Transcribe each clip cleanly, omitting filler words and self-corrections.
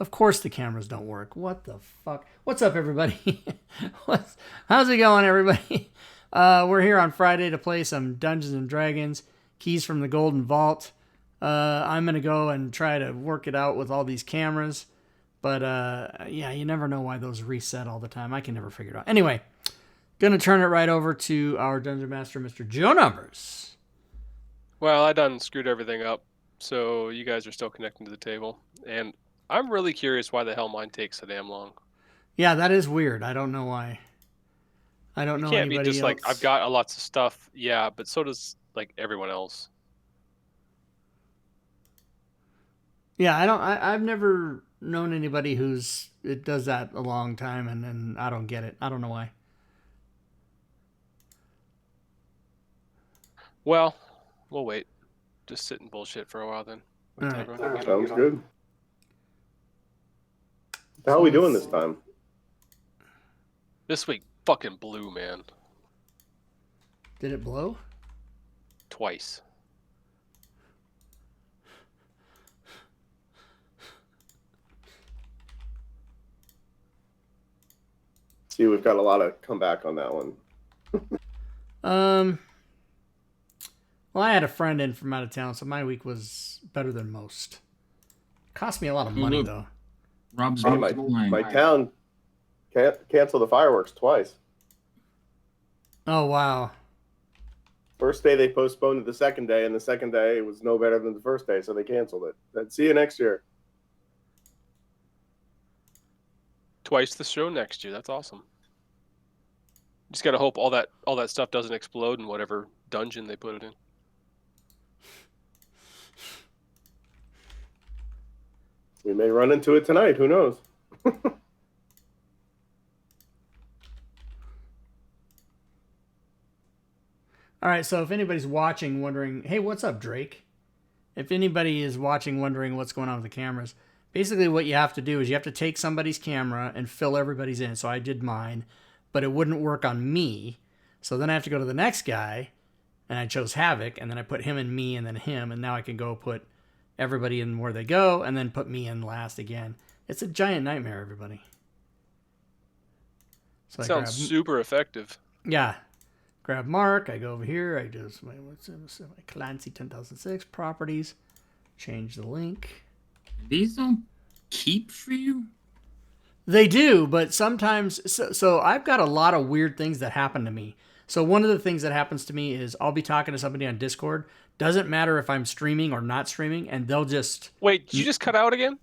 Of course the cameras don't work. What the fuck? What's up, everybody? How's it going, everybody? We're here on Friday to play some Dungeons and Dragons, Keys from the Golden Vault. I'm gonna go and try to work it out with all these cameras, but yeah, you never know why those reset all the time. I can never figure it out. Anyway, gonna turn it right over to our Dungeon Master, Mr. Joe Numbers. Well, I done screwed everything up, so you guys are still connecting to the table, and I'm really curious why the hell mine takes so damn long. Yeah, that is weird. I don't know why. I don't It know can't be anybody just like I've else. got a lots of stuff, yeah, but so does like everyone else. Yeah, I don't. I've never known anybody who's it does that a long time, and I don't get it. I don't know why. Well, we'll wait. Just sit and bullshit for a while then. All Wait till right. everyone can get on. Sounds good. How are So we doing this time? This week, fucking blew, man. Did it blow? Twice. See, we've got a lot of comeback on that one. Um. Well, I had a friend in from out of town, so my week was better than most. Cost me a lot of money look. though. Rob's Hey, my town can't cancel the fireworks twice. Oh wow. First day they postponed it the second day, and the second day was no better than the first day, so they canceled it. But see you next year. Twice the show next year. That's awesome. Just gotta hope all that stuff doesn't explode in whatever dungeon they put it in. We may run into it tonight. Who knows? All right. So if anybody's watching, wondering, hey, what's up, Drake? If anybody is watching, wondering what's going on with the cameras, basically what you have to do is you have to take somebody's camera and fill everybody's in. So I did mine, but it wouldn't work on me. So then I have to go to the next guy, and I chose Havoc, and then I put him and me, and then him, and now I can go put everybody in where they go, and then put me in last again. It's a giant nightmare, everybody. So I Sounds super effective. yeah, grab Mark. I go over here. I do my Clancy 10,006 properties. Change the link. These don't keep for you? They do, but sometimes. So I've got a lot of weird things that happen to me. So one of the things that happens to me is I'll be talking to somebody on Discord. Doesn't matter if I'm streaming or not streaming, and they'll just. Wait, did you just cut out again?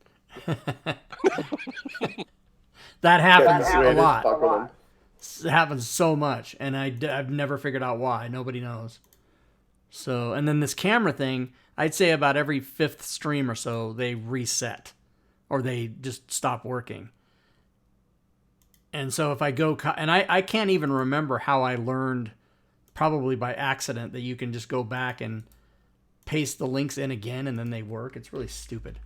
That happens a Raiders, lot. fuck with them. It happens so much, and I've never figured out why. Nobody knows. So, and then this camera thing, I'd say about every fifth stream or so, they reset or they just stop working. And so if I go, and I can't even remember how I learned, probably by accident, that you can just go back and paste the links in again and then they work. It's really stupid.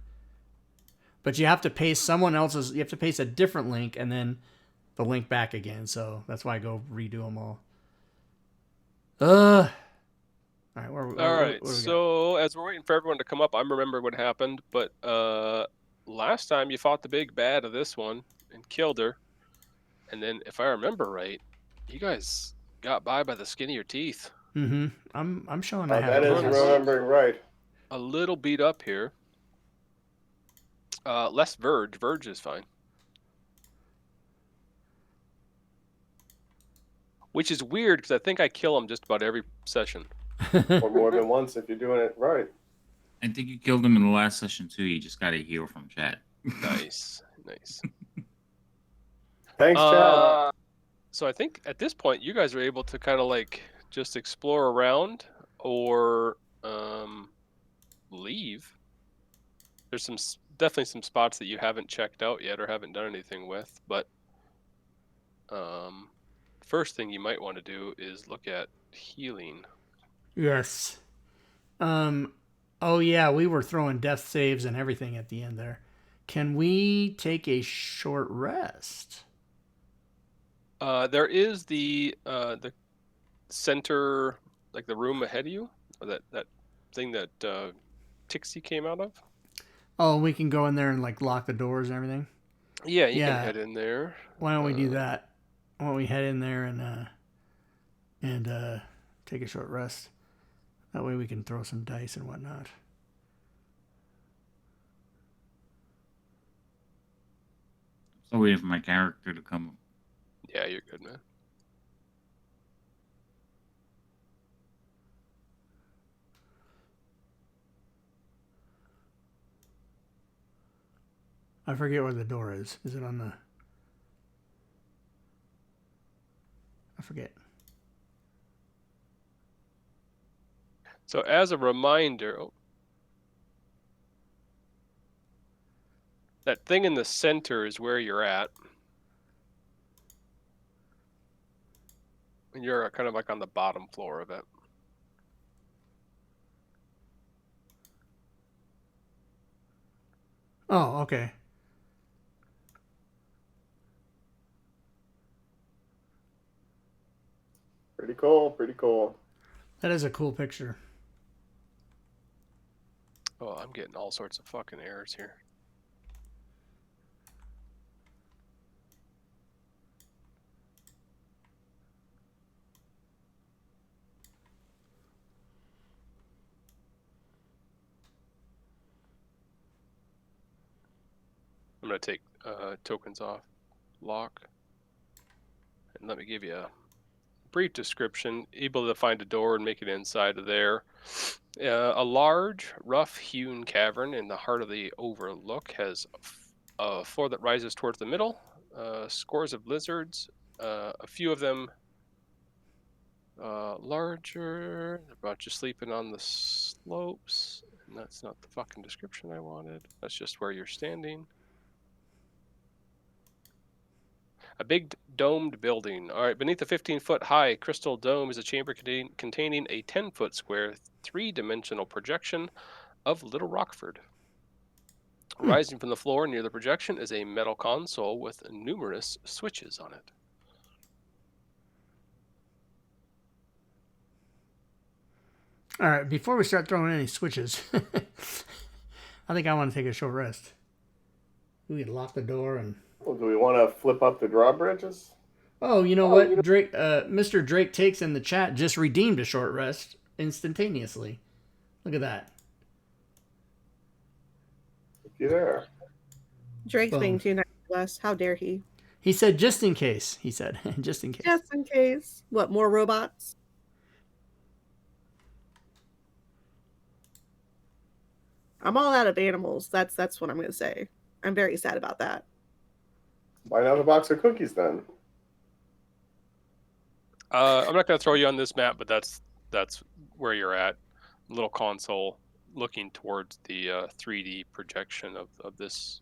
But you have to paste someone else's, you have to paste a different link and then the link back again. So that's why I go redo them all. All right. All right. So as we're waiting for everyone to come up, I'm remembering what happened. But last time you fought the big bad of this one and killed her, and then if I remember right, you guys got by the skin of your teeth. Mm-hmm. I'm showing I have That is remembering right. A little beat up here. Less Verge. Verge is fine. Which is weird because I think I kill him just about every session. Or more than once if you're doing it right. I think you killed him in the last session too. You just got a heal from chat. Nice. Nice. Thanks, Chad. So I think at this point you guys are able to kind of like just explore around or leave. There's definitely some spots that you haven't checked out yet or haven't done anything with, but first thing you might want to do is look at healing. Yes. Oh yeah, we were throwing death saves and everything at the end there. Can we take a short rest? There is the center, like the room ahead of you, or that thing that Tixie came out of. Oh, we can go in there and like lock the doors and everything. Yeah, you Yeah. can head in there. Why don't we do that? Why don't we head in there and take a short rest? That way we can throw some dice and whatnot. Still waiting for my character to come. Yeah, you're good, man. I forget where the door is. Is it on the... I forget. So as a reminder, that thing in the center is where you're at. And you're kind of like on the bottom floor of it. Oh, okay. Pretty cool. Pretty cool. That is a cool picture. Oh, I'm getting all sorts of fucking errors here. I'm going to take tokens off. Lock. And let me give you a brief description. Able to find a door and make it inside of there. A large, rough-hewn cavern in the heart of the overlook has a floor that rises towards the middle. Scores of lizards. A few of them larger. They're about just sleeping on the slopes. And that's not the fucking description I wanted. That's just where you're standing. A big domed building. All right, beneath the 15-foot high crystal dome is a chamber containing a 10-foot square, three-dimensional projection of Little Rockford. Rising from the floor near the projection is a metal console with numerous switches on it. All right, before we start throwing any switches, I think I want to take a short rest. We can lock the door and... Well, do we want to flip up the drawbridges? Oh, you know what? Drake, Mr. Drake Takes in the chat just redeemed a short rest instantaneously. Look at that. You there? Drake's Boom. being too nice to us. How dare he? He said, just in case. He said, just in case. Just in case. What, more robots? I'm all out of animals. That's what I'm going to say. I'm very sad about that. Buy another box of cookies then. I'm not going to throw you on this map, but that's where you're at. Little console looking towards the 3D projection of this.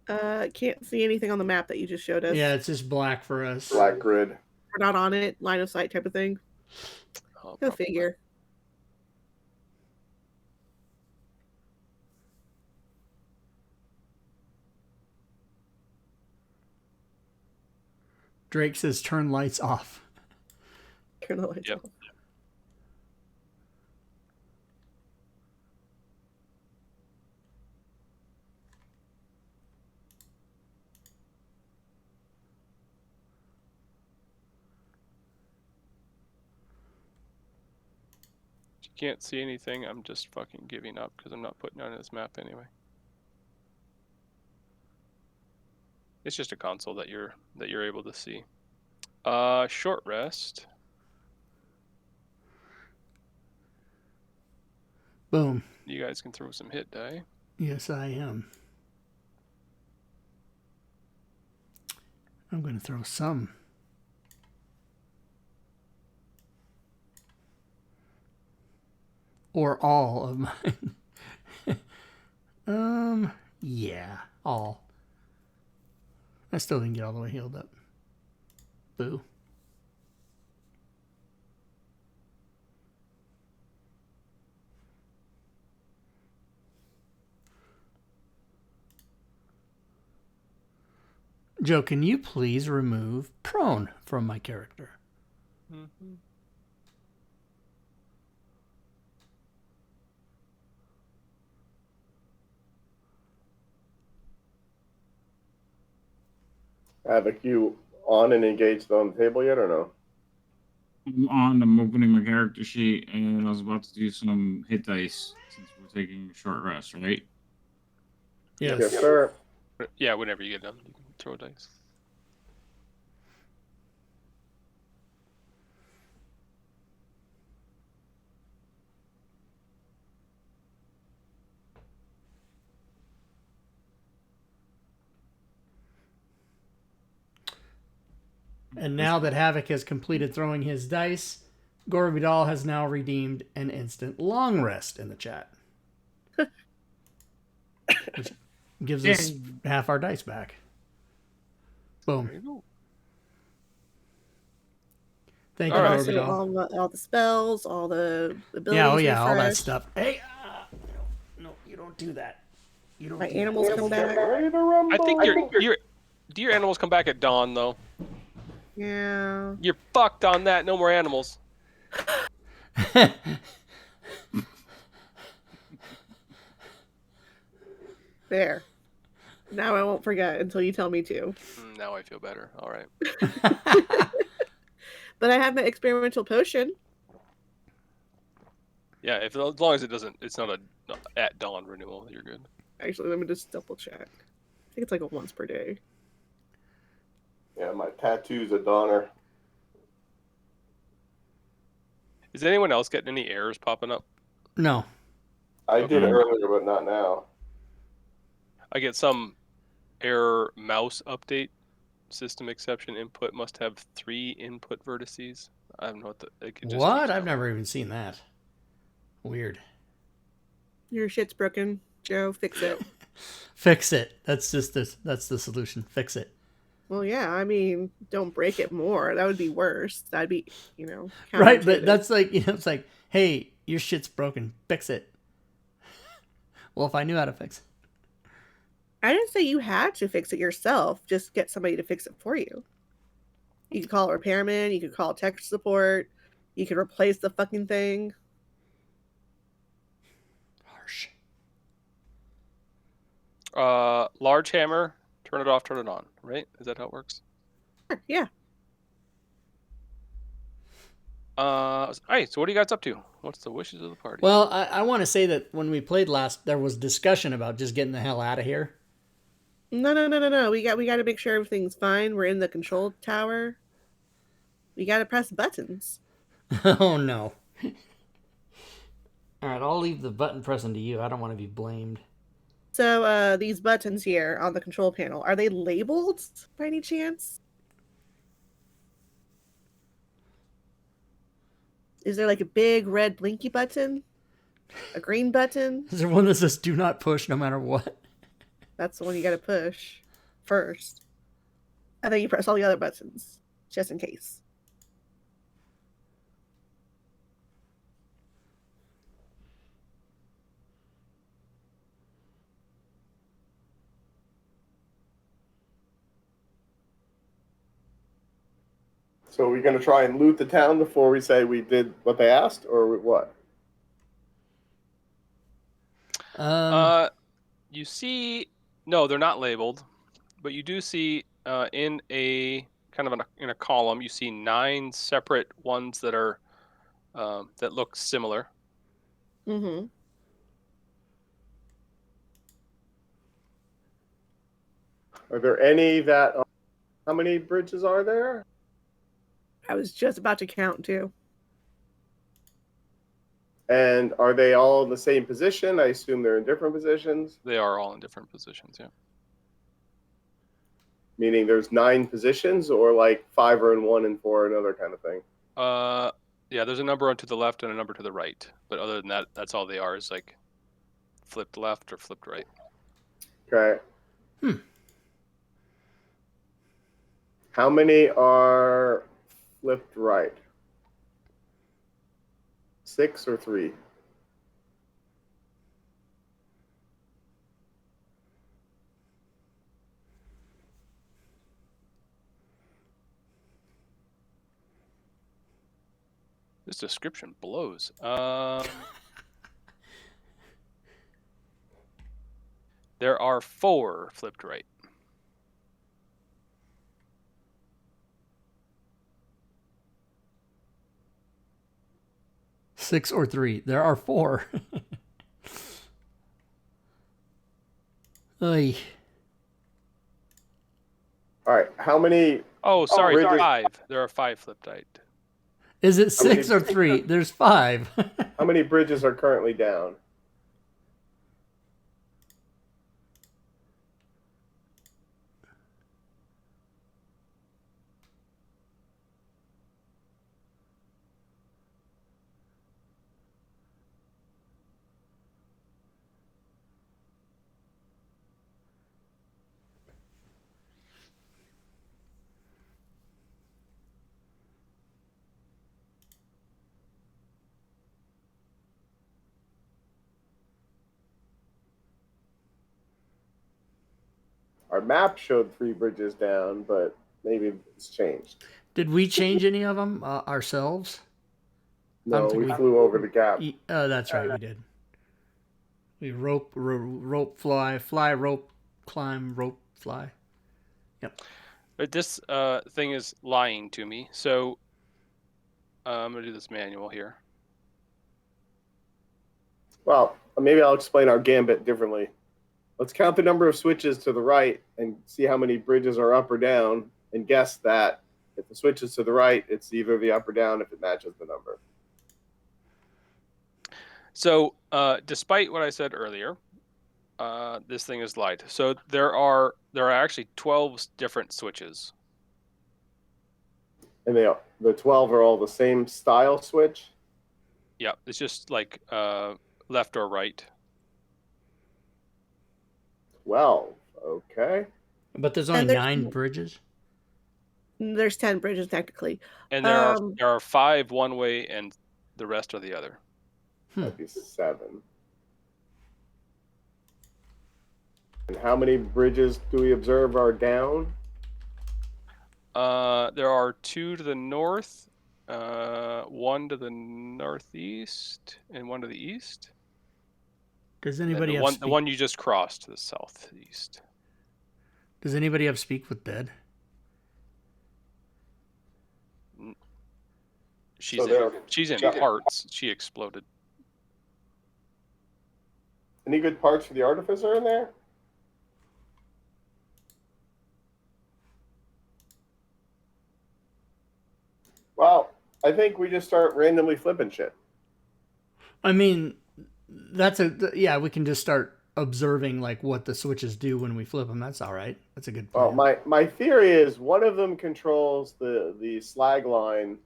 Can't see anything on the map that you just showed us. Yeah, it's just black for us. Black grid. We're not on it. Line of sight type of thing. Oh, Go figure. Drake says, turn lights off. Turn the lights Yep. off. If you can't see anything, I'm just fucking giving up because I'm not putting on this map anyway. It's just a console that you're able to see. Short rest. Boom. You guys can throw some hit die. Yes, I am. I'm going to throw some. Or all of mine. Yeah, all. I still didn't get all the way healed up. Boo. Joe, can you please remove prone from my character? Mm-hmm. Havoc, you on and engaged on the table yet or no? I'm opening my character sheet, and I was about to do some hit dice since we're taking a short rest, right? Yes. Yes, sir. Yeah, whenever you get done, you can throw dice. And now that Havoc has completed throwing his dice, Gore Vidal has now redeemed an instant long rest in the chat. Which gives us Yay. half our dice back. Boom. There you go. Thank All you, right. Gore Also, Vidal. all the spells, all the abilities. Yeah, oh yeah, all that refreshed. stuff. Hey, no, you don't do that. You don't My do animals that. come back. Ready to rumble. I think do your animals come back at dawn though? Yeah. You're fucked on that. No more animals. There. Now I won't forget until you tell me to. Now I feel better. All right. But I have my experimental potion. Yeah, if as long as it's not a at dawn renewal, you're good. Actually, let me just double check. I think it's like a once per day. Yeah, my tattoo's a Donner. Is anyone else getting any errors popping up? No. I did Okay. earlier, but not now. I get some error mouse update. System exception input must have 3 input vertices. I don't know what it just What? keeps I've going. never even seen that. Weird. Your shit's broken, Joe. Fix it. Fix it. That's the solution. Fix it. Well, yeah. I mean, don't break it more. That would be worse. That'd be, Right, but counterintuitive. that's like, it's like, hey, your shit's broken. Fix it. Well, if I knew how to fix it. I didn't say you had to fix it yourself. Just get somebody to fix it for you. You could call a repairman. You could call tech support. You could replace the fucking thing. Harsh. Large hammer, turn it off, turn it on. Right? Is that how it works? Sure, yeah. All right. So what are you guys up to? What's the wishes of the party? Well, I want to say that when we played last, there was discussion about just getting the hell out of here. No. We got to make sure everything's fine. We're in the control tower. We got to press buttons. Oh, no. All right, I'll leave the button pressing to you. I don't want to be blamed. So these buttons here on the control panel, are they labeled by any chance? Is there like a big red blinky button? A green button? Is there one that says do not push no matter what? That's the one you gotta push first. And then you press all the other buttons, just in case. So we're going to try and loot the town before we say we did what they asked, or what? You see, no, they're not labeled, but you do see in a kind of in a column, you see 9 separate ones that are that look similar. Mm-hmm. Are there any that? How many bridges are there? I was just about to count too. And are they all in the same position? I assume they're in different positions. They are all in different positions. Yeah. Meaning there's 9 positions, or like 5 are in one and 4 another kind of thing. Yeah. There's a number to the left and a number to the right, but other than that, that's all they are. Is like flipped left or flipped right. Okay. How many are flipped right? 6 or 3? This description blows. There are 4 flipped right. 6 or 3. There are 4. Oy. All right. How many? Oh, sorry, bridges- 5. There are 5 flip died. Is it How many- 6 or 3? There's 5. How many bridges are currently down? Our map showed 3 bridges down, but maybe it's changed. Did we change any of them ourselves? No, think we we- flew over the gap. Oh, that's right, we did. We rope, fly, rope, climb, rope, fly. But this thing is lying to me. So I'm going to do this manual here. Well, maybe I'll explain our gambit differently. Let's count the number of switches to the right and see how many bridges are up or down, and guess that if the switch is to the right, it's either the up or down if it matches the number. So despite what I said earlier, this thing is lied. So there are actually 12 different switches. And the 12 are all the same style switch. Yeah, it's just like left or right. 12. Okay. But there's only And there's- 9 bridges. There's 10 bridges technically. And Um, there are 5 one way and the rest are the other. That'd be 7. And how many bridges do we observe are down? There are 2 to the north, 1 to the northeast, and 1 to the east. Does And anybody the have the one you just crossed to the southeast. Does anybody have speak with dead? She's So there- she's in Yeah. parts. She exploded. Any good parts for the artificer in there? Well, I think we just start randomly flipping shit. I mean, yeah. We can just start observing like what the switches do when we flip them. That's all right. That's a good plan. Well, my theory is one of them controls the slag line,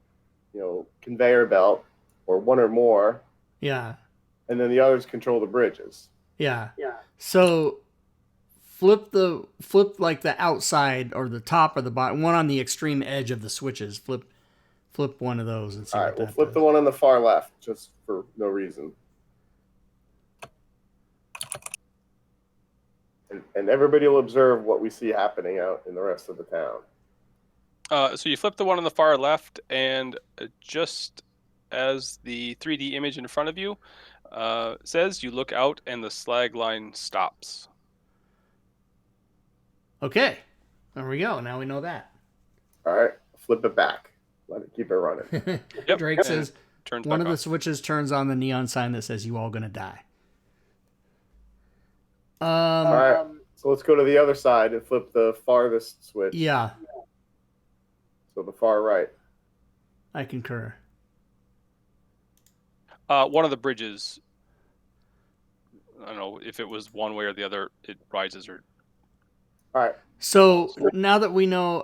conveyor belt, or one or more, Yeah, and then the others control the bridges. yeah. So flip like the outside or the top or the bottom, one on the extreme edge of the switches. Flip one of those and see All what right, we'll that flip does. the one on the far left just for no reason. And everybody will observe what we see happening out in the rest of the town. So you flip the one on the far left, and just as the 3D image in front of you says, you look out and the slag line stops. Okay, there we go. Now we know that. All right, flip it back. Let it keep it running. Yep. Drake and says turns one back of the on. switches turns on the neon sign that says "You all gonna die." All right, so let's go to the other side and flip the farthest switch. Yeah, So the far right. I concur. One of the bridges, I don't know if it was one way or the other, it rises or. All right. So now that we know,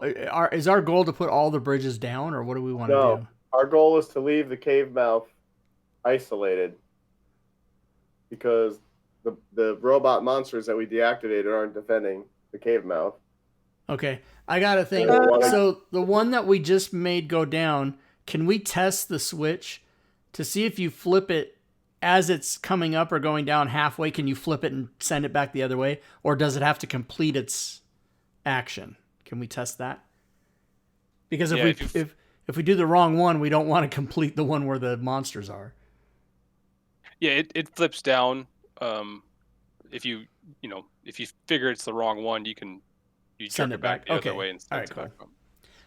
is our goal to put all the bridges down, or what do we want to No. do? Our goal is to leave the cave mouth isolated because the robot monsters that we deactivated aren't defending the cave mouth. Okay, I got a thing. Uh, So the one that we just made go down, can we test the switch to see if you flip it as it's coming up or going down halfway? Can you flip it and send it back the other way, or does it have to complete its action? Can we test that? Because Yeah, if we do the wrong one, we don't want to complete the one where the monsters are. Yeah, it flips down. If you figure it's the wrong one, you Send jerk it it back back. the Okay. other way and All send right, it back cool. up.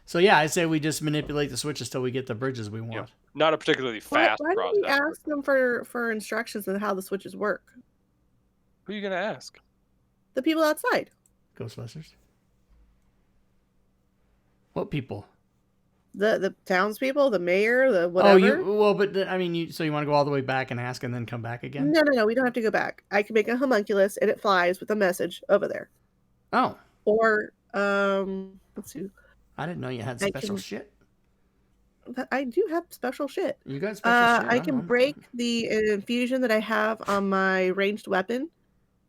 So yeah, I say we just manipulate the switches till we get the bridges we want. Yeah. Not a particularly Why, fast why don't process. we ask them for instructions on how the switches work? Who are you gonna ask? The people outside. Ghostbusters. What people? The townspeople, the mayor, the whatever. Oh, so you want to go all the way back and ask and then come back again? No. We don't have to go back. I can make a homunculus and it flies with a message over there. Oh, Or let's see. I didn't know you had I special can- shit. I do have special shit. You got special shit. I can break the infusion that I have on my ranged weapon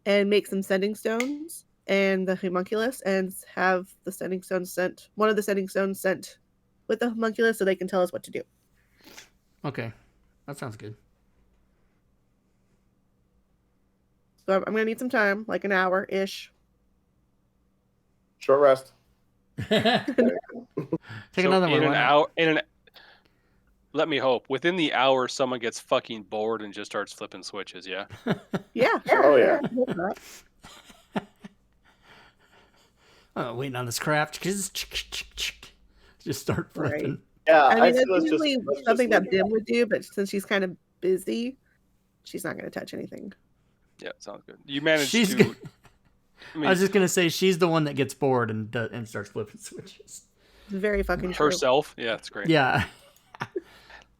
and make some sending stones and the homunculus and have the sending stones sent. One of the sending stones sent with the homunculus so they can tell us what to do. Okay, that sounds good. So I'm gonna need some time, like an hour ish. Short rest. Take So another one. in an why not? hour. Let me hope. Within the hour, someone gets fucking bored and just starts flipping switches. Yeah. Yeah. Oh, yeah. Waiting on this craft. Just start Right. flipping. Yeah, I mean, say that's let's just- usually let's just something that leave it. Dim would do, but since she's kind of busy, she's not going to touch anything. Yeah. Sounds good. You managed She's to. good. I mean, I was just gonna say she's the one that gets bored and starts flipping switches. It's very fucking true. herself. Yeah, it's great. Yeah.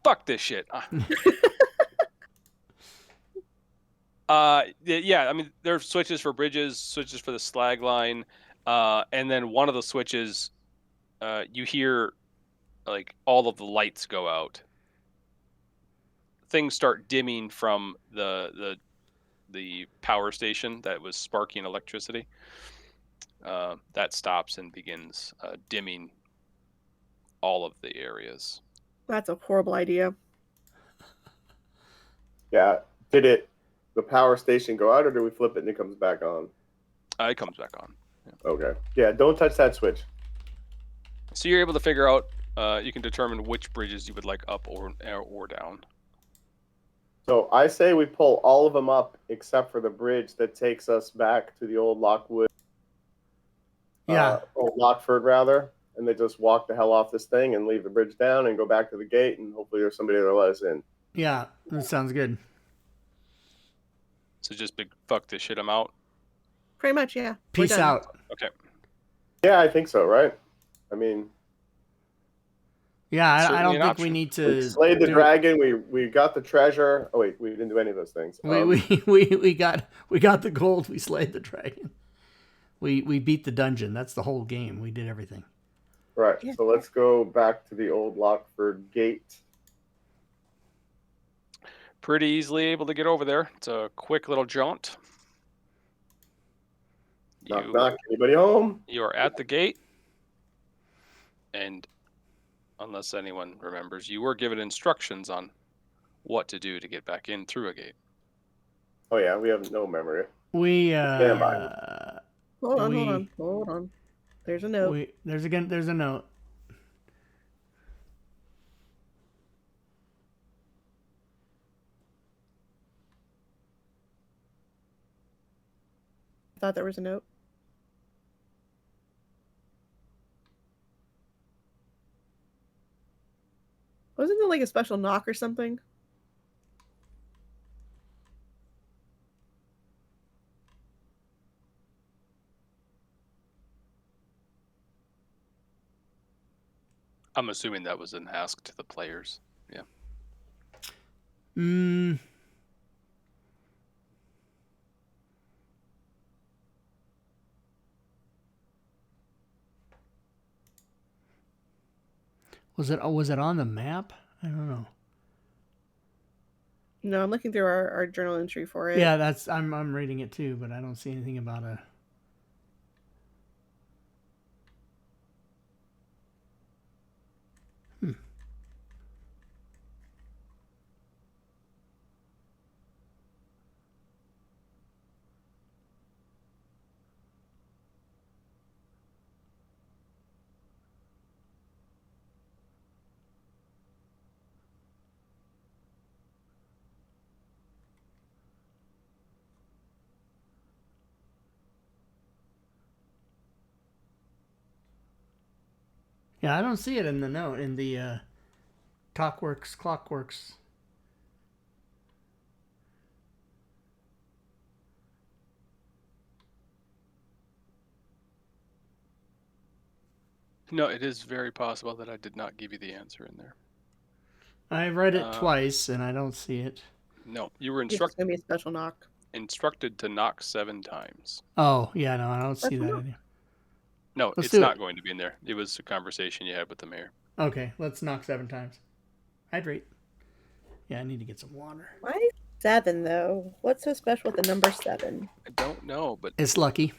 Fuck this shit. Yeah, I mean, there are switches for bridges, switches for the slag line, and then one of the switches, you hear like all of the lights go out. Things start dimming from the power station that was sparking electricity. That stops and begins dimming all of the areas. That's a horrible idea. Yeah. Did the power station go out, or do we flip it and it comes back on? It comes back on. Okay. Yeah, don't touch that switch. So you're able to figure out. You can determine which bridges you would like up or down. So I say we pull all of them up except for the bridge that takes us back to the old Lockwood. Yeah. Old Lockford, rather. And they just walk the hell off this thing and leave the bridge down and go back to the gate, and hopefully there's somebody that'll let us in. Yeah. That sounds good. So just big fuck this shit. I'm out. Pretty much, yeah. We're Peace done. out. Okay. Yeah, I think so, right? I mean, Yeah, I Certainly don't an think option. we need to. we slayed the do it. dragon. We got the treasure. Oh wait, we didn't do any of those things. We got the gold. We slayed the dragon. We beat the dungeon. That's the whole game. We did everything. Right. Yeah. So let's go back to the old Lockford gate. Pretty easily able to get over there. It's a quick little jaunt. Knock, knock. Anybody home? You are at the gate, and unless anyone remembers, you were given instructions on what to do to get back in through a gate. Oh yeah, we have no memory. We Stand by. Hold We- on. There's a note. there's a note. I thought there was a note. Wasn't there like a special knock or something? I'm assuming that was an ask to the players. Yeah. Mm. Was it on the map? I don't know. No, I'm looking through our journal entry for it. Yeah, I'm reading it too, but I don't see anything about a. Yeah, I don't see it in the note in the Clockworks. No, it is very possible that I did not give you the answer in there. I read it twice and I don't see it. No, you were It's going to be a special knock. instructed to knock 7 times. Oh, yeah, no, I don't see that in here. No, Let's it's do not it. going to be in there. It was a conversation you had with the mayor. Okay, let's knock 7 times. Hydrate. Yeah, I need to get some water. Why 7 though? What's so special with the number 7? I don't know, but It's lucky.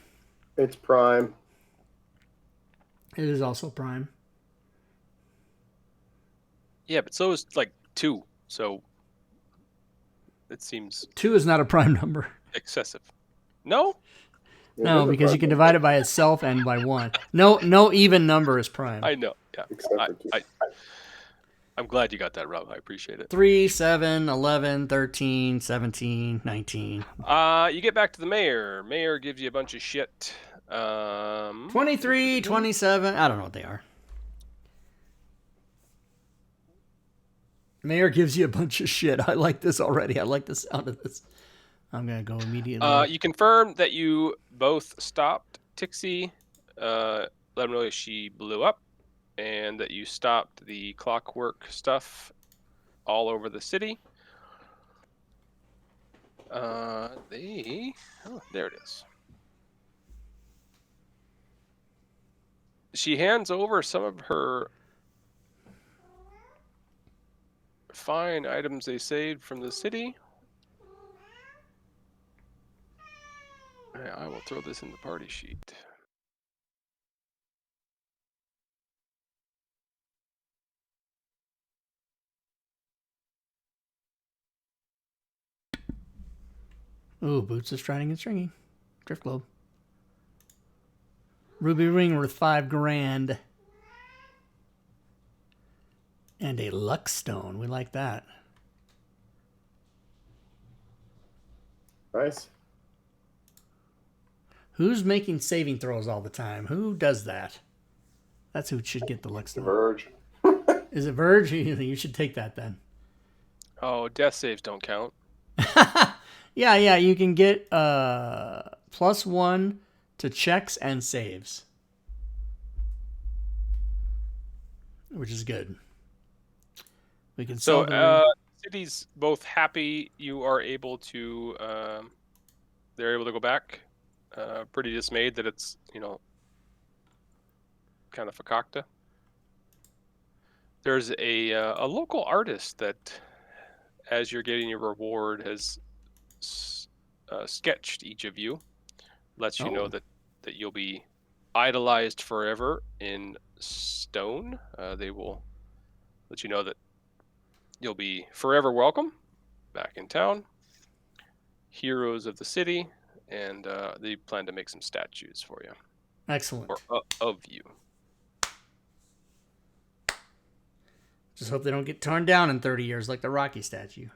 It's prime. It is also prime. yeah, but so is like 2. So it seems 2 is not a prime number. excessive. No? It No, is a because you prime can number, divide it by itself and by 1. No even number is prime. I know. Yeah. except for 2. I'm glad you got that, Rob. I appreciate it. 3, 7, 11, 13, 17, 19. You get back to the mayor. Mayor gives you a bunch of shit. 23, 27. I don't know what they are. Mayor gives you a bunch of shit. I like this already. I like the sound of this. I'm going to go immediately. You confirm that you both stopped Tixie, let him know she blew up, and that you stopped the clockwork stuff all over the city. Oh, there it is. She hands over some of her fine items they saved from the city. I will throw this in the party sheet. Ooh, Boots of Striding and Stringing. Drift Globe. Ruby ring worth $5,000. And a Lux Stone. We like that. Nice. Who's making saving throws all the time? Who does that? That's who should get the Lux Stone. Verge. Is it Verge? You should take that then. Oh, death saves don't count. Yeah, you can get +1 to checks and saves, which is good. We can So, sell the city's both happy you are able to, they're able to go back. Pretty dismayed that it's, kind of fakakta. There's a local artist that, as you're getting your reward, has sketched each of you. Lets you know that you'll be idolized forever in stone. They will let you know that you'll be forever welcome back in town. Heroes of the city, and they plan to make some statues for you. Excellent. Or of you. Just hope they don't get torn down in 30 years like the Rocky statue.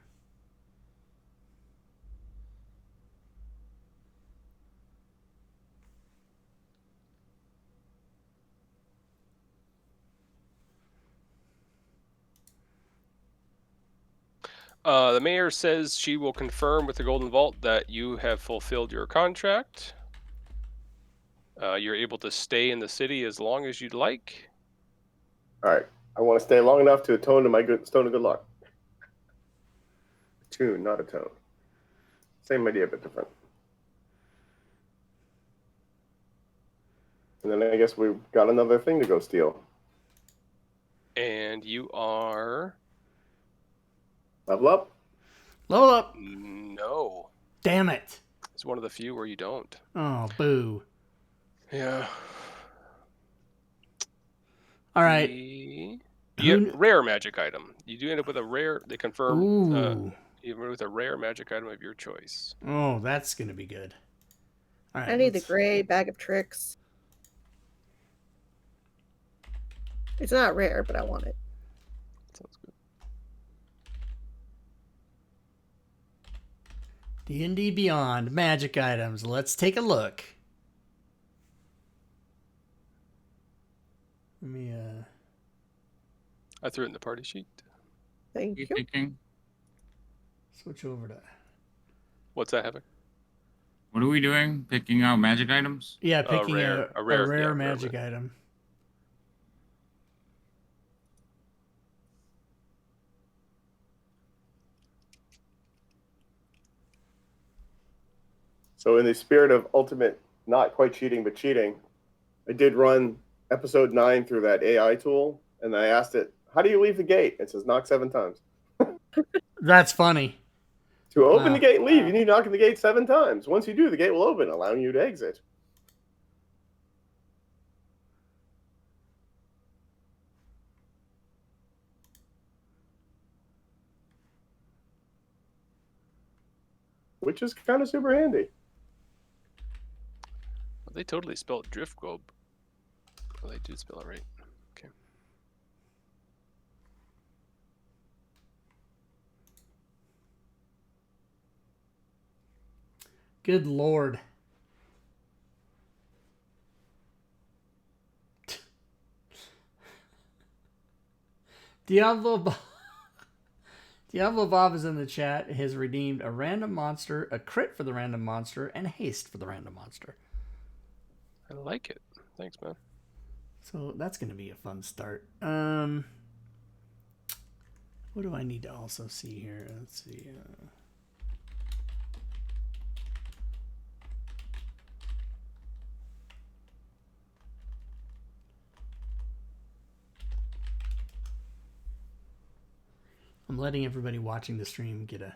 The mayor says she will confirm with the Golden Vault that you have fulfilled your contract. You're able to stay in the city as long as you'd like. All right. I want to stay long enough to atone to my stone of good luck. Tune, not atone. Same idea, but different. And then I guess we've got another thing to go steal. And you are... Level up? Level up. No. Damn it. It's one of the few where you don't. Oh, boo. Yeah. All right. Rare magic item. You do end up with a rare. They confirm. Ooh. You end up with a rare magic item of your choice. Oh, that's going to be good. All right. I need the gray bag of tricks. It's not rare, but I want it. Sounds good. D&D Beyond magic items. Let's take a look. Let me I threw it in the party sheet. Thank Keep you. picking. Switch over to. What's that having? What are we doing? Picking out magic items? Yeah, picking rare- a a rare- rare yeah, rare magic item. So, in the spirit of ultimate, not quite cheating, but cheating, I did run episode 9 through that AI tool, and I asked it, "How do you leave the gate?" It says, "Knock 7 times." That's funny. To open Wow. the gate and leave, you need to knock on the gate 7 times. Once you do, the gate will open, allowing you to exit. Which is kind of super handy. Well, they totally spelled Driftglobe. Well, they did spell it right. Okay. Good lord. Diablo Bob is in the chat. Has redeemed a random monster, a crit for the random monster, and haste for the random monster. I like it. Thanks, man. So that's going to be a fun start. What do I need to also see here? Let's see. I'm letting everybody watching the stream get a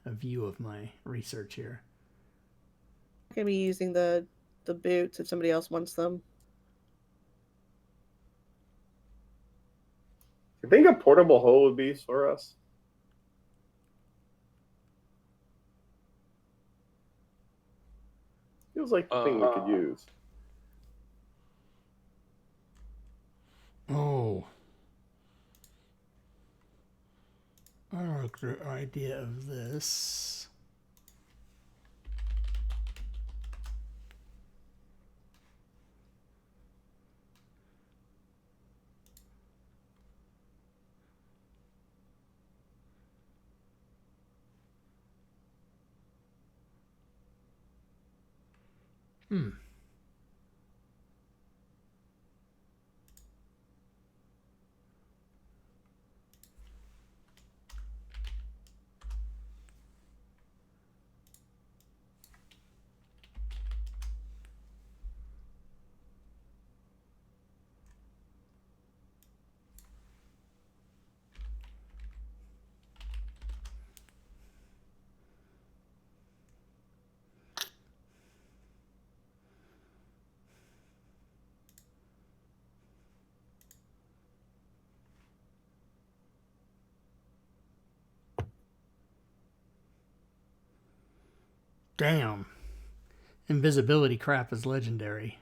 view of my research here. I'm gonna be using the boots if somebody else wants them. I think a portable hoe would be for us. Feels like the thing we could use. Oh. I like the idea of this. Damn. Invisibility crap is legendary.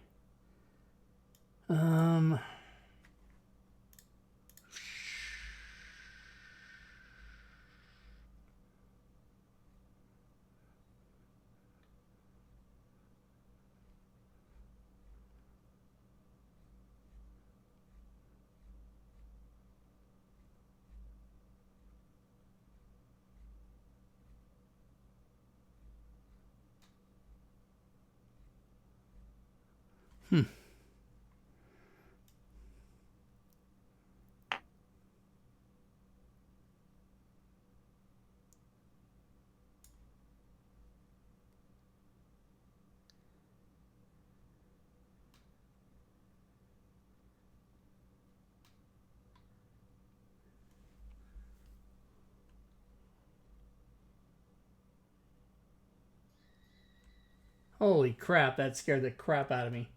Holy crap, that scared the crap out of me.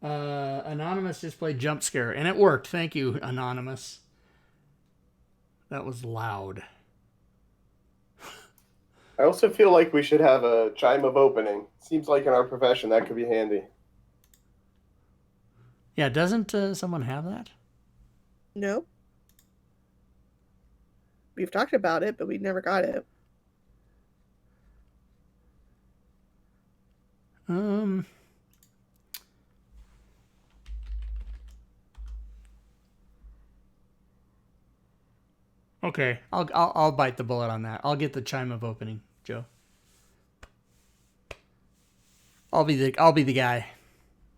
Anonymous just played Jump Scare, and it worked. Thank you, Anonymous. That was loud. I also feel like we should have a chime of opening. Seems like in our profession that could be handy. Yeah, doesn't someone have that? No. We've talked about it, but we never got it. Okay, I'll bite the bullet on that. I'll get the chime of opening, Joe. I'll be the guy,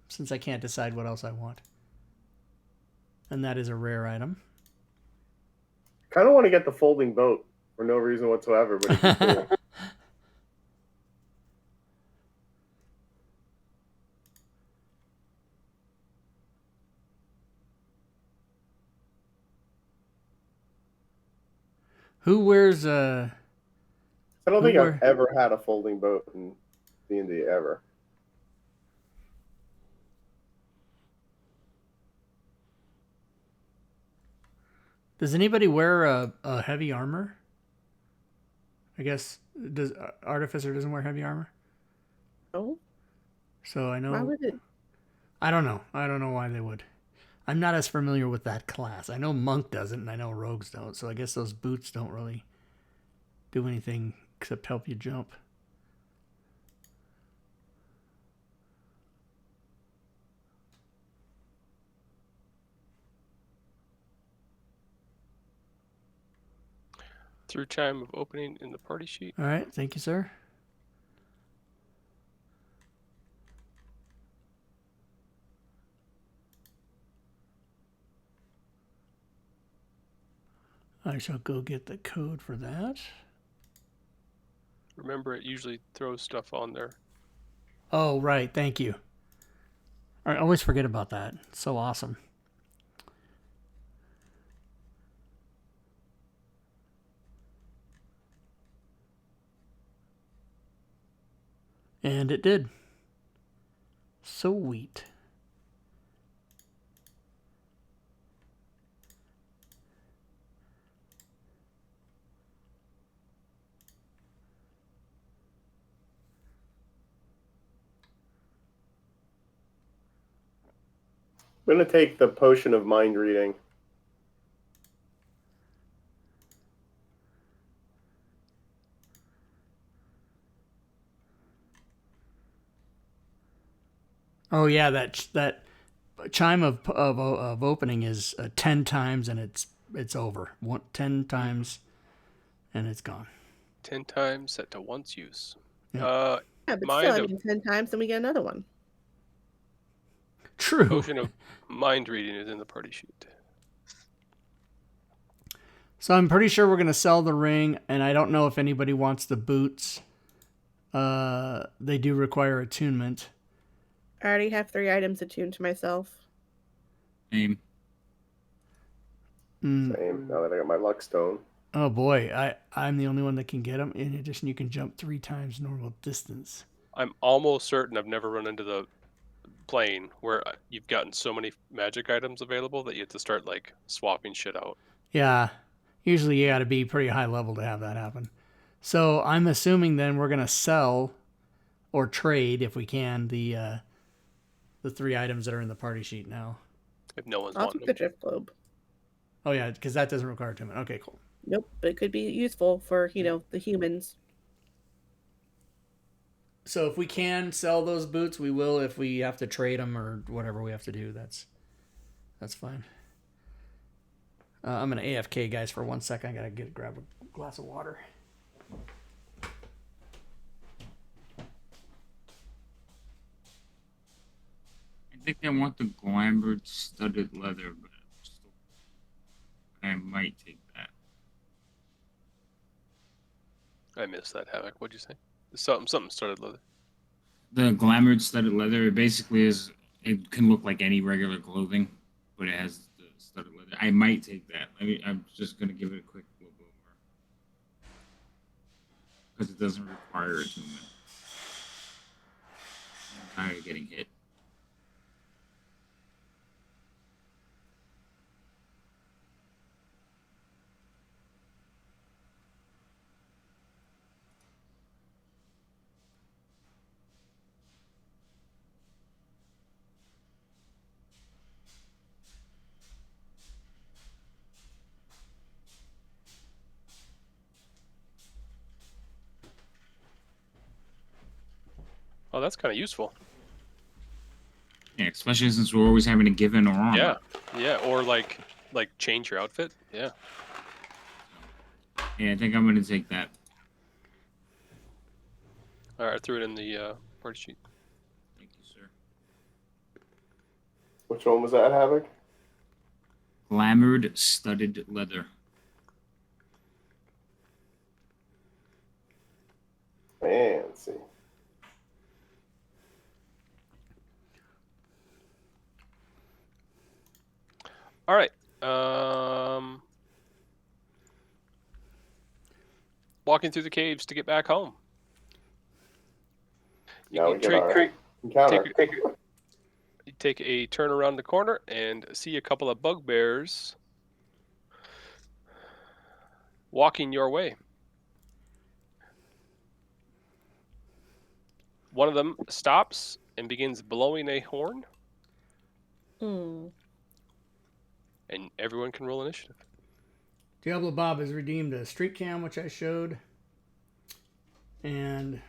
since I can't decide what else I want. And that is a rare item. Kind of want to get the folding boat for no reason whatsoever, but it'd be cool. Who wears I don't Who think were- I've ever had a folding boat in D&D ever. Does anybody wear a heavy armor? I guess does Artificer doesn't wear heavy armor, Oh, so I know. why would it? I don't know. I don't know why they would. I'm not as familiar with that class. I know Monk doesn't, and I know Rogues don't. So I guess those boots don't really do anything except help you jump. Through chime of opening in the party sheet. All right, thank you, sir. I shall go get the code for that. Remember, it usually throws stuff on there. Oh, right. Thank you. I always forget about that. It's so awesome. And it did. Sweet. I'm going to take the potion of mind reading. Oh yeah, that chime of opening is 10 times and it's over. 10 times and it's gone. 10 times set to once use. Yeah. Yeah, but Mind still, I of- mean, 10 times, then we get another one. True. Potion of mind reading is in the party sheet. So I'm pretty sure we're gonna sell the ring, and I don't know if anybody wants the boots. They do require attunement. I already have 3 items attuned to myself. Name. Same. Now that I got my luck stone. Oh boy, I'm the only one that can get them. In addition, you can jump 3 times normal distance. I'm almost certain I've never run into the plane where you've gotten so many magic items available that you have to start like swapping shit out. Yeah, usually you got to be pretty high level to have that happen. So I'm assuming then we're gonna sell or trade if we can the 3 items that are in the party sheet now. If no one's I'll wanting take the them. drift globe. Oh yeah, because that doesn't require attunement. Okay, cool. Nope, but it could be useful for, the humans. So if we can sell those boots, we will. If we have to trade them or whatever we have to do, that's fine. I'm gonna AFK, guys, for 1 second. I gotta grab a glass of water. I think I want the glamoured studded leather, but I might take that. I missed that, Havoc. What'd you say? Something started leather. The glamoured studded leather, it basically is, it can look like any regular clothing, but it has the studded leather. I might take that. I'm just going to give it a quick look over. Because it doesn't require attunement. I'm tired of getting hit. Oh, that's kind of useful. Yeah, especially since we're always having to give in our armor. Yeah, or like change your outfit. Yeah, Yeah, I think I'm gonna take that. All right, I threw it in the party sheet. Thank you, sir. Which one was that, Havoc? Glamored studded leather. Fancy. All right. Walking through the caves to get back home. Now we You get take, our encounter. you take a turn around the corner and see a couple of bugbears walking your way. One of them stops and begins blowing a horn, Hmm. and everyone can roll initiative. Diablo Bob has redeemed a street cam, which I showed. And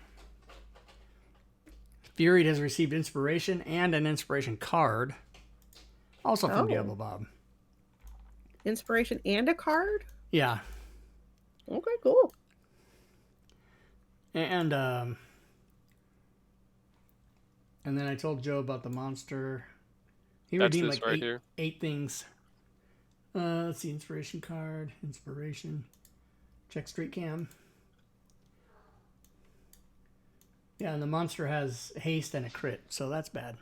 Furied has received inspiration and an inspiration card. Also from Oh. Diablo Bob. Inspiration and a card? Yeah. Okay, cool. And then I told Joe about the monster. He That's redeemed this like right here. 8 things. Let's see, inspiration card, inspiration. Check street cam. Yeah, and the monster has haste and a crit, so that's bad.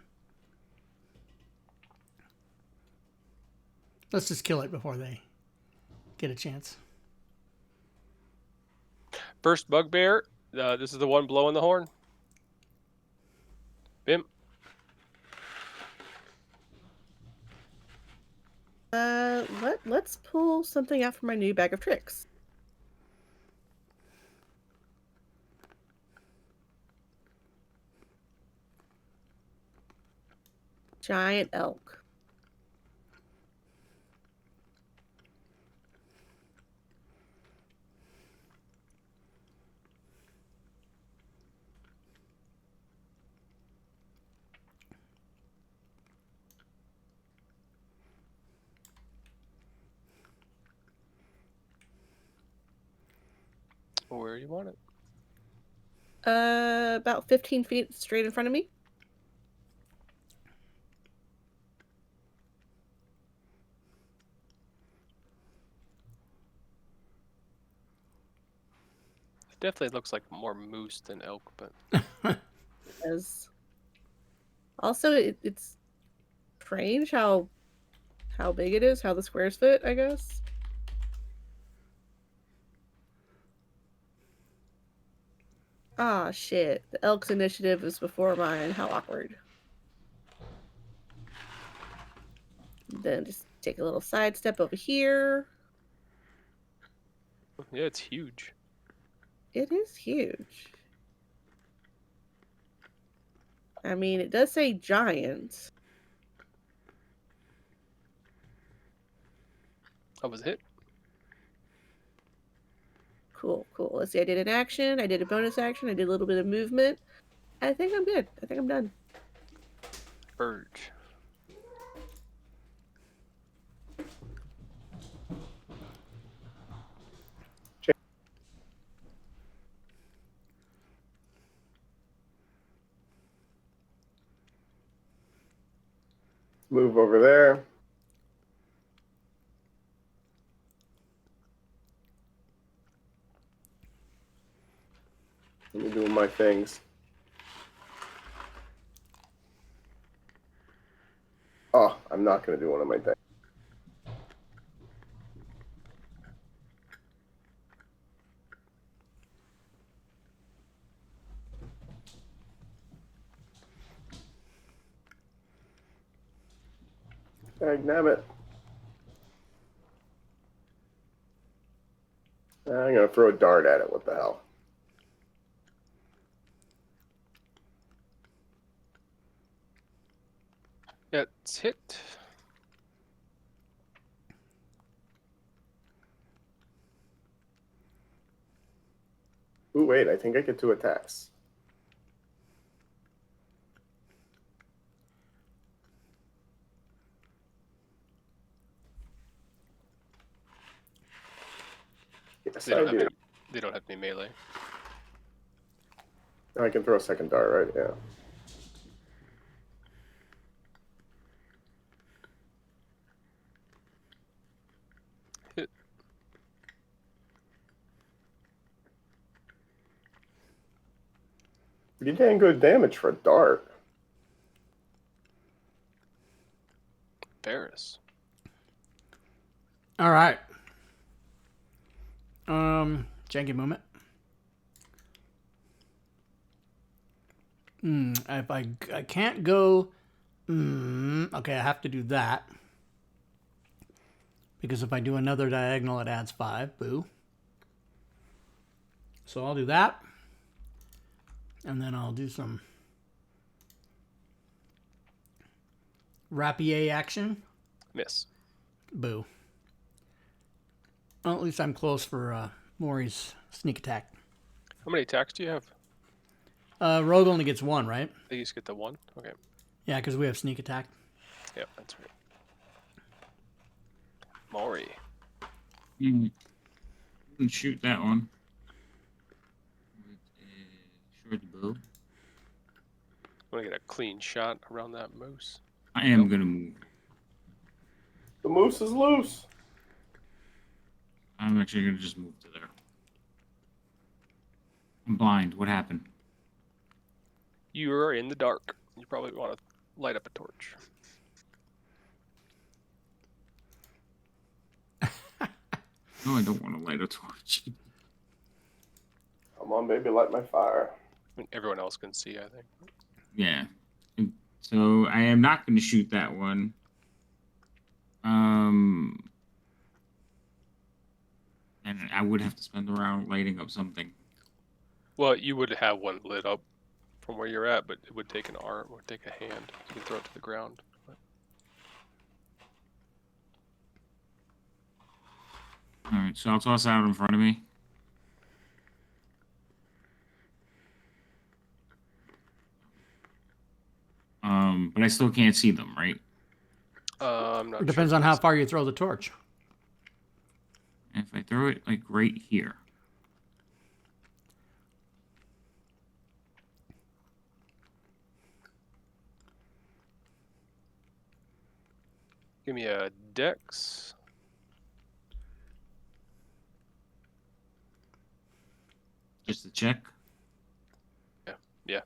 Let's just kill it before they get a chance. First bugbear. This is the one blowing the horn. Bim. Let's pull something out from my new bag of tricks. Giant elk. Where do you want it? About 15 feet straight in front of me. It definitely looks like more moose than elk, but As also, it's strange how big it is, how the squares fit, I guess. Ah, shit. The elk's initiative is before mine. How awkward. Then just take a little sidestep over here. yeah, it's huge. It is huge. I mean, it does say giant. I was hit. Cool, cool. Let's see. I did an action. I did a bonus action. I did a little bit of movement. I think I'm good. I think I'm done. Urge. Move over there. Let me do my things. Oh, I'm not going to do one of my things. Dagnabbit. I'm going to throw a dart at it. What the hell? Yeah, it's hit. Ooh, wait. I think I get 2 attacks. Yes. Yes, They I don't have do. any, they don't have any melee. I can throw a second dart, right? Yeah. Hit. Pretty dang good damage for a dart. Varus. All right. Janky moment. If I can't go, okay, I have to do that because if I do another diagonal, it adds 5. Boo. So I'll do that, and then I'll do some rapier action. Miss. Boo. Well, at least I'm close for Maury's sneak attack. How many attacks do you have? Rogue only gets 1, right? They just get the 1? Okay. Yeah, because we have sneak attack. Yep, that's right. Maury. Shoot that one with a short bow. Want to get a clean shot around that moose? I am gonna move. The moose is loose. I'm actually gonna just move to there. I'm blind. What happened? You are in the dark. You probably want to light up a torch. No, I don't want to light a torch. Come on, baby, light my fire. I mean, everyone else can see, I think. Yeah. So I am not going to shoot that one. And I would have to spend a round lighting up something. Well, you would have one lit up from where you're at, but it would take an arm or take a hand. You can throw it to the ground. But All right, so I'll toss out in front of me. But I still can't see them, right? I'm not It depends sure on how far you throw the torch. And if I throw it like right here, Give me a dex. just to check. Yeah.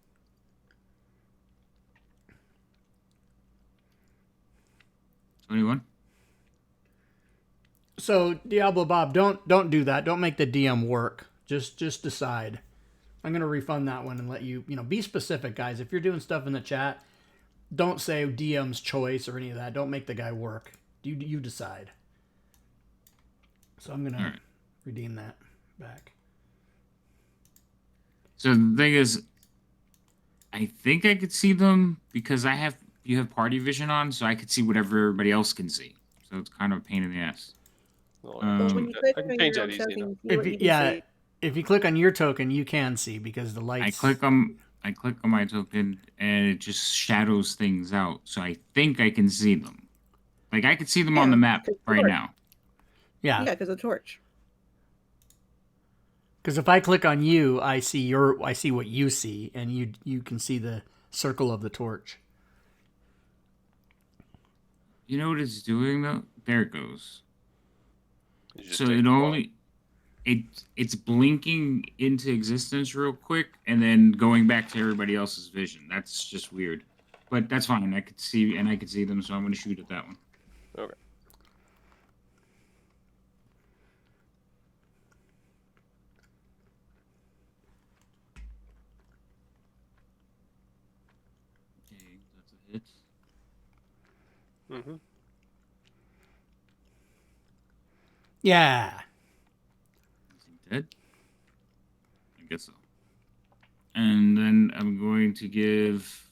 So Diablo Bob, don't do that. Don't make the DM work. Just decide. I'm gonna refund that one and let you be specific, guys. If you're doing stuff in the chat, don't say DM's choice or any of that. Don't make the guy work. You decide. So I'm gonna Alright. redeem that back. So the thing is, I think I could see them because you have party vision on, so I could see whatever everybody else can see. So it's kind of a pain in the ass. Well, But when you I click can on change your that own easy enough. token, see what you can Yeah, see. if you click on your token, you can see because the lights. I click on my token and it just shadows things out. So I think I can see them. Like I could see them on the Yeah, map it's right dark. now. Yeah, Yeah, because a torch. because if I click on you, I see what you see, and you can see the circle of the torch. You know what it's doing though? There it goes. You just So take it the only it's blinking into existence real quick and then going back to everybody else's vision. That's just weird. But that's fine. I could see them, so I'm gonna shoot at that one. Okay. Okay, that's a hit. Mm-hmm. Yeah. Is he dead? I guess so. And then I'm going to give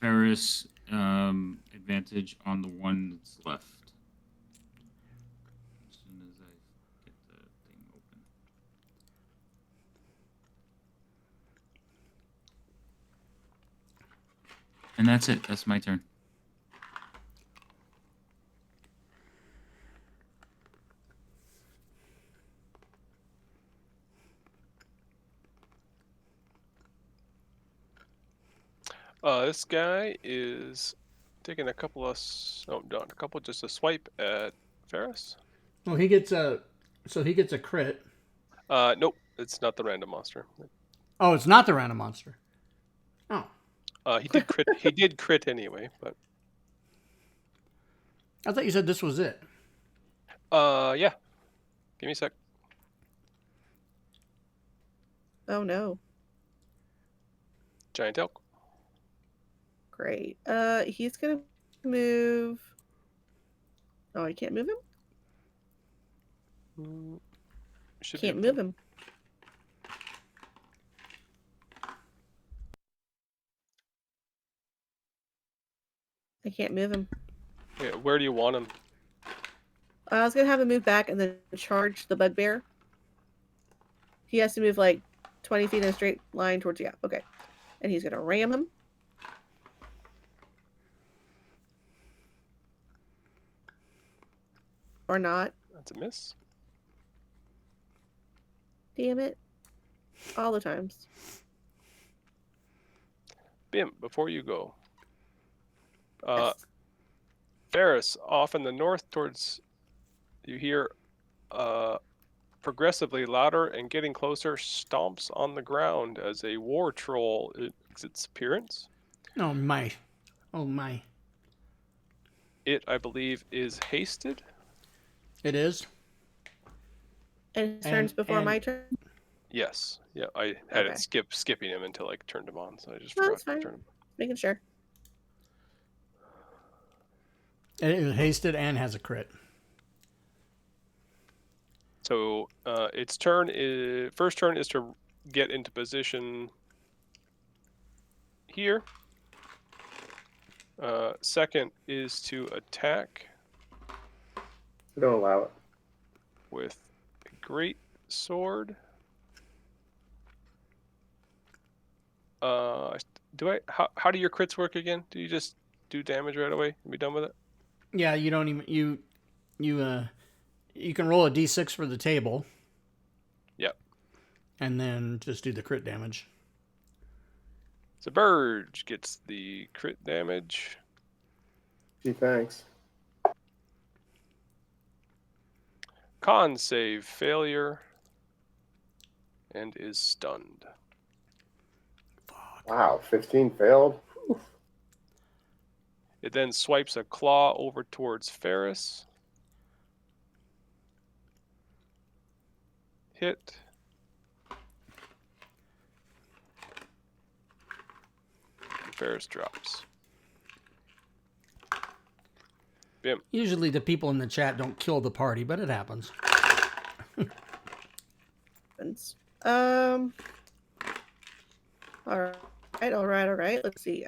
Ferris advantage on the one that's left. As soon as I get the thing open. And that's it. That's my turn. This guy is taking a couple of not a couple, just a swipe at Ferris. Well, he gets a crit. Nope, it's not the random monster. Oh, it's not the random monster. Oh, He did crit. He did crit anyway, but I thought you said this was it. yeah. Give me a sec. Oh no. Giant elk. Great. He's gonna move. Oh, I can't move him? Should be Can't able move to. him. I can't move him. Yeah, where do you want him? I was gonna have him move back and then charge the bugbear. He has to move like 20 feet in a straight line towards, yeah, okay. And he's gonna ram him. Or not. That's a miss. Damn it. All the times. Bim, before you go. Yes. Ferris, off in the north towards, you hear progressively louder and getting closer stomps on the ground as a war troll makes its appearance. Oh my. Oh my. It, I believe, is hasted. It is. And it turns before and- my turn. Yes. Yeah, I had Okay. it skipping him until I turned him on, so I just No, forgot that's to fine. turn him. Making sure. It is hasted and has a crit. So its turn is first turn is to get into position here. Second is to attack Don't allow it. with a great sword. How do your crits work again? Do you just do damage right away and be done with it? Yeah, you don't even you can roll a d6 for the table. Yep. And then just do the crit damage. So Burge gets the crit damage. Gee, thanks. Con save failure and is stunned. Wow, 15 failed. It then swipes a claw over towards Ferris. Hit. And Ferris drops. Bim. Usually the people in the chat don't kill the party, but it happens. All right. Let's see.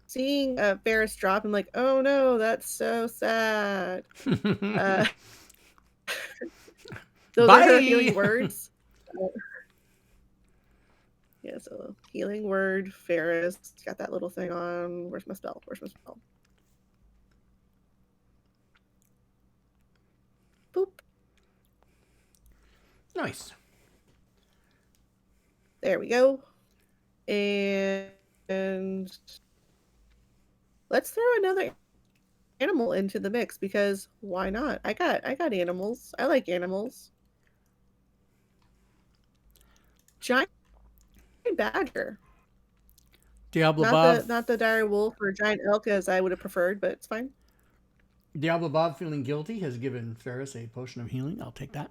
Seeing Ferris drop, I'm like, oh no, that's so sad. Those are her Bye! healing words. Yeah, so healing word, Ferris. Got that little thing on. Where's my spell? Boop. Nice. There we go. And let's throw another animal into the mix because why not? I got animals. I like animals. Giant badger. Diablo Bob. Not the dire wolf or giant elk as I would have preferred, but it's fine. Diablo Bob, feeling guilty, has given Ferris a potion of healing. I'll take that.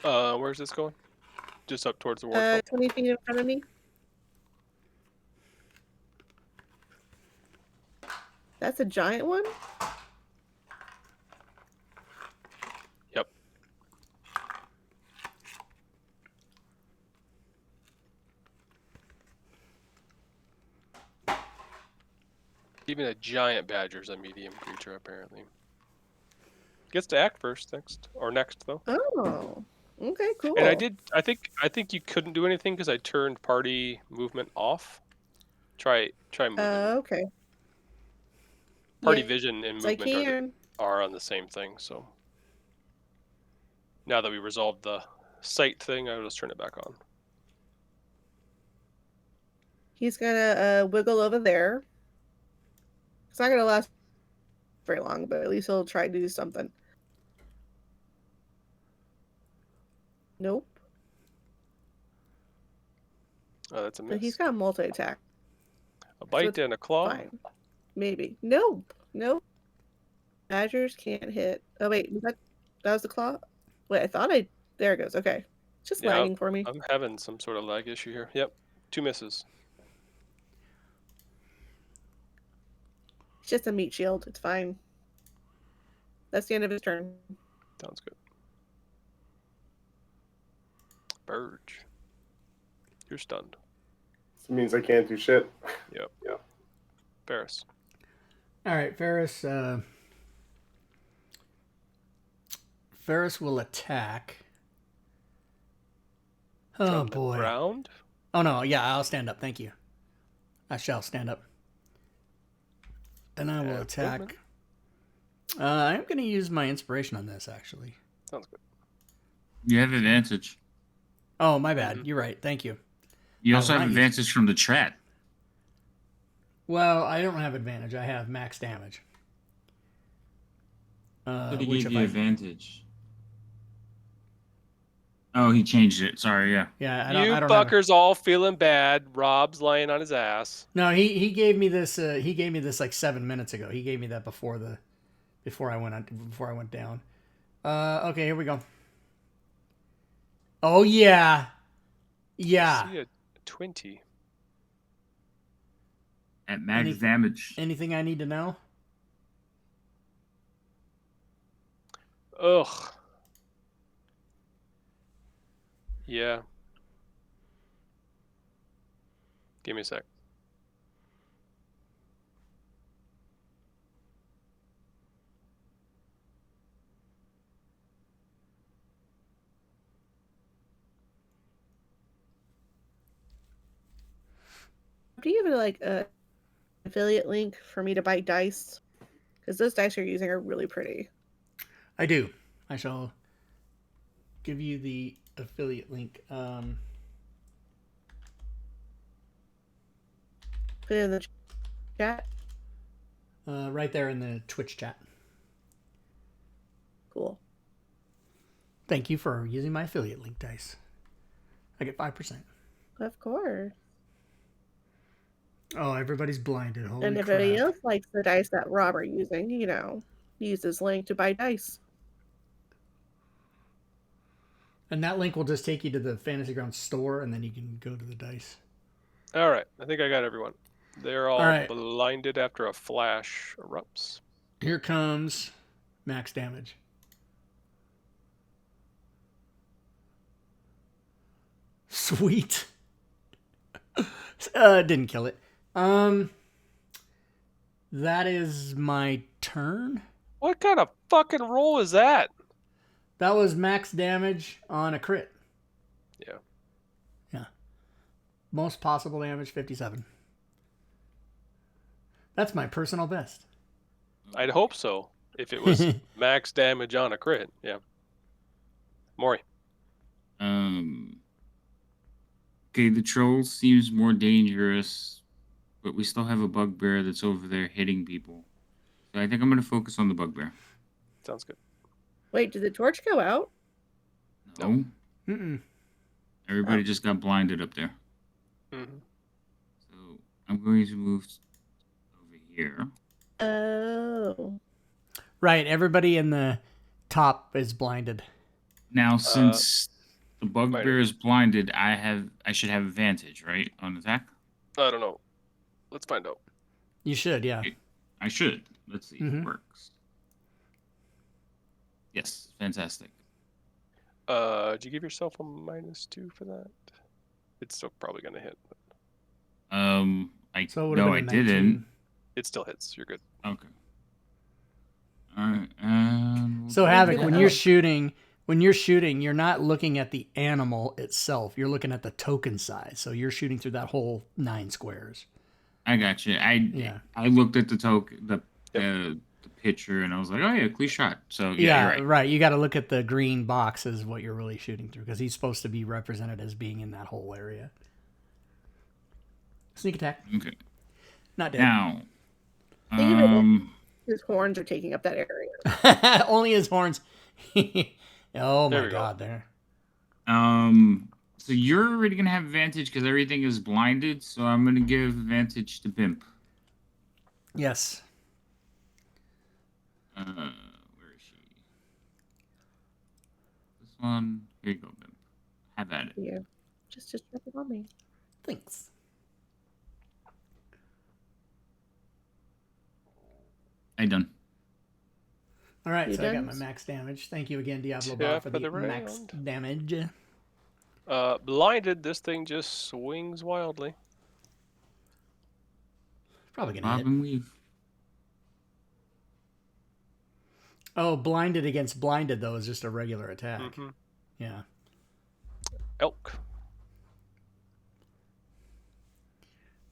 Where's this going? Just up towards the war troll? 20 feet in front of me. That's a giant one? Yep. Even a giant badger's a medium creature, apparently. Gets to act first, next though. Oh. Okay, cool. And I think you couldn't do anything because I turned party movement off. Try moving. Okay. Party Yes, vision and I movement can. are on the same thing. So now that we resolved the sight thing, I'll just turn it back on. He's gonna wiggle over there. It's not gonna last very long, but at least he'll try to do something. Nope. Oh, that's a But he's miss. got multi-attack. A bite it's and a claw. Fine. Maybe. Nope. Nope. Badgers can't hit. Oh wait, that was the claw? Wait, I thought there it goes. Okay. It's just Yeah, lagging for me. I'm having some sort of lag issue here. Yep. 2 misses. It's just a meat shield. It's fine. That's the end of his turn. Sounds good. Burge. You're stunned. This means I can't do shit. Yep. Yeah. Ferris. All right, Ferris. Ferris will attack. Oh From the boy. ground? Oh no, yeah, I'll stand up. Thank you. I shall stand up. And I will attack. movement? I'm going to use my inspiration on this, actually. Sounds good. You have advantage. Oh, my bad. Mhm. You're right. Thank you. You also have nice. advantage from the chat. Well, I don't have advantage. I have max damage. But he Which gave if you I, advantage. Oh, he changed it. Sorry, yeah. yeah, I You don't have fuckers all feeling bad. Rob's lying on his ass. No, he gave me this. He gave me this like 7 minutes ago. He gave me that before I went down. Okay, here we go. Oh yeah, yeah. See a 20. At max Any- damage. Anything I need to know? Ugh. Yeah. Give me a sec. Do you have like a affiliate link for me to buy dice? Because those dice you're using are really pretty. I do. I shall give you the affiliate link. Put it in the chat. Right there in the Twitch chat. Cool. Thank you for using my affiliate link dice. I get 5%. Of course. Oh, everybody's blinded. Holy And if crap. anybody else likes the dice that Rob are using, use this link to buy dice. And that link will just take you to the Fantasy Grounds store, and then you can go to the dice. All right. I think I got everyone. They're all right. blinded after a flash erupts. Here comes max damage. Sweet. Didn't kill it. That is my turn. What kind of fucking roll is that? That was max damage on a crit. Yeah. Yeah. Most possible damage, 57. That's my personal best. I'd hope so. If it was max damage on a crit. Yeah. Maury. Okay, the troll seems more dangerous, but we still have a bugbear that's over there hitting people. So I think I'm going to focus on the bugbear. Sounds good. Wait, did the torch go out? No. Mm-mm. Everybody just got blinded up there. Mm-hmm. So I'm going to move over here. Oh. Right, everybody in the top is blinded. Now, since the minor. bugbear is blinded, I should have advantage, right, on attack? I don't know. Let's find out. You should, yeah. I should. Let's see if Mhm. it works. Yes, fantastic. Did you give yourself a -2 for that? It's still probably gonna hit. But So it would have no, I been a 19. didn't. it still hits. You're good. Okay. All right. So Havoc, when you're shooting, When you're shooting, you're not looking at the animal itself. You're looking at the token size. So you're shooting through that whole 9 squares. I got you. Yeah. I looked at the picture, and I was like, oh yeah, clear shot. So yeah, you're right. You got to look at the green box as what you're really shooting through, because he's supposed to be represented as being in that whole area. Sneak attack. Okay. Not dead. Now, His horns are taking up that area. Only his horns. Oh There my we go. god, there. so you're already gonna have advantage because everything is blinded. So I'm gonna give advantage to Bimp. Yes. Where is she? This one. Here you go, Bimp. Have at it. Yeah. Just drop it on me. Thanks. I done. All right, You so I got done? my max damage. Thank you again, Diablo Tap Bot, for of the the max round. damage. Blinded, this thing just swings wildly. Probably gonna Bob hit. and weave. Oh, blinded against blinded though is just a regular attack. Mm-hmm. Yeah. Elk.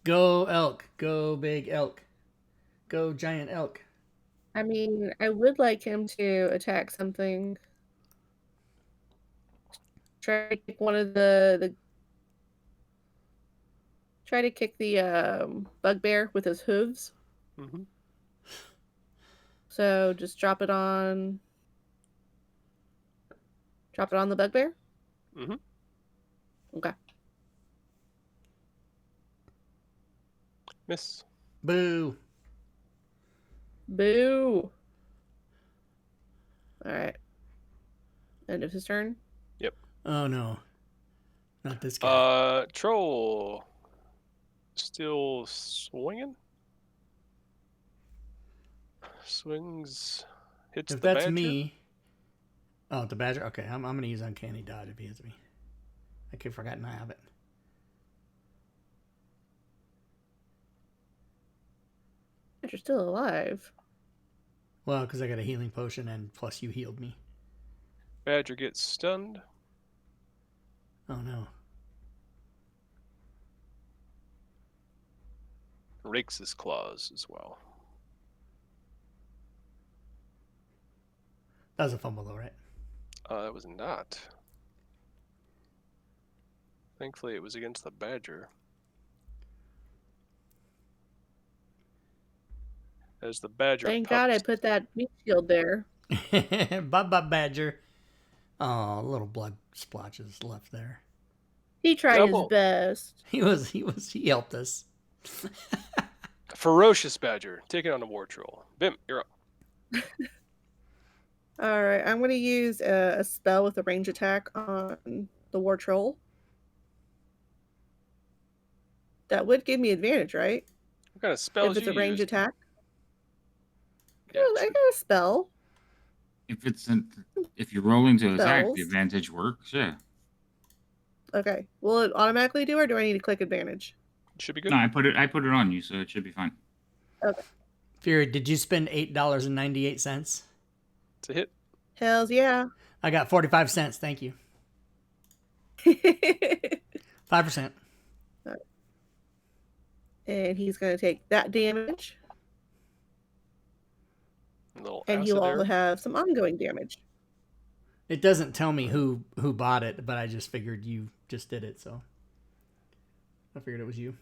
Go elk. Go big elk. Go giant elk. I mean, I would like him to attack something. Try to kick one of the try to kick the bugbear with his hooves. Mm-hmm. So just drop it on the bugbear. Mm-hmm. Okay. Miss. Boo. Boo. All right. End of his turn. Oh no. Not this guy. Troll. Still swinging. Swings. Hits If the that's badger. me. Oh, the badger. Okay, I'm gonna use uncanny dodge if he hits me. I keep forgetting I have it. But you're still alive. Well, because I got a healing potion and plus you healed me. Badger gets stunned. Oh no. Rakes his claws as well. That was a fumble though, right? It was not. Thankfully, it was against the badger. As the badger. Thank God I pups- put that meat shield there. Baba badger. Oh, little blood splotches left there. He tried Double. his best. He helped us. Ferocious badger taking on a war troll. Bim, you're up. All right, I'm going to use a spell with a range attack on the war troll. That would give me advantage, right? What kind of spells If it's you a range use? attack. Yeah, I got a spell. If you're rolling to attack, the Spells. advantage works. Yeah. Okay. Will it automatically do, or do I need to click advantage? should be good. No, I put it on you, so it should be fine. Fury, did you spend $8.98? It's a hit. Hells yeah. I got 45 cents. Thank you. 5%. And he's going to take that damage, A little and acid he'll there. also have some ongoing damage. It doesn't tell me who bought it, but I just figured you just did it, so I figured it was you.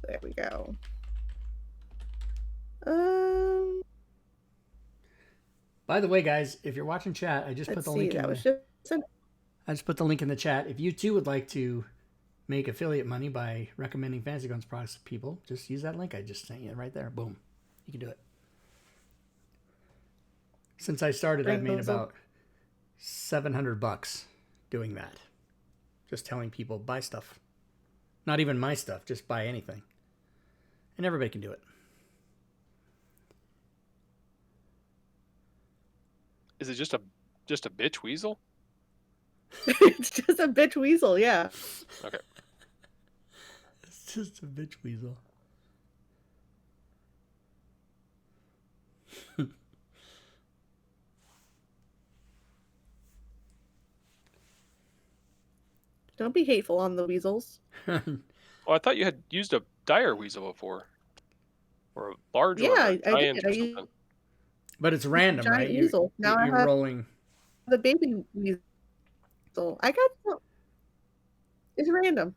There we go. By the way, guys, if you're watching chat, I just put Let's the see. link in That was the, just I just put the link in the chat. If you too would like to make affiliate money by recommending Fantasy Guns products to people, just use that link I just sent you right there. Boom. You can do it. Since I started, I've made Rainbows. about $700 doing that. Just telling people buy stuff. Not even my stuff, just buy anything. And everybody can do it. Is it just a bitch weasel? it's just a bitch weasel, yeah. Okay. It's just a bitch weasel. Don't be hateful on the weasels. Oh, I thought you had used a dire weasel before, or a large one, Yeah, or a I giant did. or I used something. But it's a random, giant right? weasel. Now I You're have rolling. the baby weasel. I got it's random.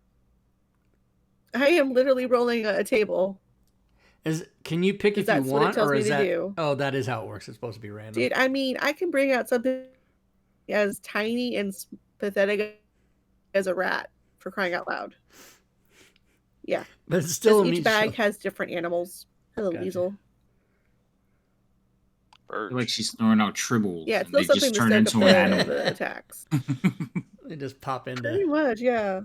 I am literally rolling a table. Can you pick if you That's what it want, tells or me is to that? do. Oh, that is how it works. It's supposed to be random. Dude, I mean, I can bring out something as tiny and pathetic as a rat, for crying out loud. Yeah. But it's still Just a each neat bag show. has different animals. Hello, Gotcha. weasel. I feel like Bird. she's throwing out tribbles. Yeah, it's and still they something just to turn soak up into an the animal. attacks. They just pop into. Pretty much, yeah.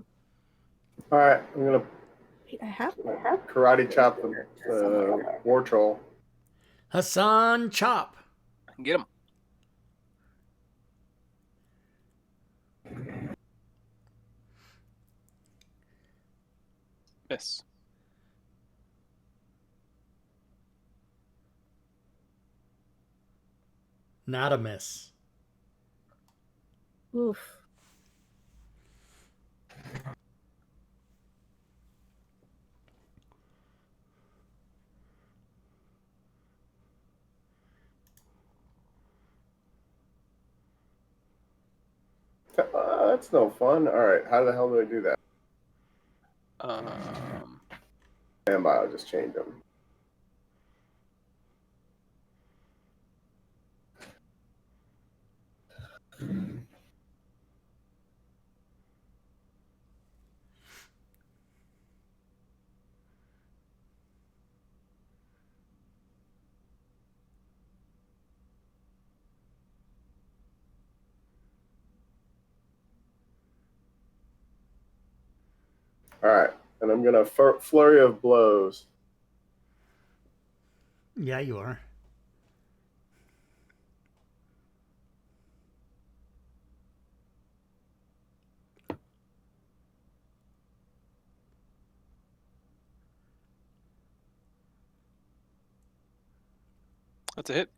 All right, I'm gonna Wait, I have karate chop the war troll. Hassan Chop. Get him. Miss. Not a miss. oof. That's no fun. All right, how the hell do I do that? And I'll just change them. All right, and I'm gonna flurry of blows. Yeah, you are. That's a hit.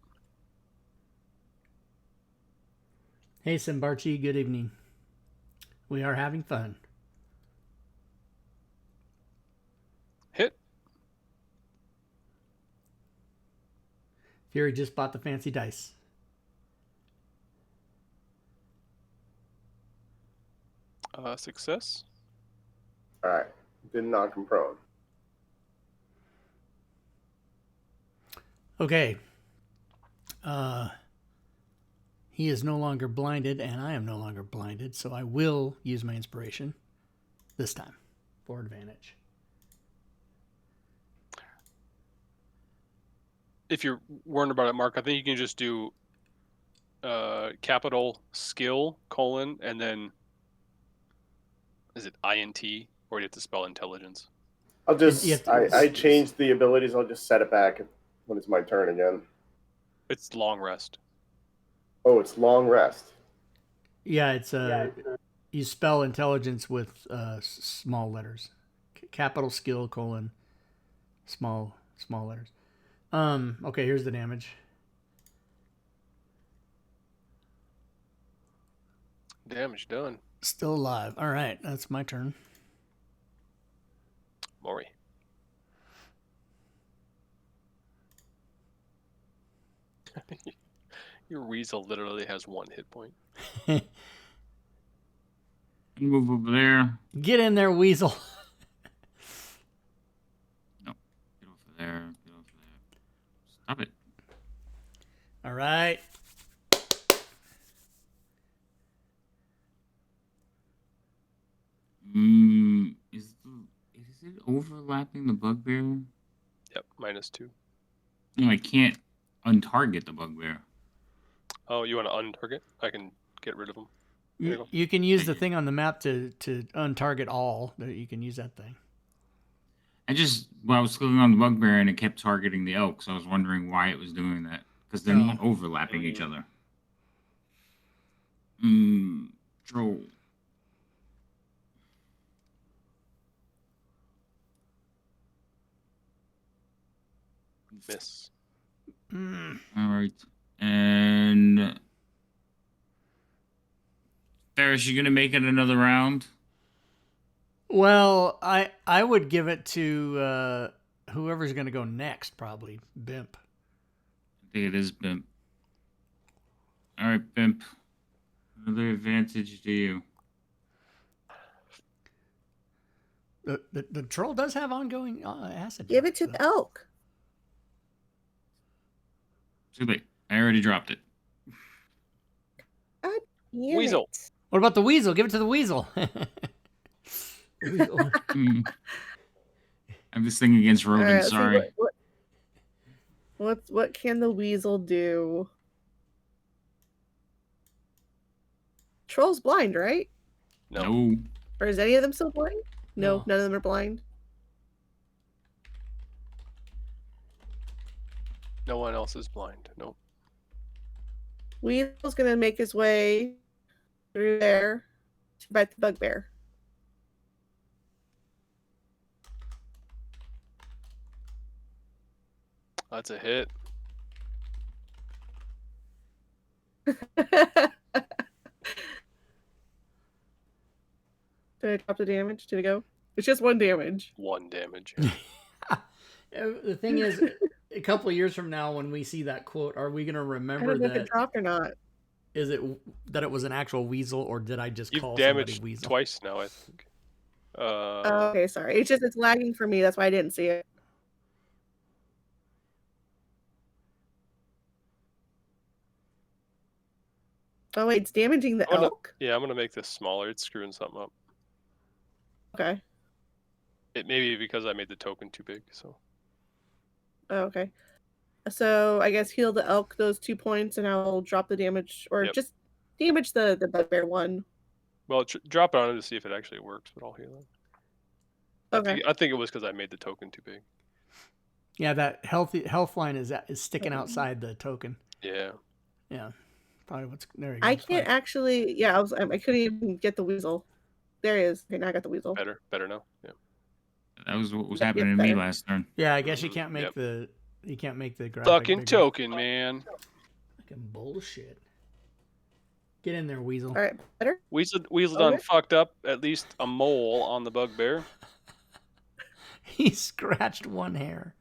Hey, Simbarchi, good evening. We are having fun. Hit. Fury just bought the fancy dice. Success. All right, didn't knock him prone. Okay. He is no longer blinded, and I am no longer blinded, so I will use my inspiration this time for advantage. If you're worried about it, Mark, I think you can just do capital skill : and then is it INT, or do you have to spell intelligence? I'll just You have to- I changed the abilities. I'll just set it back when it's my turn again. It's long rest. Oh, it's long rest. Yeah, it's you spell intelligence with small letters, capital skill : small letters. Okay, here's the damage. Damage done. Still alive. All right, that's my turn. Maury. Your weasel literally has 1 hit point. Move over there. Get in there, weasel. No. Get off of there. Get off of there. Stop it. All right. Is it overlapping the bugbear? Yep, -2. No, I can't untarget the bugbear. Oh, you want to untarget? I can get rid of them. There you go. You can use the thing on the map to untarget all. You can use that thing. I was clicking on the bugbear and it kept targeting the elk, so I was wondering why it was doing that. Because they're not overlapping each other. Troll. Miss. All right. And Ferris, you gonna make it another round? Well, I would give it to whoever's going to go next, probably Bimp. I think it is Bimp. All right, Bimp. Another advantage to you. The troll does have ongoing acid. Give it damage, to though. the elk. Too late. I already dropped it. Damn Weasel. it. What about the weasel? Give it to the weasel. Weasel. I'm just thinking against All Rogan. right, let's see Sorry. what can the weasel do? Troll's blind, right? No. Or is any of them still blind? No, No. none of them are blind. No one else is blind. Nope. Weasel's gonna make his way through there to bite the bugbear. That's a hit. Did I drop the damage? Did it go? It's just 1 damage. 1 damage. The thing is, a couple of years from now, when we see that quote, are we going to I remember don't know if that? it dropped or not. Is it that it was an actual weasel, or did I just You've call somebody damaged weasel? twice now, I think. Oh, okay, sorry. It's lagging for me. That's why I didn't see it. Oh wait, it's damaging the Oh, no. elk. Yeah, I'm gonna make this smaller. It's screwing something up. Okay. It may be because I made the token too big. So Oh, okay. So I guess heal the elk those 2 points, and I'll drop the damage, or Yep. just damage the bugbear one. well, drop it on him to see if it actually works. But I'll heal it. Okay. I think it was because I made the token too big. Yeah, that health line is sticking outside the token. Yeah. Yeah, probably what's there. You go. I can't actually. Yeah, I couldn't even get the weasel. There he is. Okay, now I got the weasel. Better now. Yeah. That was what was Yep, happening to me better. last turn. Yeah, I guess you can't make Yep. the graphic Fucking bigger. token, man. Fucking bullshit. Get in there, weasel. All right, better. Weasel done Okay. fucked up at least a mole on the bugbear. He scratched one hair.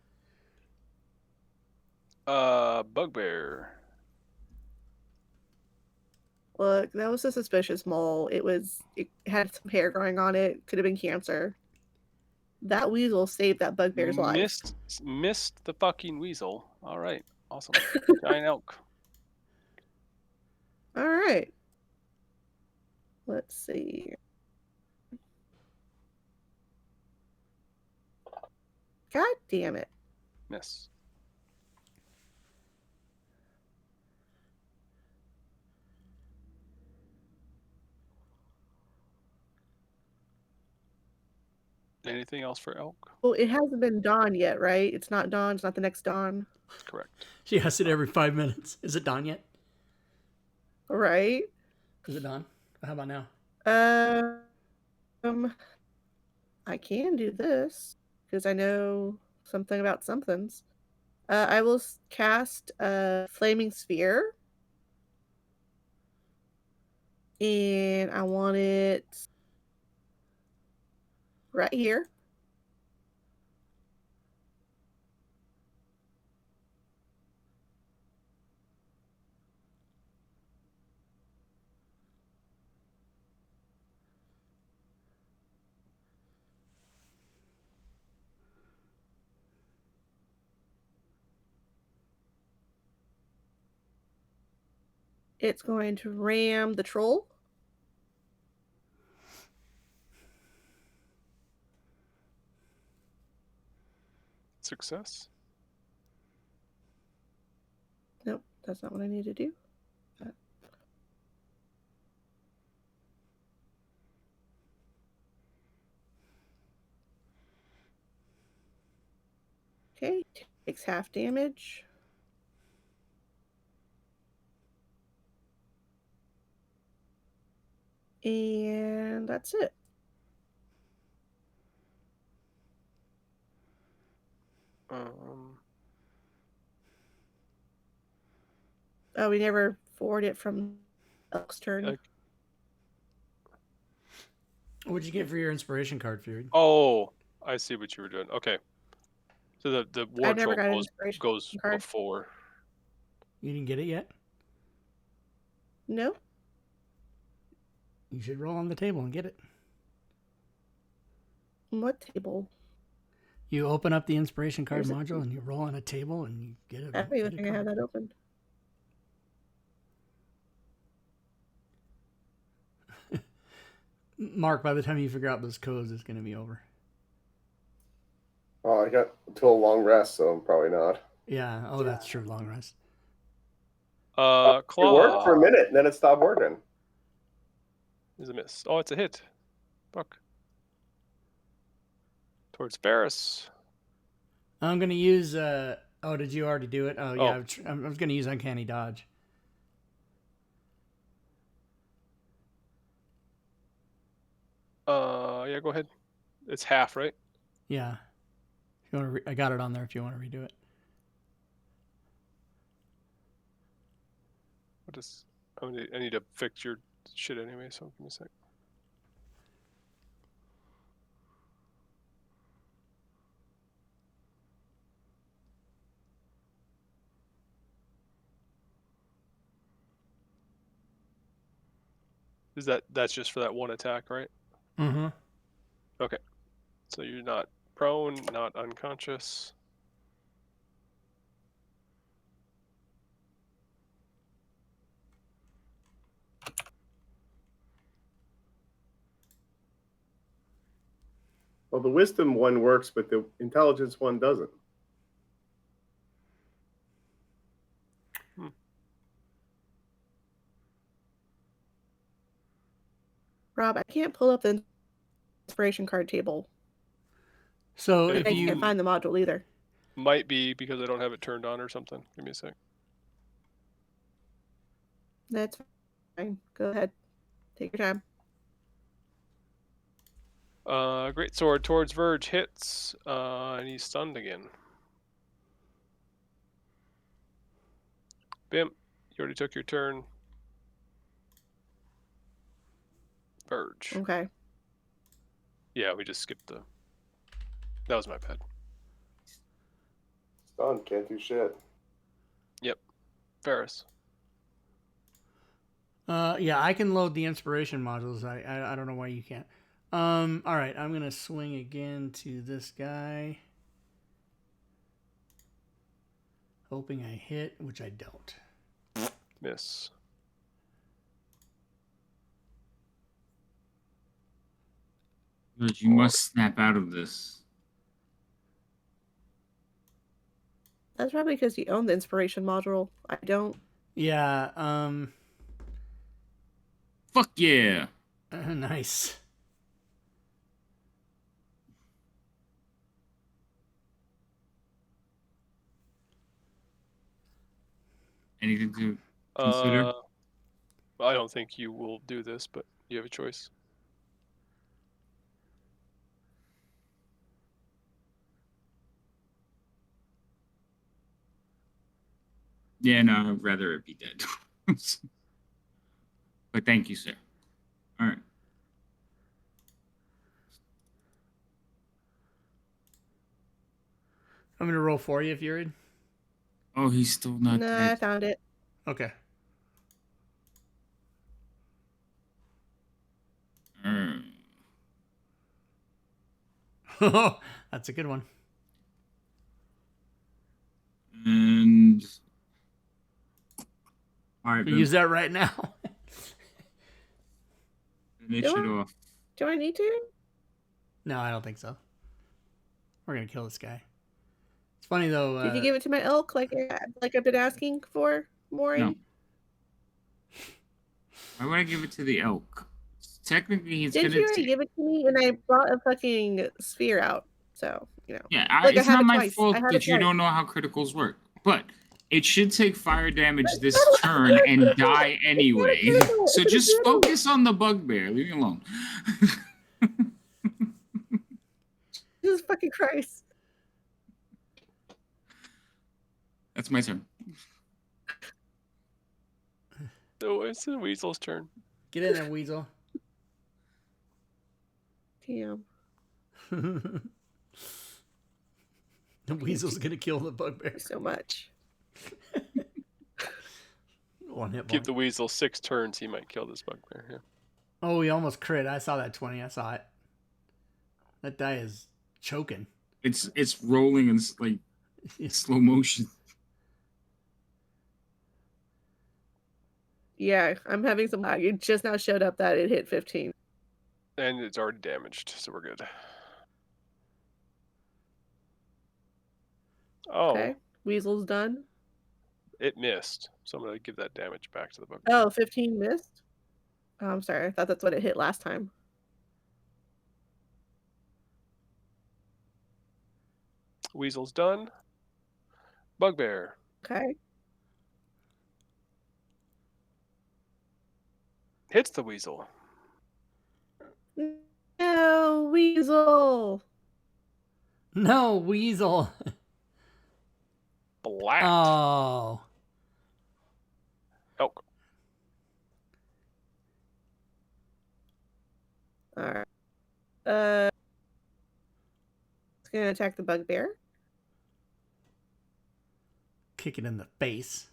Bugbear. Look, that was a suspicious mole. It had some hair growing on it. Could have been cancer. That weasel saved that bugbear's life. Missed the fucking weasel. All right. Awesome. Giant elk. All right. Let's see. God damn it. Miss. Anything else for elk? Well, it hasn't been dawn yet, right? It's not dawn. It's not the next dawn. Correct. She has it every 5 minutes. Is it done yet? Right? Is it done? How about now? I can do this because I know something about somethings. I will cast a flaming sphere, and I want it right here. It's going to ram the troll. Success. Nope, that's not what I need to do. Okay, takes half damage. And that's it. Oh, we never forward it from Elk's turn. Okay. What'd you get for your inspiration card, Fury? Oh, I see what you were doing. Okay. So the I never wardrobe got an goes inspiration card. before. You didn't get it yet? No. You should roll on the table and get it. What table? You open up the inspiration card Here's a- module and you roll on a table and you get it. I don't even think I have that open. Mark, by the time you figure out those codes, it's going to be over. Oh, I got until a long rest, so I'm probably not. Yeah. Oh, that's true. Long rest. It worked for a Claw minute, and then it stopped working. is a miss. Oh, it's a hit. Fuck. Towards Ferris. I'm going to use. Oh, did you already do it? Oh, yeah. Oh. I was going to use Uncanny Dodge. Yeah, go ahead. It's half, right? Yeah. If you want to, I got it on there. If you want to redo it. What is? I need to fix your shit anyway. So give me a sec. That's just for that one attack, right? Mm-hmm. Okay. So you're not prone, not unconscious. Well, the wisdom one works, but the intelligence one doesn't. Rob, I can't pull up the inspiration card table. So I if I you can't find the module either. Might be because I don't have it turned on or something. Give me a sec. That's fine. Go ahead. Take your time. Great sword towards Verge hits, and he's stunned again. Bim, you already took your turn. Verge. Okay. Yeah, we just skipped the. That was my bad. It's done. Can't do shit. Ferris. yeah, I can load the inspiration modules. I don't know why you can't. All right, I'm gonna swing again to this guy, hoping I hit, which I don't. Miss. But you must snap out of this. That's probably because you own the inspiration module. I don't. Yeah. Fuck yeah. Nice. Anything to consider? I don't think you will do this, but you have a choice. Yeah, no, I'd rather it be dead. But thank you, sir. All right. I'm gonna roll for you if you're in. Oh, he's still not No, I dead. found it. Okay. That's a good one. And all right, We use that right now. finish it off. Do I need to? No, I don't think so. We're gonna kill this guy. It's funny though. Did you give it to my elk like I've been asking for, Maury? No. Why would I give it to the elk? Technically, he's Did gonna. you already give it to me? And I brought a fucking sphere out. So, you know. Yeah, Look, I it's had not it my twice. fault I had that it you twice. don't know how criticals work. But it should take fire damage this turn and die anyway. critical. So It's just critical. focus on the bugbear. Leave me alone. Jesus fucking Christ. That's my turn. So it's the weasel's turn. Get in there, Weasel. Damn. The weasel's gonna kill the bugbear. Thank you so much. One hit Give point. the weasel 6 turns, he might kill this bugbear. Yeah. Oh, he almost crit. I saw that 20. I saw it. That die is choking. It's rolling in like slow motion. Yeah, I'm having some lag. It just now showed up that it hit 15. And it's already damaged, so we're good. Oh, Okay. Weasel's done. it missed. So I'm going to give that damage back to the bugbear. Oh, 15 missed? Oh, I'm sorry. I thought that's what it hit last time. Weasel's done. Bugbear. Okay. Hits the weasel. No, Weasel. No, weasel. Black. Oh. Elk. All right. It's gonna attack the bugbear. Kick it in the face.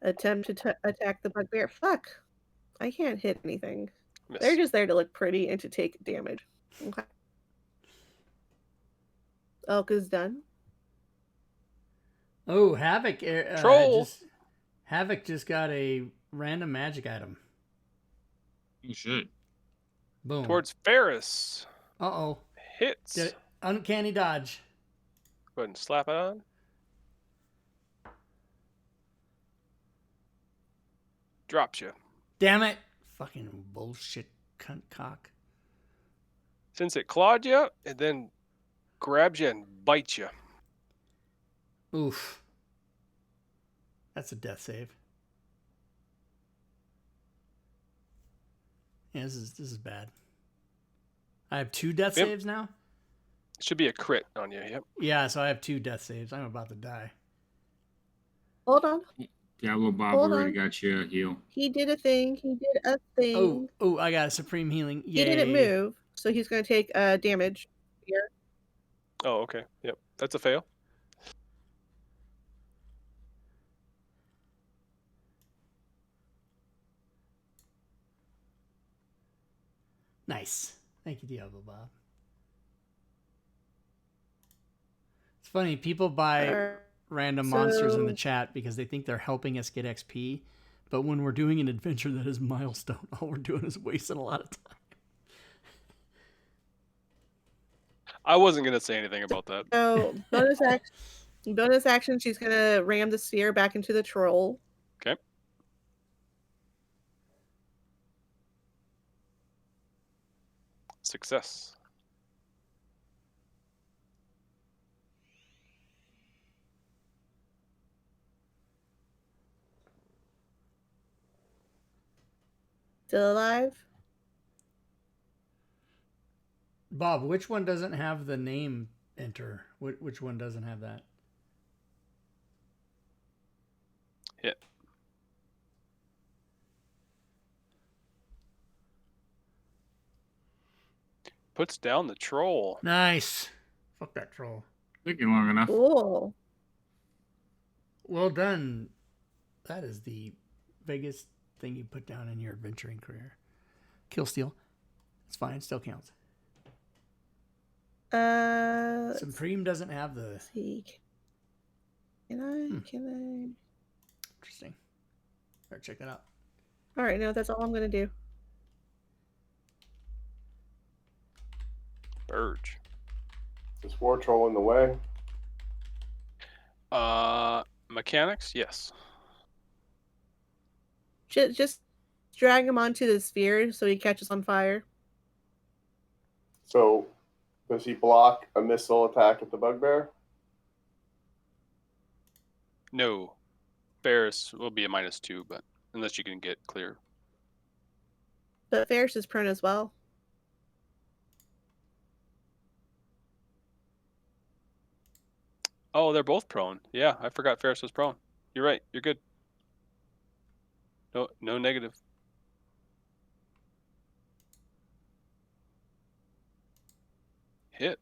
Attempt to attack the bugbear. Fuck. I can't hit anything. Miss. They're just there to look pretty and to take damage. Okay. Elk is done. Oh, Havoc. Troll. Havoc just got a random magic item. You should. Boom. Towards Ferris. Uh-oh. Hits. Get it. Uncanny dodge. Go ahead and slap it on. Drops you. Damn it. Fucking bullshit cunt cock. Since it clawed you, it then grabs you and bites you. Oof. That's a death save. Yeah, this is bad. I have 2 death Yep. saves now? Should be a crit on you, yep. Yeah, so I have 2 death saves. I'm about to die. Hold on. Diablo Bob Hold already on. got you a heal. He did a thing. He did a thing. Oh, I got a supreme healing. He Yay. didn't move, so he's gonna take damage here. Oh, okay. Yep. That's a fail. Nice. Thank you, Diablo Bob. It's funny, people buy random monsters in the So- chat because they think they're helping us get XP, but when we're doing an adventure that is milestone, all we're doing is wasting a lot of time. I wasn't going to say anything about that. So bonus action, she's gonna ram the sphere back into the troll. Okay. Success. Still alive? Bob, which one doesn't have the name enter? Which one doesn't have that? Hit. Puts down the troll. Nice. Fuck that troll. Taking long enough. Cool. Well done. That is the biggest thing you put down in your adventuring career. Kill steal. It's fine. Still counts. Let's Supreme doesn't have the... see. Can I? Interesting. Better check that out. All right, no, that's all I'm gonna do. Burge. Is War Troll in the way? Mechanics? Yes. Just drag him onto the sphere so he catches on fire. So, does he block a missile attack at the bugbear? No. Ferris will be a -2, but unless you can get clear. But Ferris is prone as well. Oh, they're both prone. Yeah, I forgot Ferris was prone. You're right. You're good. No negative. Hit.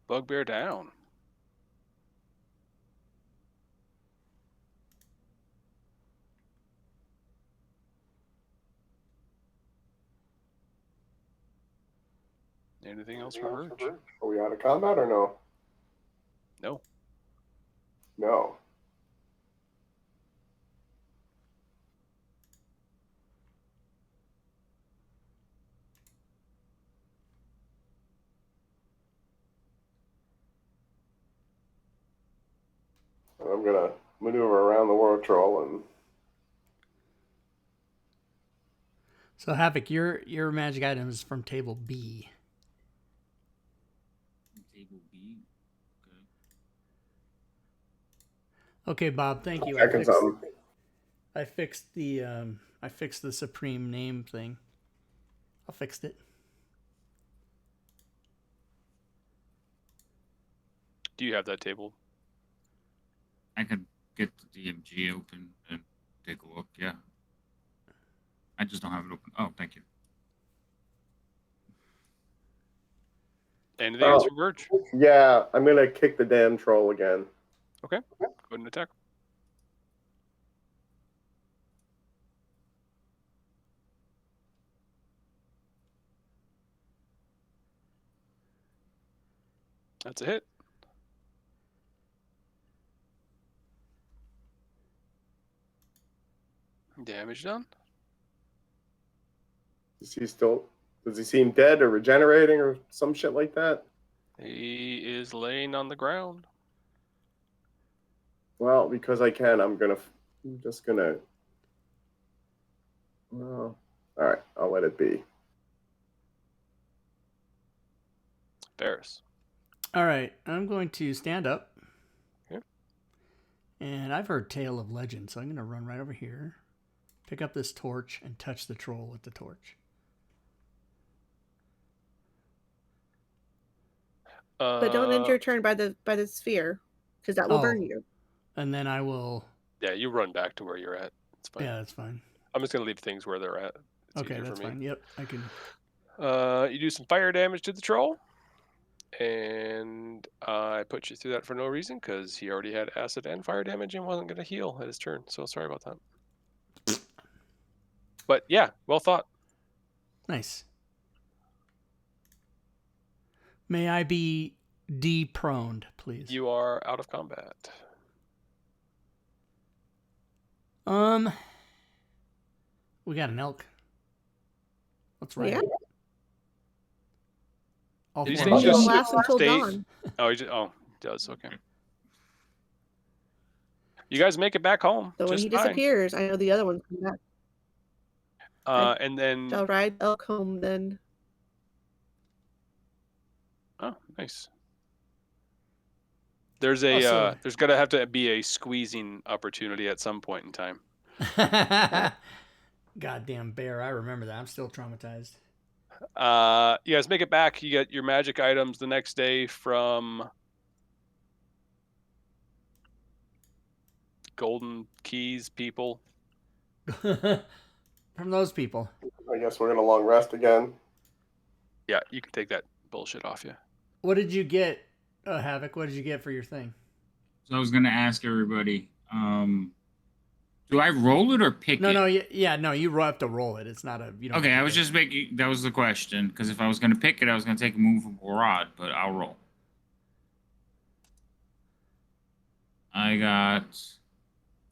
Bugbear down. Anything else for Verge? Are we out of combat or no? No. No. I'm gonna maneuver around the World Troll and So Havoc, your magic item is from table B. Table B. Okay. Okay, Bob. Thank you. checking something. I fixed the supreme name thing. I fixed it. Do you have that table? I could get the DMG open and take a look. Yeah. I just don't have it open. Oh, thank you. Anything else for Verge? Yeah, I'm gonna kick the damn troll again. Okay. Go ahead and attack. That's a hit. Damage done. Does he seem dead or regenerating or some shit like that? He is laying on the ground. Well, because I can, I'm just gonna. Well, all right, I'll let it be. Ferris. All right, I'm going to stand up. Okay. And I've heard Tale of Legend, so I'm going to run right over here, pick up this torch, and touch the troll with the torch. But don't end your turn by the sphere, because that will burn you. And then I will. Yeah, you run back to where you're at. It's fine. Yeah, that's fine. I'm just gonna leave things where they're at. It's Okay, that's fine. Yep, I can. You do some fire damage to the troll, and I put you through that for no reason because he already had acid and fire damage and wasn't gonna heal at his turn. So sorry about that. But yeah, well thought. Nice. May I be deproned, please? You are out of combat. We got an elk. Let's ride Yeah. it. All Did you four say of us. just last until stay- dawn. Oh, he does. Okay. You guys make it back home. So when just he fine. disappears, I know the other one's come back. And then I'll ride elk home then. oh, nice. There's a Also- there's gonna have to be a squeezing opportunity at some point in time. Goddamn bear! I remember that. I'm still traumatized. You guys make it back. You get your magic items the next day from Golden Keys people. From those people. I guess we're gonna long rest again. Yeah, you can take that bullshit off you. What did you get, Havoc? What did you get for your thing? So I was gonna ask everybody, do I roll it or pick No, it? no, no. You have to roll it. It's not a. You don't Okay, have I to was pick just making. That was the question, because if I was gonna pick it, I was gonna take a movable rod, but I'll roll. I got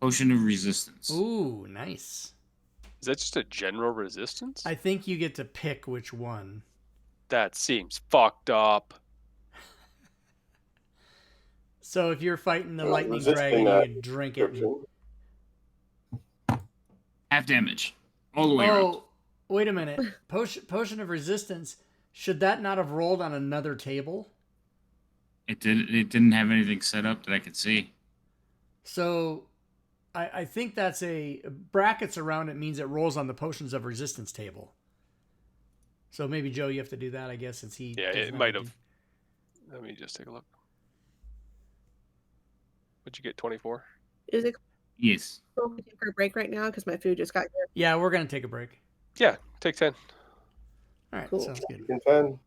Potion of Resistance. it. Ooh, nice. Is that just a general resistance? I think you get to pick which one. That seems fucked up. So if you're fighting the Well, lightning resisting dragon, you that can drink it. Description. Half damage, all the way Oh, around. wait a minute. Potion of resistance. Should that not have rolled on another table? It didn't have anything set up that I could see. So I think that's a brackets around it means it rolls on the potions of resistance table. So maybe Joe, you have to do that, I guess, since he. Yeah, doesn't it might anything. have. Let me just take a look. What'd you get? 24. Is it Yes. cool if we take our break right now? Because my food just got here. Yeah, we're gonna take a break. Yeah, take 10. All right, Cool. sounds good. You can 10.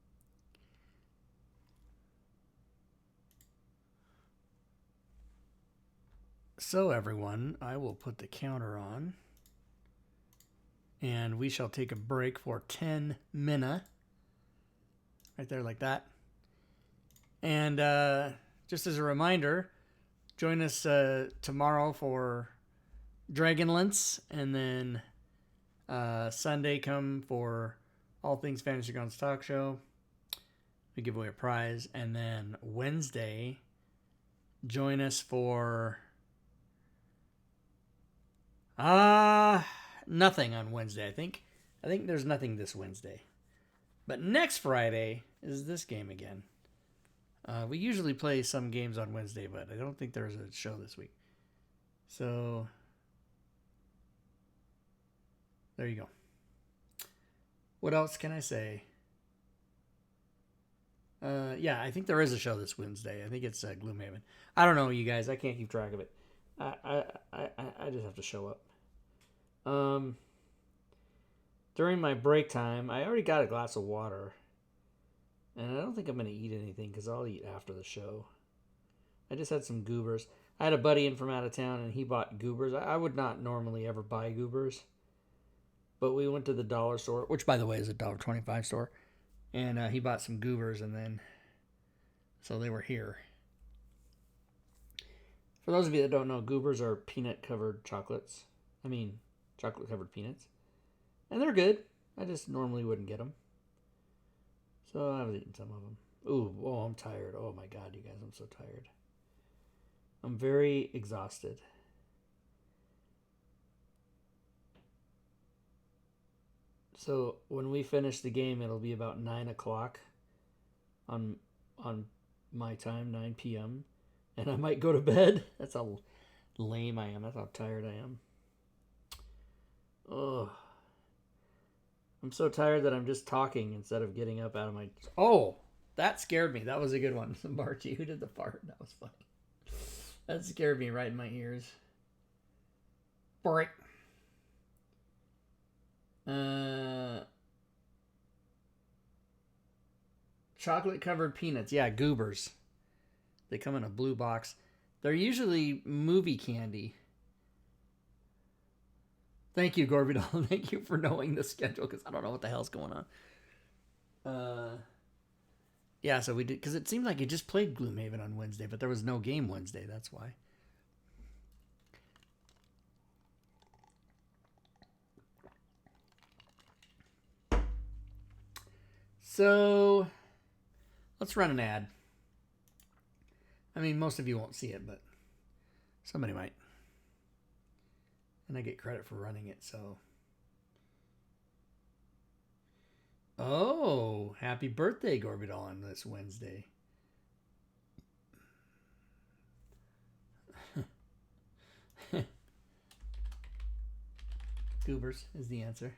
So everyone, I will put the counter on, and we shall take a break for 10 minutes. Right there, like that. And just as a reminder, join us tomorrow for Dragonlance, and then Sunday come for All Things Fantasy Grounds Talk Show. We give away a prize, and then Wednesday, join us for nothing on Wednesday. I think there's nothing this Wednesday, but next Friday is this game again. We usually play some games on Wednesday, but I don't think there's a show this week. So there you go. What else can I say? Yeah, I think there is a show this Wednesday. I think it's Gloomhaven. I don't know, you guys. I can't keep track of it. I just have to show up. During my break time, I already got a glass of water. And I don't think I'm going to eat anything because I'll eat after the show. I just had some goobers. I had a buddy in from out of town and he bought goobers. I would not normally ever buy goobers. But we went to the dollar store, which by the way is a $1.25 store. And he bought some goobers, and then so they were here. For those of you that don't know, goobers are peanut-covered chocolates. I mean, chocolate-covered peanuts. And they're good. I just normally wouldn't get them. So I was eating some of them. Ooh, oh, I'm tired. Oh my God, you guys, I'm so tired. I'm very exhausted. So when we finish the game, it'll be about 9 o'clock on my time, 9 p.m. And I might go to bed. That's how lame I am. That's how tired I am. Ugh. I'm so tired that I'm just talking instead of getting up out of my... Oh, that scared me. That was a good one. Marty, who did the fart? That was funny. That scared me right in my ears. Break. Chocolate covered peanuts. Yeah, goobers. They come in a blue box. They're usually movie candy. Thank you, Gorbidol. Thank you for knowing the schedule because I don't know what the hell's going on. Yeah, so we did because it seemed like it just played Gloomhaven on Wednesday, but there was no game Wednesday. That's why. So let's run an ad. I mean, most of you won't see it, but somebody might. And I get credit for running it, so. Oh, happy birthday, Gorbidol, on this Wednesday. Goobers is the answer.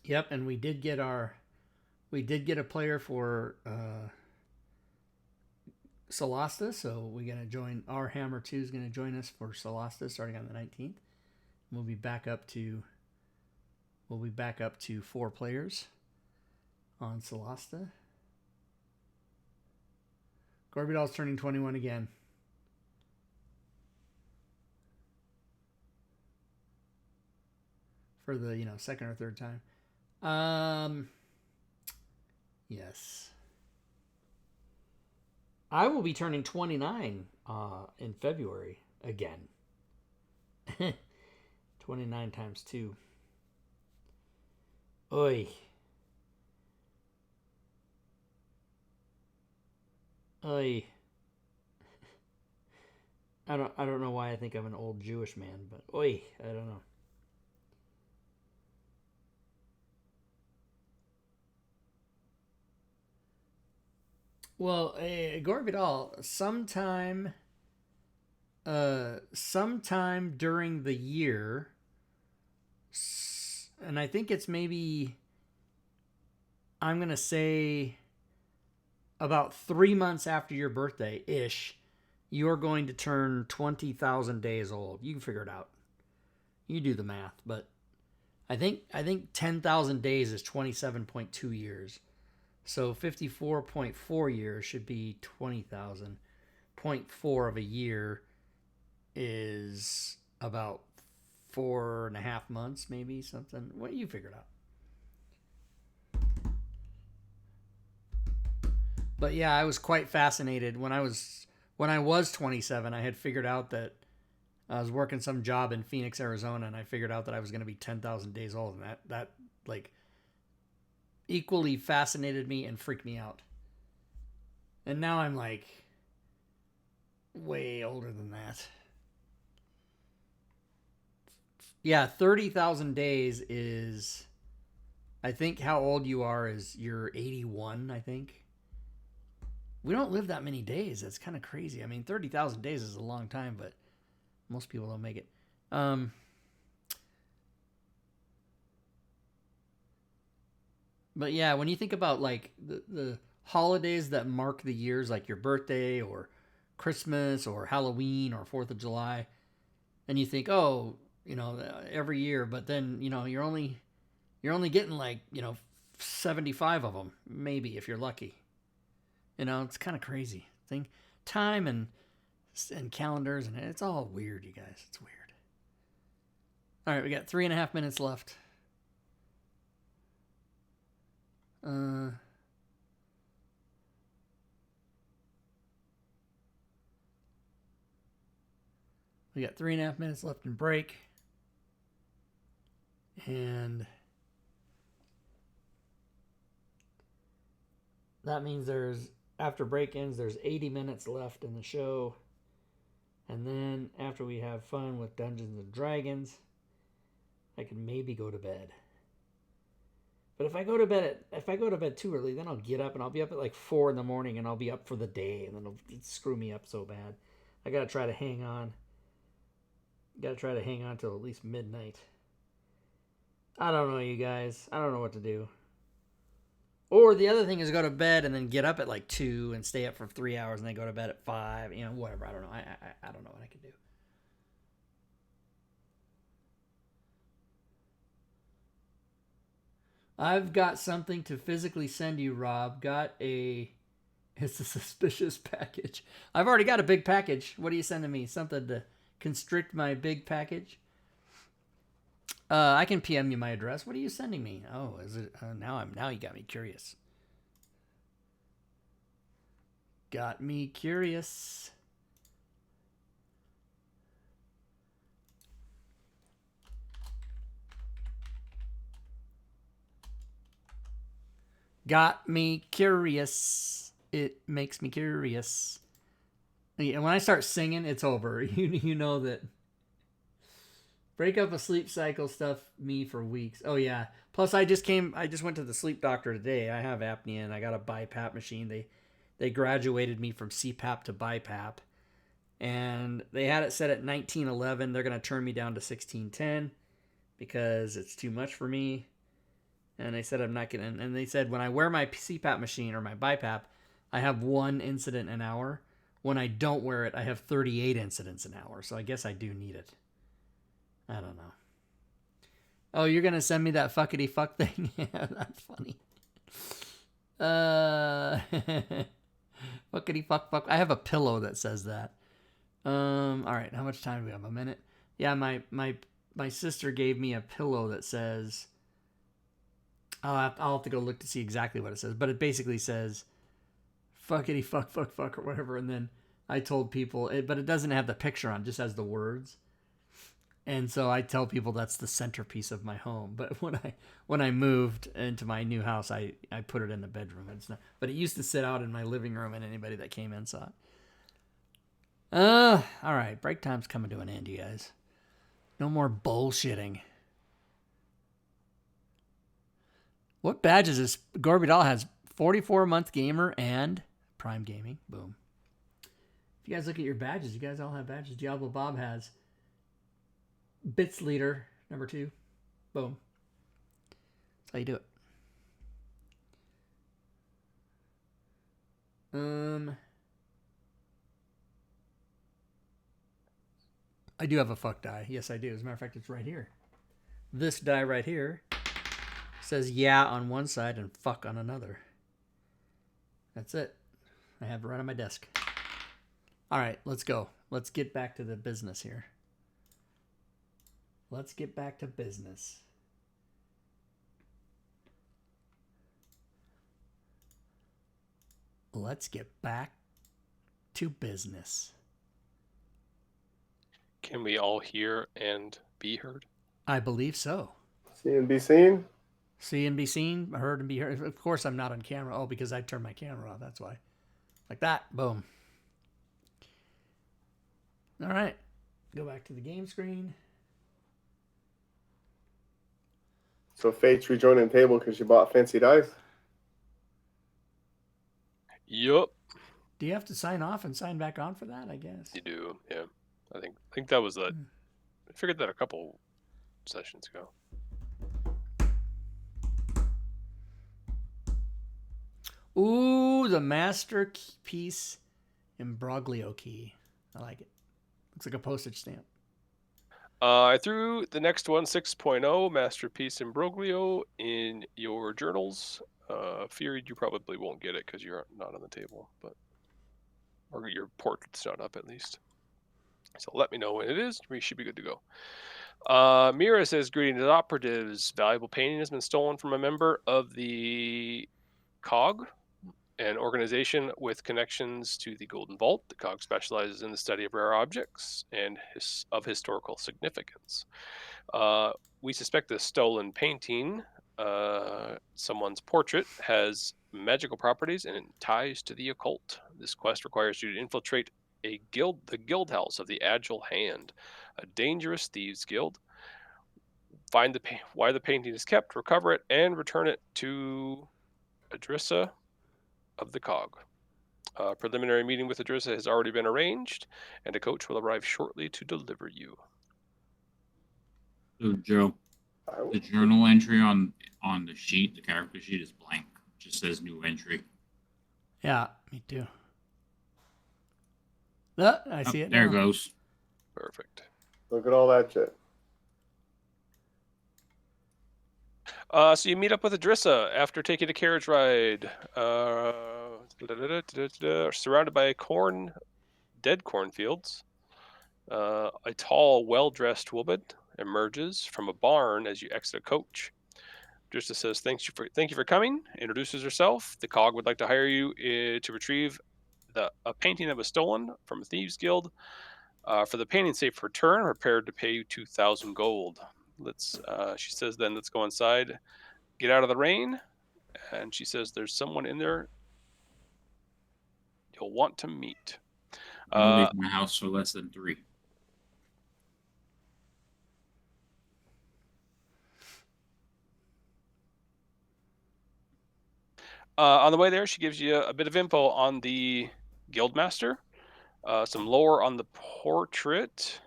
Yep, and we did get a player for Solasta, so we're gonna join. Our Hammer 2 is gonna join us for Solasta starting on the 19th. We'll be back up to 4 players on Solasta. Gorbidol's turning 21 again. For the second or third time. Yes. I will be turning 29 in February again. 29 times 2. Oi. Oi. I don't know why I think I'm an old Jewish man, but oi, I don't know. Well, Gorbidol, sometime sometime during the year, and I think it's maybe, I'm going to say about 3 months after your birthday ish, you're going to turn 20,000 days old. You can figure it out. You do the math, but I think 10,000 days is 27.2 years. So 54.4 years should be 20,000. 0.4 of a year is about 4.5 months, maybe something. Well, you figure it out. But yeah, I was quite fascinated when I was 27. I had figured out that I was working some job in Phoenix, Arizona, and I figured out that I was going to be 10,000 days old, and that like equally fascinated me and freaked me out. And now I'm like way older than that. Yeah, 30,000 days is, I think how old you are is you're 81, I think. We don't live that many days. That's kind of crazy. I mean, 30,000 days is a long time, but most people don't make it. But yeah, when you think about like the holidays that mark the years, like your birthday or Christmas or Halloween or 4th of July, and you think, oh, every year, but then, you're only getting like, 75 of them, maybe, if you're lucky. It's kind of crazy. Time and calendars, and it's all weird, you guys. It's weird. All right, we got 3.5 minutes left. We got 3.5 minutes left in break. And that means after break ends, there's 80 minutes left in the show. And then after we have fun with Dungeons and Dragons, I can maybe go to bed. But if I go to bed too early, then I'll get up and I'll be up at like 4 in the morning and I'll be up for the day, and then it'll screw me up so bad. I gotta try to hang on. Till at least midnight. I don't know, you guys. I don't know what to do. Or the other thing is go to bed and then get up at like 2 and stay up for 3 hours and then go to bed at 5. Whatever. I don't know. I don't know what I can do. I've got something to physically send you, Rob. It's a suspicious package. I've already got a big package. What are you sending me? Something to constrict my big package? I can PM you my address. What are you sending me? Oh, is it? Now you got me curious. Got me curious. Got me curious. It makes me curious. And when I start singing, it's over. You know that. Break up a sleep cycle stuff me for weeks. Oh yeah. Plus I just went to the sleep doctor today. I have apnea and I got a BiPAP machine. They graduated me from CPAP to BiPAP. And they had it set at 1911. They're going to turn me down to 1610 because it's too much for me. And they said I'm not going to, and they said when I wear my CPAP machine or my BiPAP, I have 1 incident an hour. When I don't wear it, I have 38 incidents an hour. So I guess I do need it. I don't know. Oh, you're going to send me that fuckity fuck thing? Yeah, that's funny. Fuckity fuck. I have a pillow that says that. All right. How much time do we have? A minute? Yeah, my sister gave me a pillow that says, I'll have to go look to see exactly what it says, but it basically says fuckity fuck or whatever. And then I told people, but it doesn't have the picture on, it just has the words. And so I tell people that's the centerpiece of my home. But when I moved into my new house, I put it in the bedroom. It's not, but it used to sit out in my living room, and anybody that came in saw it. All right, break time's coming to an end, you guys. No more bullshitting. What badges is Gorbidal has? 44-month gamer and Prime Gaming. Boom. If you guys look at your badges, you guys all have badges. Diablo Bob has Bits Leader #2. Boom. That's how you do it. I do have a fuck die. Yes, I do. As a matter of fact, it's right here. This die right here says yeah on one side and fuck on another. That's it. I have it right on my desk. All right, let's go. Let's get back to the business here. Let's get back to business. Let's get back to business. Can we all hear and be heard? I believe so. See and be seen. See and be seen, heard and be heard. Of course, I'm not on camera. Oh, because I turned my camera off. That's why. Like that. Boom. All right. Go back to the game screen. So Fate's rejoining the table because you bought fancy dice. Yup, Do you have to sign off and sign back on for that? I guess. you do. Yeah, I think that was the. I figured that a couple sessions ago. Ooh, the masterpiece imbroglio key. I like it. Looks like a postage stamp. I threw the next one, 6.0, Masterpiece Imbroglio, in your journals. Feared you probably won't get it because you're not on the table, but or your portrait's not up at least. So let me know when it is. We should be good to go. Mira says, "Greetings, operatives. Valuable painting has been stolen from a member of the COG, an organization with connections to the Golden Vault. The COG specializes in the study of rare objects and of historical significance. We suspect the stolen painting, someone's portrait, has magical properties and ties to the occult. This quest requires you to infiltrate the guild house of the Agile Hand, a dangerous thieves guild. Find why the painting is kept, recover it, and return it to Adrissa of the COG. A preliminary meeting with Adrissa has already been arranged, and a coach will arrive shortly to deliver you." So Joe, the journal entry on the sheet, the character sheet, is blank. It just says new entry. Yeah, me too. I see it. There now. it goes. Perfect. Look at all that shit. So you meet up with Adrissa after taking a carriage ride. Surrounded by dead cornfields. A tall, well-dressed woman emerges from a barn as you exit a coach. Adrissa says, thank you for coming. Introduces herself. The COG would like to hire you to retrieve a painting that was stolen from a thieves guild. For the painting's safe return, we're prepared to pay you 2,000 gold. She says, then let's go inside, get out of the rain. And she says, there's someone in there you'll want to meet. I'll leave my house for less than 3. On the way there, she gives you a bit of info on the guildmaster, some lore on the portrait.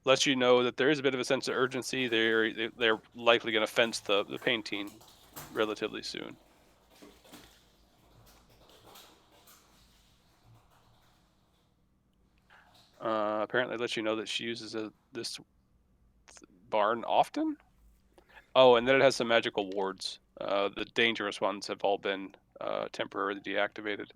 Lets you know that there is a bit of a sense of urgency. They're likely going to fence the painting relatively soon. Apparently lets you know that she uses this barn often. Oh, and then it has some magical wards. The dangerous ones have all been temporarily deactivated.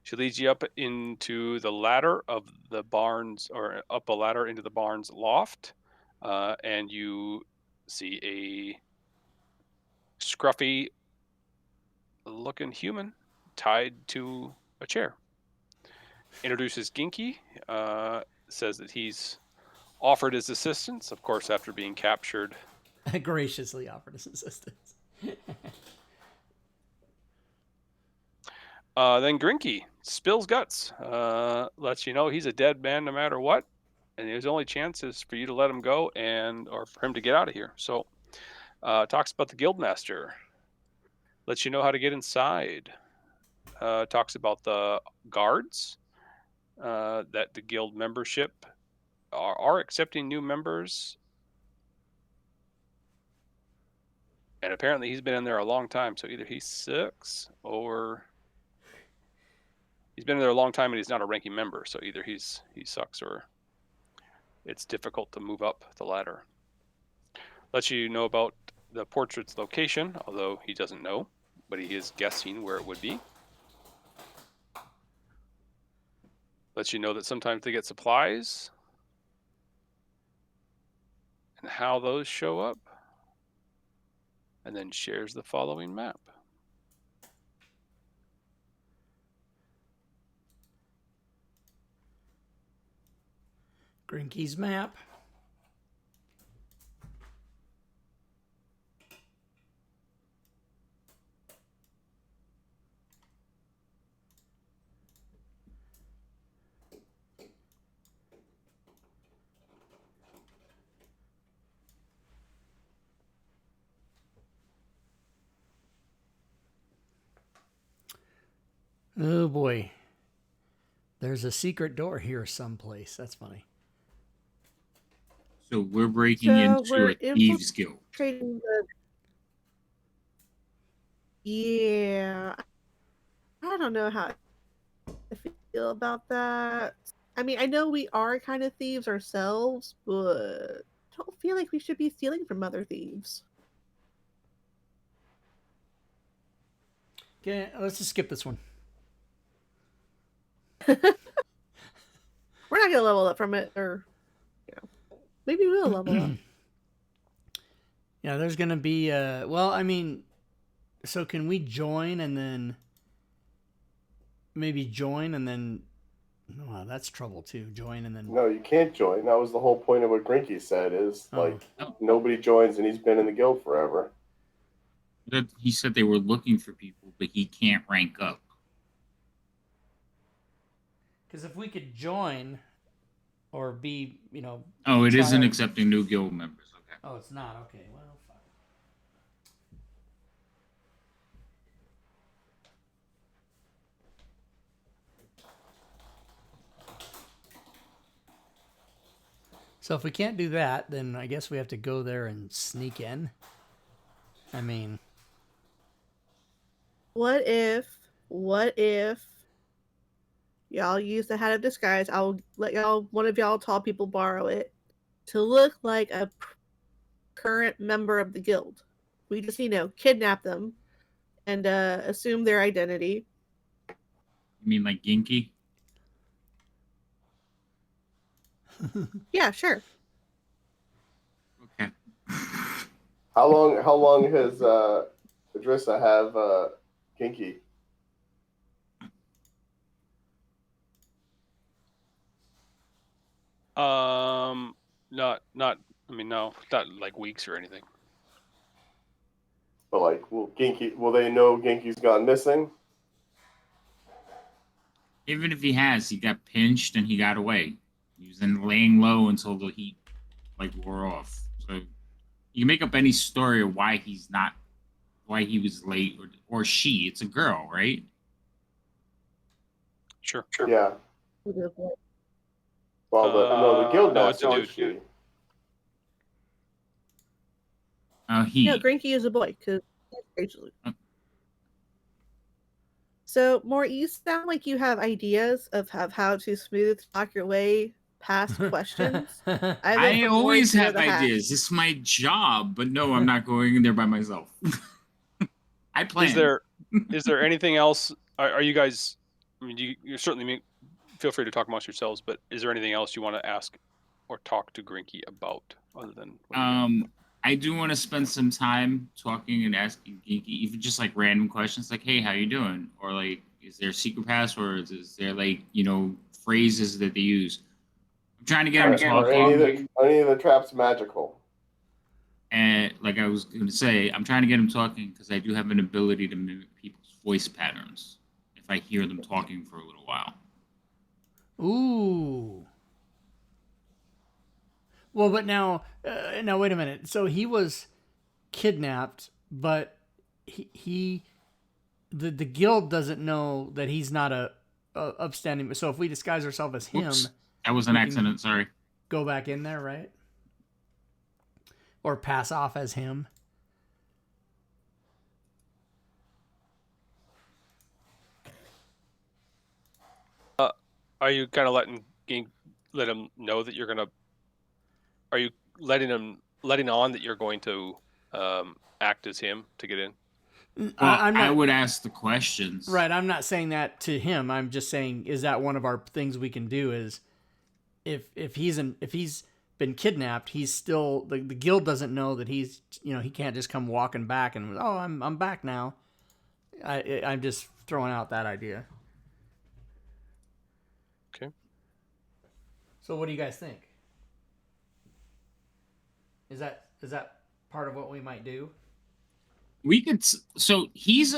She leads you up into the ladder of the barns, or up a ladder into the barn's loft, and you see a scruffy-looking human tied to a chair. Introduces Ginky, says that he's offered his assistance, of course, after being captured. Graciously offered his assistance. Then Grinky spills guts, lets you know he's a dead man no matter what, and his only chance is for you to let him go or for him to get out of here. So, talks about the guildmaster. Lets you know how to get inside. Talks about the guards, that the guild membership are accepting new members. And apparently he's been in there a long time, so either he sucks or he's been in there a long time and he's not a ranking member, so either he sucks or it's difficult to move up the ladder. Lets you know about the portrait's location, although he doesn't know, but he is guessing where it would be. Lets you know that sometimes they get supplies and how those show up, and then shares the following map. Grinky's map. Oh boy. There's a secret door here someplace. That's funny. So we're breaking So into we're a thieves guild. Trading the. Yeah. I don't know how I feel about that. I mean, I know we are kind of thieves ourselves, but I don't feel like we should be stealing from other thieves. Okay, let's just skip this one. We're not gonna level up from it, or maybe we'll level up. Yeah, there's gonna be well, I mean, so can we join and then maybe join and then no, that's trouble too. Join and then No, you can't join. That was the whole point of what Grinky said. Is Oh. like nobody joins, and he's been in the guild forever. That he said they were looking for people, but he can't rank up. because if we could join or be, you know, Oh, it try isn't our- accepting new guild members. Okay. Oh, it's not. Okay. Well, fuck. So if we can't do that, then I guess we have to go there and sneak in. I mean, What if y'all use the hat of disguise? I'll let one of y'all tall people borrow it to look like a current member of the guild. We just, kidnap them and assume their identity. You mean like Ginky? Yeah, sure. Okay. How long has Idrissa have Kinky? Not I mean, no, not like weeks or anything. But like, will they know Genki's gone missing? Even if he has, he got pinched and he got away. He was then laying low until the heat wore off. So you can make up any story of why he was late, or she. It's a girl, right? Sure. Yeah. Well, the guild no, it's a master dude. is she. He. No, Grinky is a boy because Rachel. So, More, you sound like you have ideas of how to smooth talk your way past questions. I always have ideas. It's my job, but no, I'm not going in there by myself. I plan. Is there anything else? Are you guys? I mean, you certainly feel free to talk amongst yourselves, but is there anything else you want to ask or talk to Grinky about other than? I do want to spend some time talking and asking Ginky, even just like random questions, like, "Hey, how you doing?" Or like, "Is there secret passwords? Is there phrases that they use?" I'm trying to get him talking. Are any of the traps magical? And like I was going to say, I'm trying to get him talking because I do have an ability to mimic people's voice patterns if I hear them talking for a little while. Ooh. Well, but now wait a minute. So he was kidnapped, but he the guild doesn't know that he's not a upstanding. So if we disguise ourselves as him, Whoops. That was an we can- accident. Sorry. go back in there, right? Or pass off as him. Are you kind of let him know that you're gonna? Are you letting on that you're going to act as him to get in? Well, I'm I not, would ask the questions. right. I'm not saying that to him. I'm just saying, is that one of our things we can do? Is if he's been kidnapped, he's still the guild doesn't know that he's he can't just come walking back and I'm back now. I'm just throwing out that idea. Okay. So what do you guys think? Is that part of what we might do? We could. So he's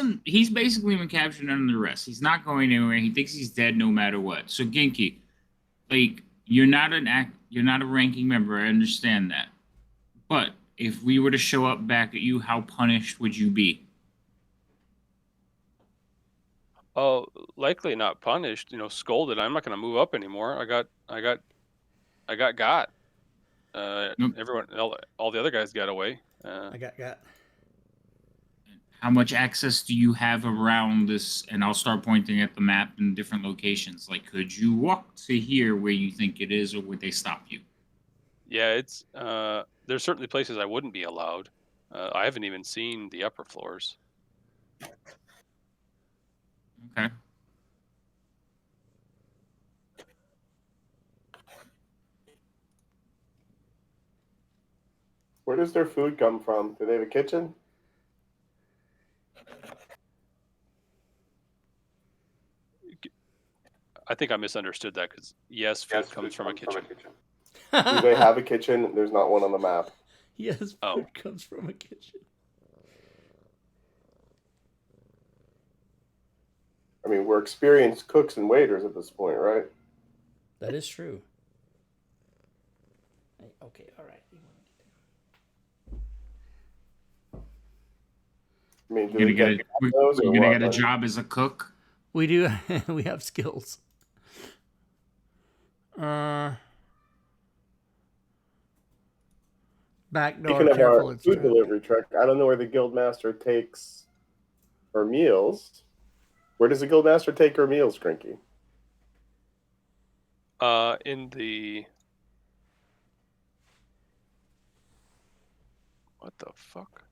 basically been captured under arrest. He's not going anywhere. He thinks he's dead no matter what. So Genki, like you're not a ranking member. I understand that. But if we were to show up back at you, how punished would you be? Oh, likely not punished. Scolded. I'm not going to move up anymore. I got. Nope. Everyone, all the other guys got away. I got. How much access do you have around this? And I'll start pointing at the map in different locations. Like, could you walk to here where you think it is, or would they stop you? Yeah, it's there's certainly places I wouldn't be allowed. I haven't even seen the upper floors. Okay. Where does their food come from? Do they have a kitchen? I think I misunderstood that because yes, food comes from a kitchen. Do they have a kitchen? There's not one on the map. Yes, Oh. food comes from a kitchen. I mean, we're experienced cooks and waiters at this point, right? That is true. Okay, all right. I mean, do You're they gonna get get those or you're gonna what? get a Like, job as a cook. We do. We have skills. Back door, Speaking of careful. our It's food trapped. delivery truck, I don't know where the guildmaster takes her meals. Where does the guildmaster take her meals, Crinky? In the what the fuck?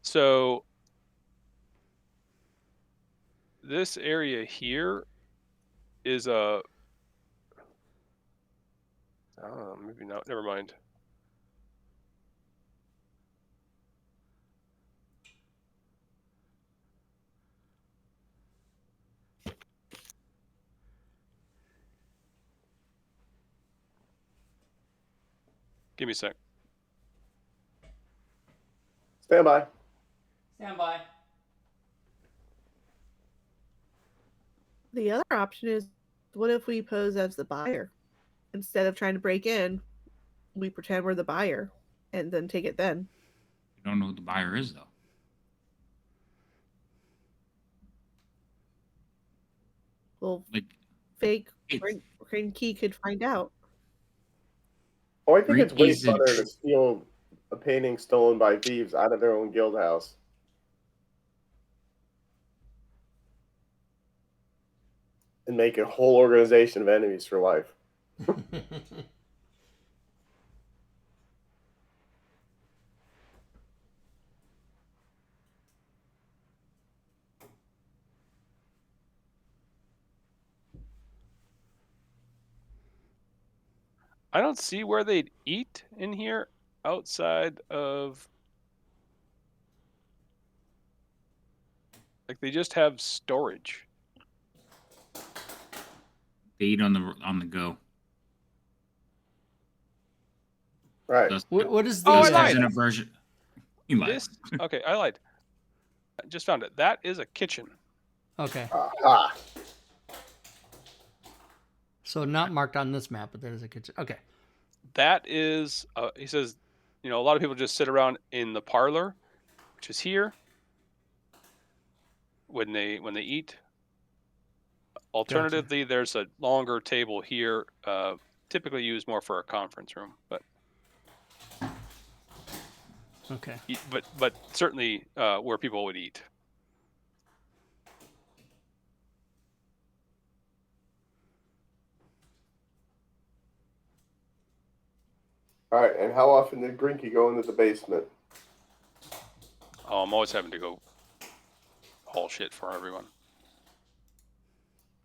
So this area here is a. Oh, maybe not. Never mind. Give me a sec. Stand by. Stand by. The other option is, what if we pose as the buyer? Instead of trying to break in, we pretend we're the buyer and then take it then. You don't know who the buyer is, though. Well, Like, fake it's, Crane Key could find out. Oh, I think it's way Rinky's a funner tr- to steal a painting stolen by thieves out of their own guild house. And make a whole organization of enemies for life. I don't see where they'd eat in here outside of. Like they just have storage. they eat on the go. Right. Thus, What is Oh, I thus the? lied. has an aversion. You lied. This okay, I lied. I just found it. That is a kitchen. Okay, Aha. so not marked on this map, but there's a kitchen. Okay, That is he says a lot of people just sit around in the parlor, which is here, when they eat. Alternatively, there's a longer table here, typically used more for a conference room, but Okay. but certainly where people would eat. All right, and how often did Grinky go into the basement? Oh, I'm always having to go haul shit for everyone.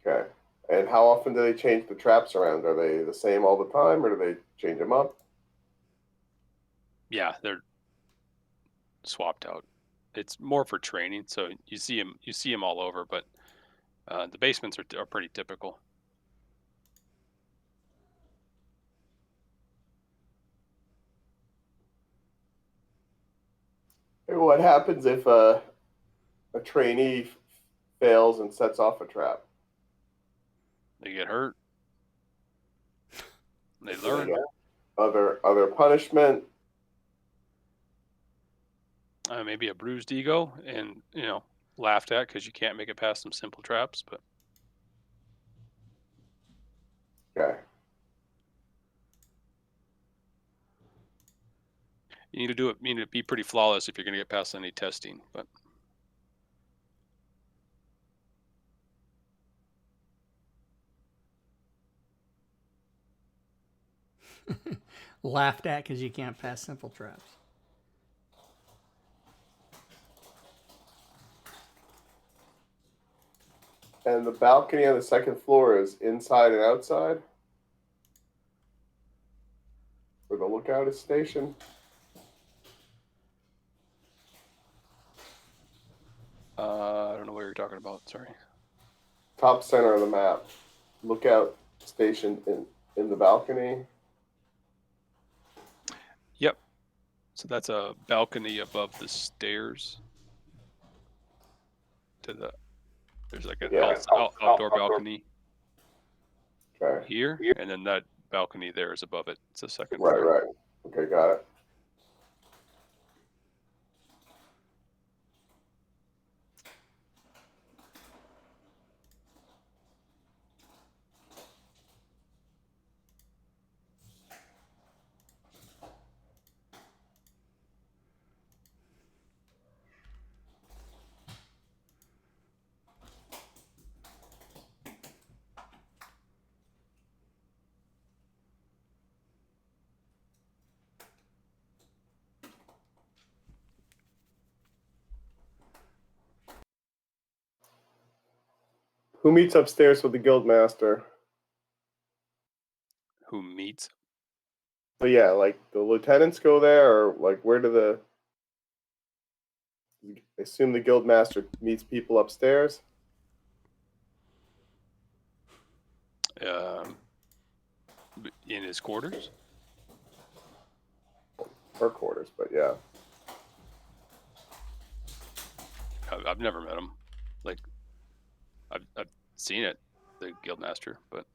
Okay. And how often do they change the traps around? Are they the same all the time, or do they change them up? Yeah, they're swapped out. It's more for training, so you see them all over, but the basements are pretty typical. And what happens if a trainee fails and sets off a trap? They get hurt. They Do they learn. get other punishment? Maybe a bruised ego, and laughed at because you can't make it past some simple traps. But Okay. you need to do it. You need to be pretty flawless if you're going to get past any testing. But Laughed at because you can't pass simple traps. And the balcony on the second floor is inside and outside? Where the lookout is stationed? I don't know what you're talking about. Sorry. Top center of the map. Lookout stationed in the balcony. Yep. So that's a balcony above the stairs. There's like an outdoor balcony Okay. here, and then that balcony there is above it. It's the second Right, floor. right. Okay, got it. Who meets upstairs with the guildmaster? Who meets? So yeah, like the lieutenants go there, or like where do I assume the guildmaster meets people upstairs? In his quarters. Her quarters, but yeah. I've never met him. Like, I've seen it, the guildmaster, but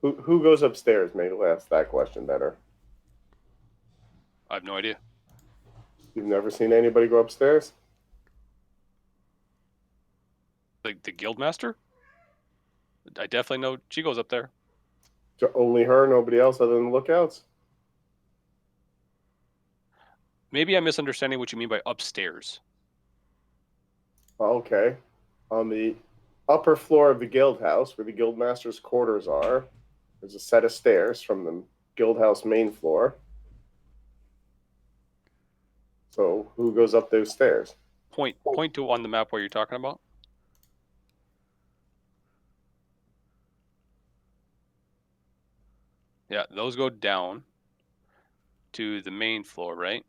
Who goes upstairs? Maybe we'll ask that question better. I have no idea. You've never seen anybody go upstairs? Like the guildmaster? I definitely know she goes up there. So only her, nobody else other than lookouts? Maybe I'm misunderstanding what you mean by upstairs. Okay. On the upper floor of the guild house, where the guildmaster's quarters are, there's a set of stairs from the guild house main floor. So who goes up those stairs? Point to on the map where you're talking about. Yeah, those go down to the main floor, right?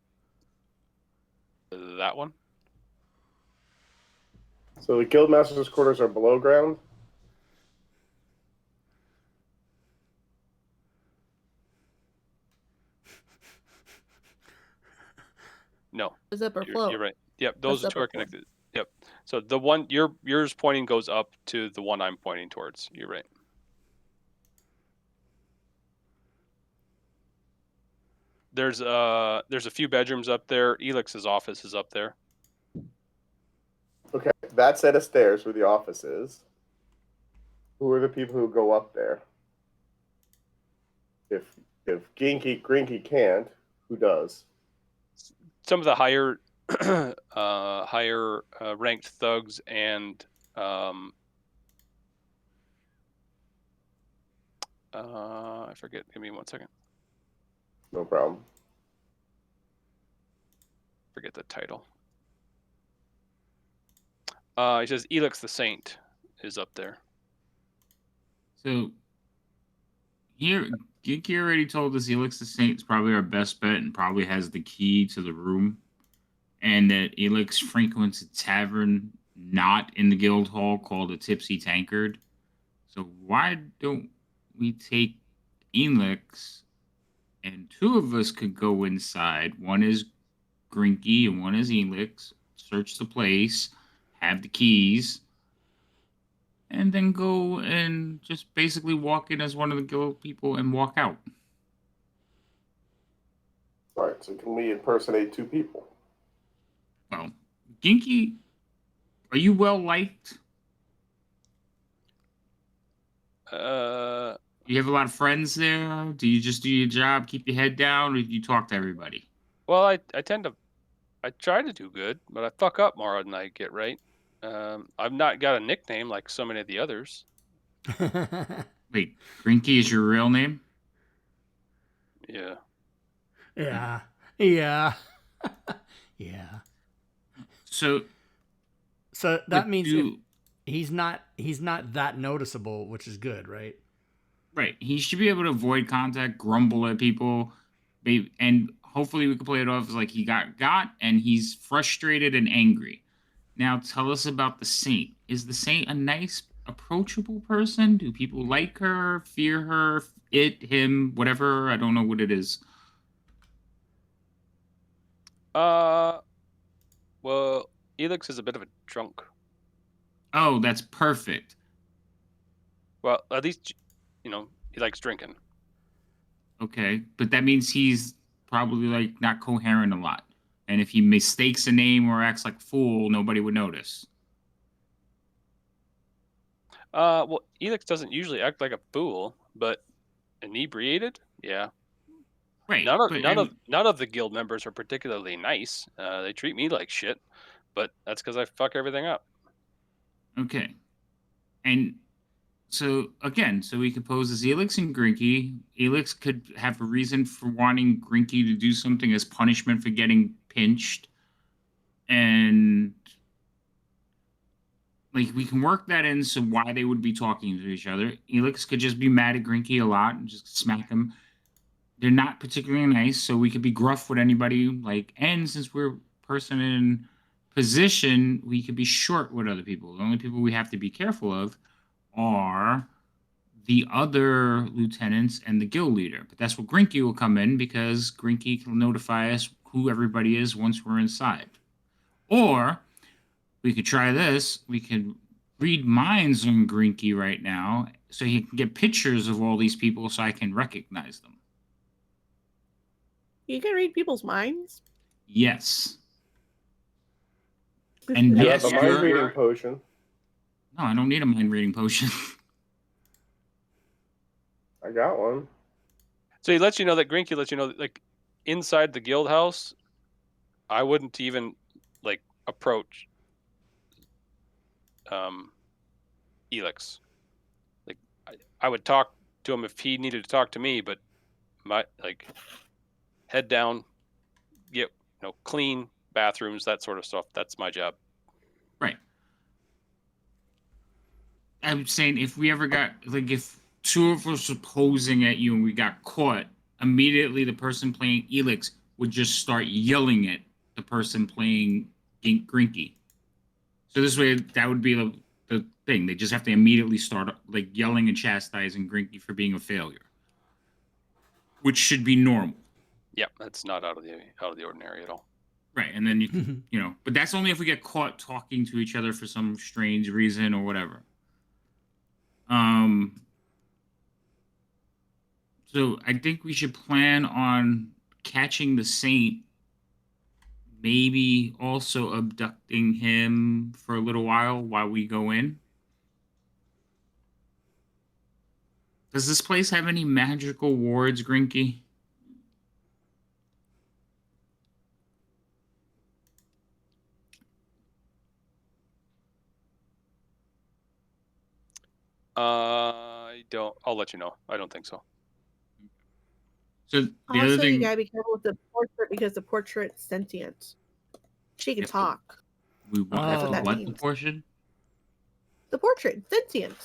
That one? So the guildmaster's quarters are below ground? No. Is upper floor. You're right. Yep, those That's two are upper floor. connected. Yep. So the one yours pointing goes up to the one I'm pointing towards. You're right. There's a few bedrooms up there. Elix's office is up there. Okay, that set of stairs where the office is. Who are the people who go up there? If Grinky can't, who does? Some of the higher ranked thugs and I forget. Give me 1 second. No problem. Forget the title. He says Elix the Saint is up there. So here, Ginky already told us Elix the Saint is probably our best bet and probably has the key to the room, and that Elix frequents a tavern not in the guild hall called a Tipsy Tankard. So why don't we take Elix and two of us could go inside? One is Grinky and one is Elix. Search the place, have the keys, and then go and just basically walk in as one of the guild people and walk out. All right, so can we impersonate two people? Well, Ginky, are you well liked? You have a lot of friends there? Do you just do your job, keep your head down, or do you talk to everybody? Well, I try to do good, but I fuck up more than I get right. I've not got a nickname like so many of the others. Wait, Grinky is your real name? Yeah. Yeah. Yeah. Yeah. So that means he's not that noticeable, which is good, right? right, he should be able to avoid contact, grumble at people, and hopefully we can play it off as like he got and he's frustrated and angry. Now tell us about the Saint. Is the Saint a nice, approachable person? Do people like her, fear her, him, whatever? I don't know what it is. Well, Elix is a bit of a drunk. Oh, that's perfect. Well, at least, he likes drinking. Okay, but that means he's probably like not coherent a lot. And if he mistakes a name or acts like a fool, nobody would notice. Well, Elix doesn't usually act like a fool, but inebriated, yeah. Right. None of the guild members are particularly nice. They treat me like shit, but that's because I fuck everything up. Okay. And so again, so we could pose as Elix and Grinky. Elix could have a reason for wanting Grinky to do something as punishment for getting pinched. And like we can work that in, so why they would be talking to each other. Elix could just be mad at Grinky a lot and just smack him. They're not particularly nice, so we could be gruff with anybody. And since we're a person in position, we could be short with other people. The only people we have to be careful of are the other lieutenants and the guild leader. But that's where Grinky will come in, because Grinky can notify us who everybody is once we're inside. Or we could try this. We could read minds on Grinky right now, so he can get pictures of all these people so I can recognize them. You can read people's minds? Yes. And You yes, have a mind reading potion. No, I don't need a mind reading potion. I got one. So Grinky lets you know that, like, inside the guild house, I wouldn't even approach Elix. Like, I would talk to him if he needed to talk to me, but my head down, get clean bathrooms, that sort of stuff. That's my job. Right. I'm saying if we ever got if two of us were posing at you and we got caught, immediately the person playing Elix would just start yelling at the person playing Grinky. So this way, that would be the thing. They just have to immediately start yelling and chastising Grinky for being a failure, which should be normal. Yeah, that's not out of the ordinary at all. Right, and then you but that's only if we get caught talking to each other for some strange reason or whatever. So I think we should plan on catching the saint, maybe also abducting him for a little while we go in. Does this place have any magical wards, Grinky? I don't. I'll let you know. I don't think so. So the other Also, you thing, gotta be careful with the portrait because the portrait's sentient. She can Yep. talk. we want That's what that what the means. portion? The portrait, sentient.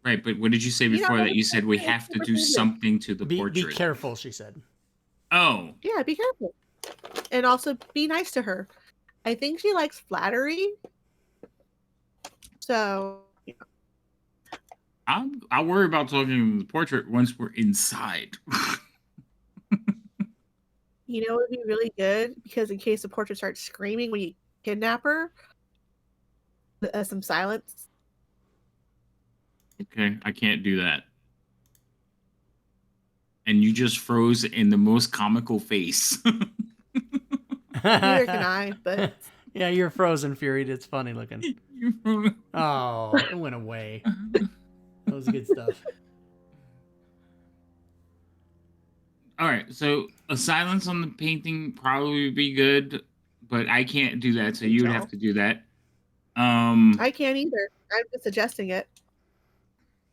Right, but what did you say You before know, that? You said we it's have to super do dangerous. something to the Be portrait. careful, she said. Oh, Yeah, be careful. And also be nice to her. I think she likes flattery. So, I'll worry about talking to the portrait once we're inside. you know, it would be really good because in case the portrait starts screaming when you kidnap her, some silence. Okay, I can't do that. And you just froze in the most comical face. Neither can I, but Yeah, you're frozen, Fury. It's funny looking. You froze. Oh, it went away. That was good stuff. All right, so a silence on the painting probably would be good, but I can't do that, so you would have to do that. I can't either. I'm just suggesting it.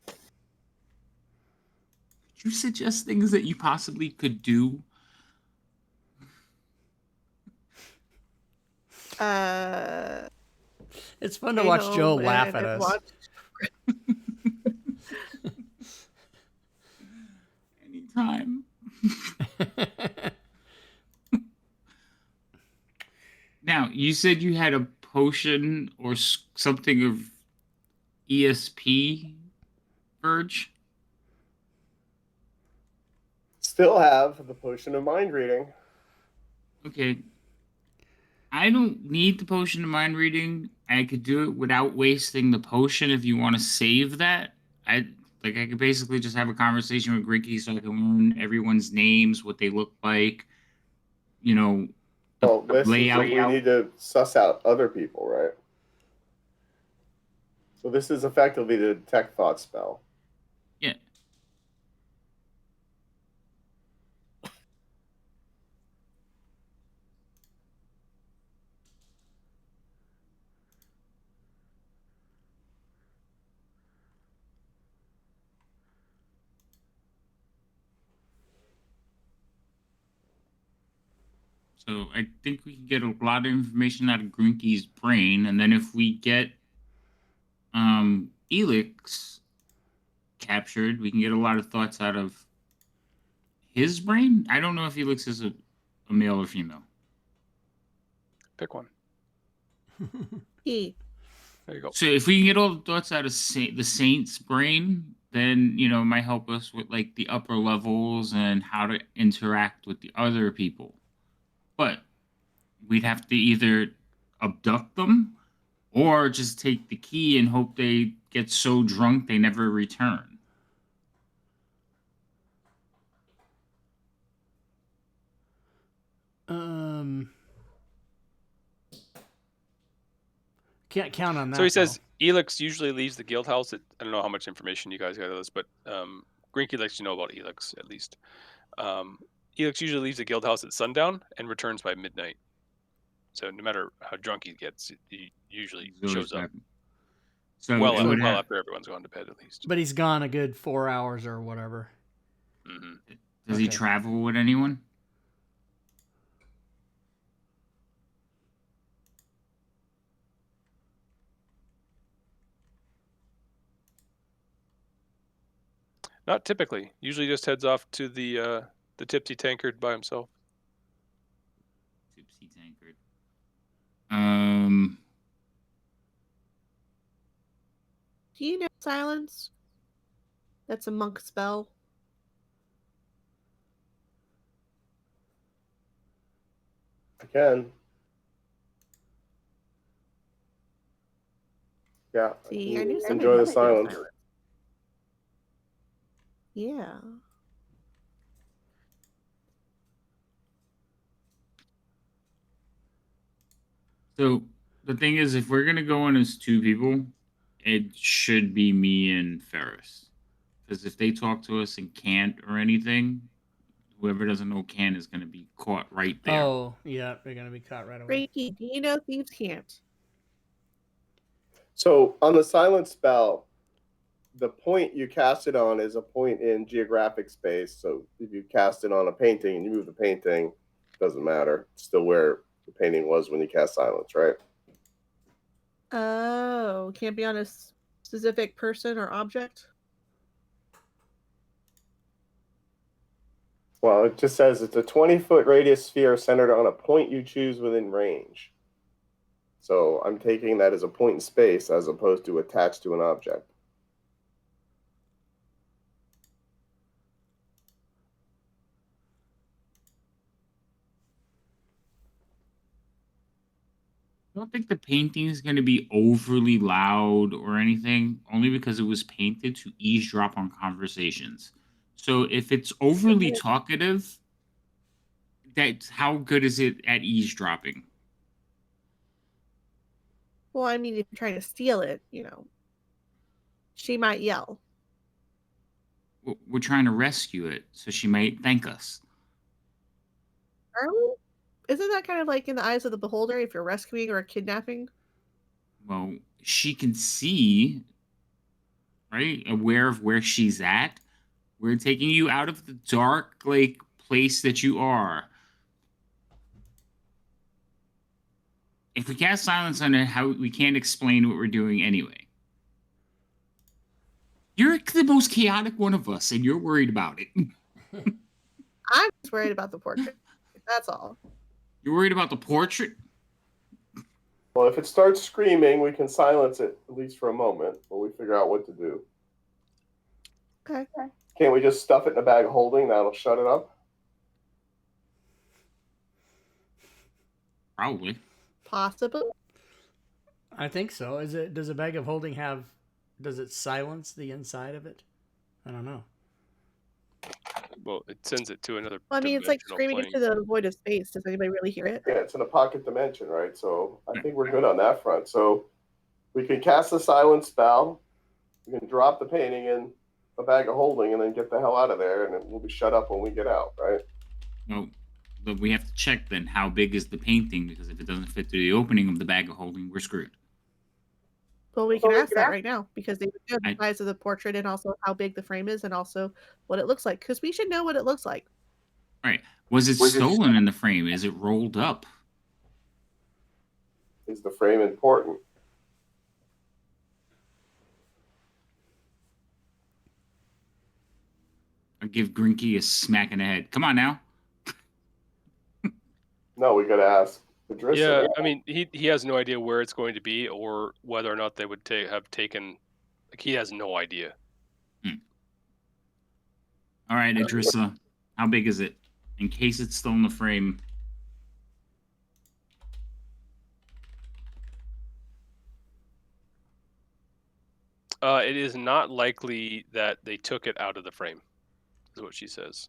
Could you suggest things that you possibly could do? It's fun to watch Joe laugh at I've us. Anytime. Now, you said you had a potion or something of ESP, Verge? Still have the potion of mind reading. Okay. I don't need the potion of mind reading. I could do it without wasting the potion if you want to save that. I could basically just have a conversation with Grinky so I can learn everyone's names, what they look like, you know. Well, this is we need to suss out other people, right? So this is effectively the detect thought spell. Yeah. So I think we can get a lot of information out of Grinky's brain, and then if we get Elix captured, we can get a lot of thoughts out of his brain. I don't know if Elix is a male or female. Pick one. E. There you go. So if we can get all the thoughts out of the Saint's brain, then, you know, it might help us with like the upper levels and how to interact with the other people. But we'd have to either abduct them or just take the key and hope they get so drunk they never return. Can't count on that. So he says Elix usually leaves the guild house at, I don't know how much information you guys got of this, but Grinky lets you know about Elix at least. Elix usually leaves the guild house at sundown and returns by midnight. So no matter how drunk he gets, he usually shows up. So well after everyone's gone to bed, at least. But he's gone a good 4 hours or whatever. Mm-hmm. Does he travel with anyone? Not typically. Usually just heads off to the Tipsy Tankard by himself. Tipsy Tankard. Do you know silence? That's a monk spell. I can. Yeah. See, I knew somebody enjoy the might know silence. Yeah. So the thing is, if we're gonna go in as two people, it should be me and Ferris. Because if they talk to us and can't or anything, whoever doesn't know can is gonna be caught right there. Oh, yeah, they're gonna be caught right away. Frankie, do you know thieves can't? So on the silent spell, the point you cast it on is a point in geographic space. So if you cast it on a painting and you move the painting, it doesn't matter. It's still where the painting was when you cast silence, right? Oh, can't be on a specific person or object? Well, it just says it's a 20-foot radius sphere centered on a point you choose within range. So I'm taking that as a point in space as opposed to attached to an object. I don't think the painting is going to be overly loud or anything, only because it was painted to eavesdrop on conversations. So if it's overly talkative, that's how good is it at eavesdropping? Well, I mean, if you're trying to steal it, she might yell. We're trying to rescue it, so she might thank us. Are we? Isn't that kind of like in the eyes of the beholder if you're rescuing or kidnapping? Well, she can see, right? Aware of where she's at. We're taking you out of the dark, like, place that you are. If we cast silence on it, how we can't explain what we're doing anyway. You're the most chaotic one of us, and you're worried about it. I'm just worried about the portrait. That's all. You're worried about the portrait? Well, if it starts screaming, we can silence it at least for a moment while we figure out what to do. Okay. Can't we just stuff it in a bag of holding? That'll shut it up. Probably. Possibly. I think so. Does a bag of holding have? Does it silence the inside of it? I don't know. Well, it sends it to another. Well, I mean, it's like dimensional screaming plane. into the void of space. Does anybody really hear it? Yeah, it's in a pocket dimension, right? So I think we're good on that front. So we can cast the silence spell. We can drop the painting in a bag of holding and then get the hell out of there, and it will be shut up when we get out, right? No, but we have to check then how big is the painting, because if it doesn't fit through the opening of the bag of holding, we're screwed. Well, we can ask that right now because they would know the size of the portrait and also how big the frame is and also what it looks like because we should know what it looks like. All right. Was it stolen in the frame? Is it rolled up? Is the frame important? I'll give Grinky a smack in the head. Come on now. No, we got to ask Idrissa. Yeah, I mean, he has no idea where it's going to be or whether or not they would have taken. Like, he has no idea. All right, Idrissa. How big is it? In case it's still in the frame. It is not likely that they took it out of the frame, is what she says.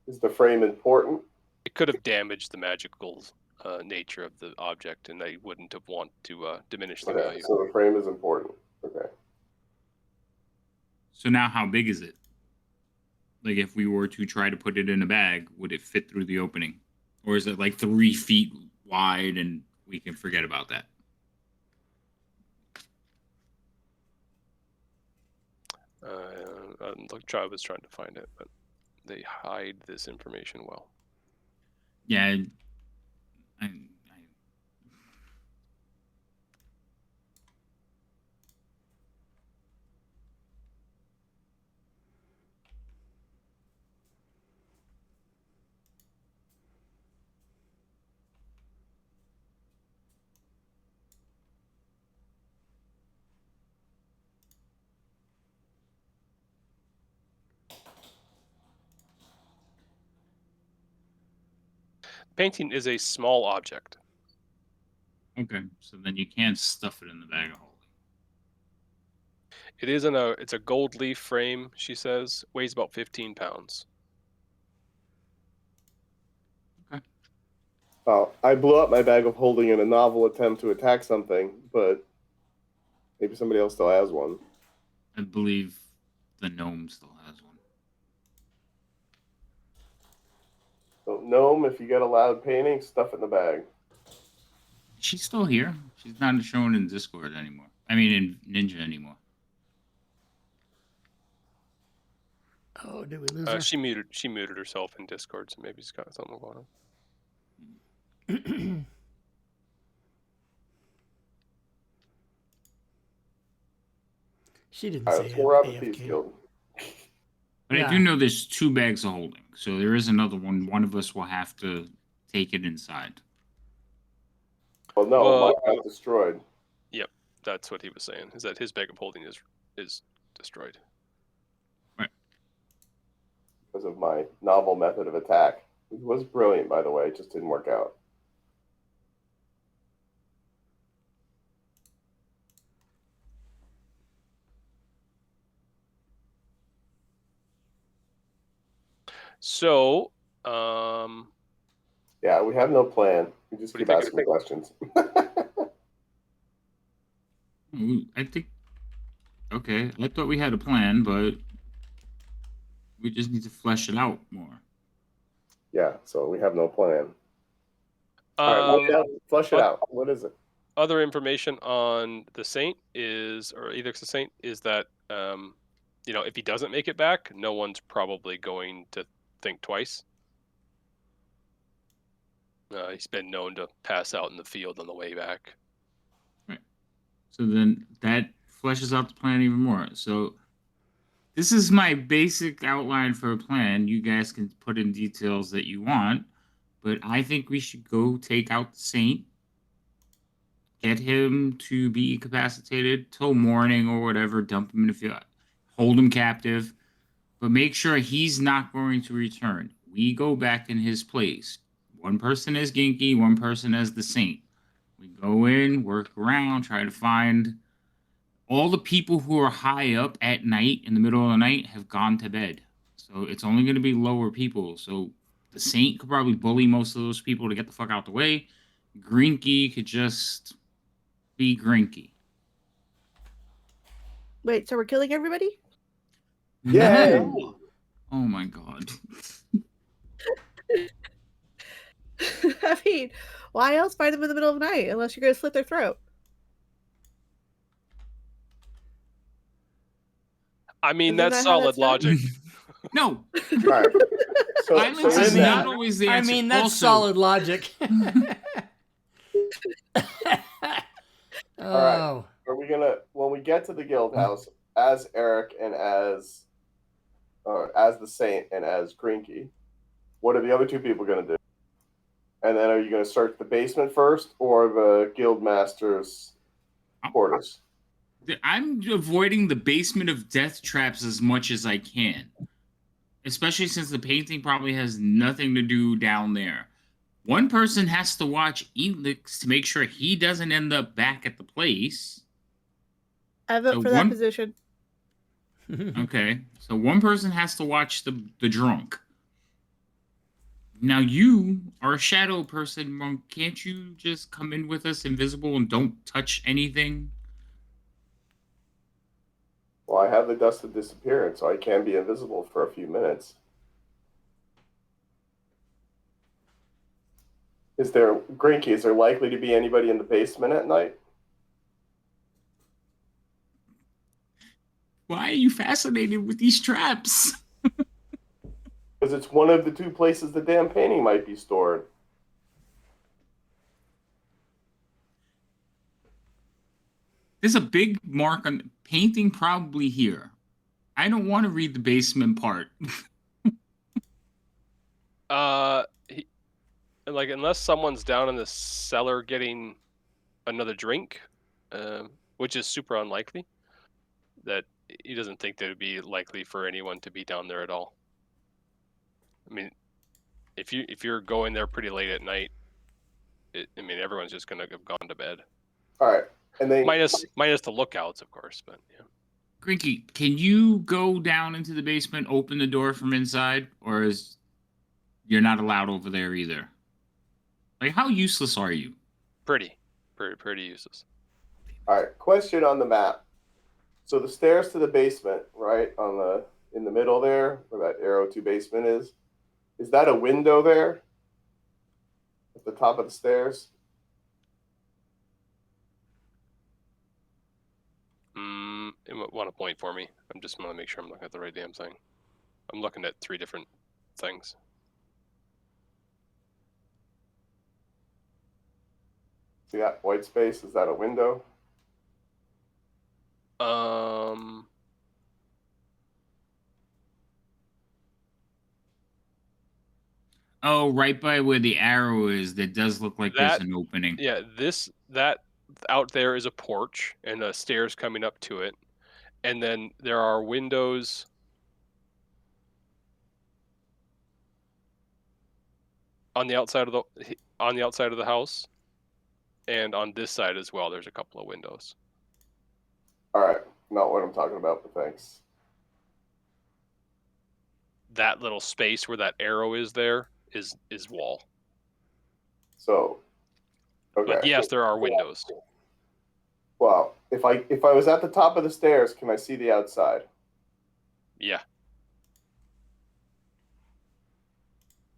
Is the frame important? It could have damaged the magical nature of the object, and they wouldn't have want to diminish the value. So the frame is important. Okay. So now how big is it? Like if we were to try to put it in a bag, would it fit through the opening? Or is it like 3 feet wide and we can forget about that? I was trying to find it, but they hide this information well. Yeah, Painting is a small object. Okay, so then you can't stuff it in the bag of holding. It is it's a gold leaf frame, she says. Weighs about 15 pounds. Okay. Oh, I blew up my bag of holding in a novel attempt to attack something, but maybe somebody else still has one. I believe the gnome still has one. So, gnome, if you get a loud painting, stuff it in the bag. She's still here. She's not shown in Discord anymore. I mean, in Ninja anymore. Oh, did we lose her? She muted herself in Discord, so maybe she's got something going on. She didn't All say right, let's go around the AFK. Thieves Guild. But I do know there's 2 bags of holding, so there is another one. One of us will have to take it inside. Well, no, Well, mine got destroyed. Yep, that's what he was saying. Is that his bag of holding is destroyed. Because of my novel method of attack. It was brilliant, by the way. It just didn't work out. So, Yeah, we have no plan. We just What do keep you think? asking questions. I think. Okay, I thought we had a plan, but we just need to flesh it out more. Yeah, so we have no plan. All right, flush it out. What is it? Other information on the Saint is, or Edix the Saint, is that if he doesn't make it back, no one's probably going to think twice. He's been known to pass out in the field on the way back. Right. So then that fleshes out the plan even more. So this is my basic outline for a plan. You guys can put in details that you want, but I think we should go take out the Saint, get him to be incapacitated till morning or whatever, dump him in the field, hold him captive, but make sure he's not going to return. We go back in his place. One person as Genki, one person as the Saint. We go in, work around, try to find all the people who are high up at night, in the middle of the night, have gone to bed. So it's only going to be lower people. So the Saint could probably bully most of those people to get the fuck out the way. Grinky could just be Grinky. Wait, so we're killing everybody? Yay! No. Oh my god. I mean, why else find them in the middle of the night unless you're going to slit their throat? I mean, Isn't that's that how solid that's done? logic. No. All right. So Violence in is that- not always the I answer. mean, that's Also, solid logic. Oh, Are we gonna, when we get to the guild house, as Eric and as the Saint and as Grinky, what are the other 2 people gonna do? And then are you gonna search the basement first or the guild master's quarters? I'm avoiding the basement of death traps as much as I can. Especially since the painting probably has nothing to do down there. One person has to watch Elix to make sure he doesn't end up back at the place. I vote So for that position. Okay, so one person has to watch the drunk. Now you are a shadow person, Monk. Can't you just come in with us invisible and don't touch anything? Well, I have the dust of disappearance, so I can be invisible for a few minutes. Grinky, is there likely to be anybody in the basement at night? Why are you fascinated with these traps? Because it's one of the 2 places the damn painting might be stored. There's a big mark on the painting probably here. I don't want to read the basement part. Unless someone's down in the cellar getting another drink, which is super unlikely, that he doesn't think that it'd be likely for anyone to be down there at all. I mean, if you're going there pretty late at night, everyone's just gonna have gone to bed. All right, and then Minus the lookouts, of course, but yeah. Grinky, can you go down into the basement, open the door from inside, or is you're not allowed over there either? Like, how useless are you? Pretty useless. All right. Question on the map. So the stairs to the basement, right in the middle there, where that arrow to basement is that a window there at the top of the stairs? It might want to point for me. I'm just going to make sure I'm looking at the right damn thing. I'm looking at 3 different things. See that white space? Is that a window? Oh, right by where the arrow is, that does look like there's an opening. Yeah, that out there is a porch and the stairs coming up to it, and then there are windows on the outside of the house, and on this side as well. There's a couple of windows. All right, not what I'm talking about, but thanks. That little space where that arrow is there is wall. So, okay. But yes, there are windows. Well, if I was at the top of the stairs, can I see the outside? Yeah.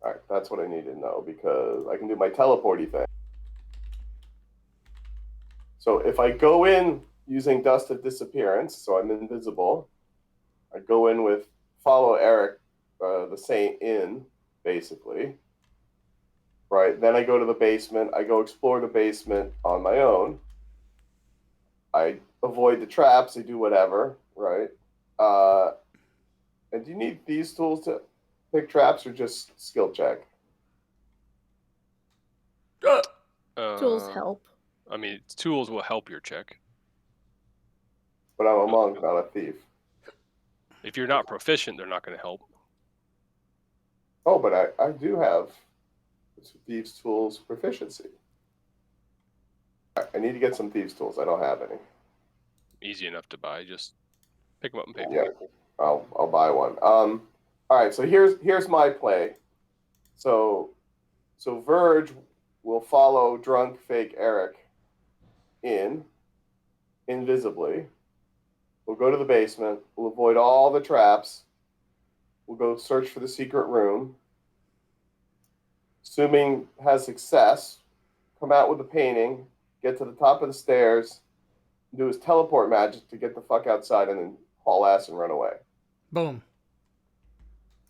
All right, that's what I need to know because I can do my teleporty thing. So if I go in using Dust of Disappearance, so I'm invisible, I go in with Follow Eric, the Saint in, basically. Right, then I go to the basement. I go explore the basement on my own. I avoid the traps. I do whatever, right? And do you need these tools to pick traps or just skill check? Tools help. I mean, tools will help your check. But I'm a monk, not a thief. If you're not proficient, they're not going to help. Oh, but I do have thieves tools proficiency. I need to get some thieves tools. I don't have any. Easy enough to buy. Just pick them up and pay for Yeah, them. I'll buy one. All right, so here's my play. So Verge will follow drunk fake Eric invisibly. We'll go to the basement. We'll avoid all the traps. We'll go search for the secret room. Assuming has success, come out with the painting, get to the top of the stairs, do his teleport magic to get the fuck outside, and then haul ass and run away. Boom.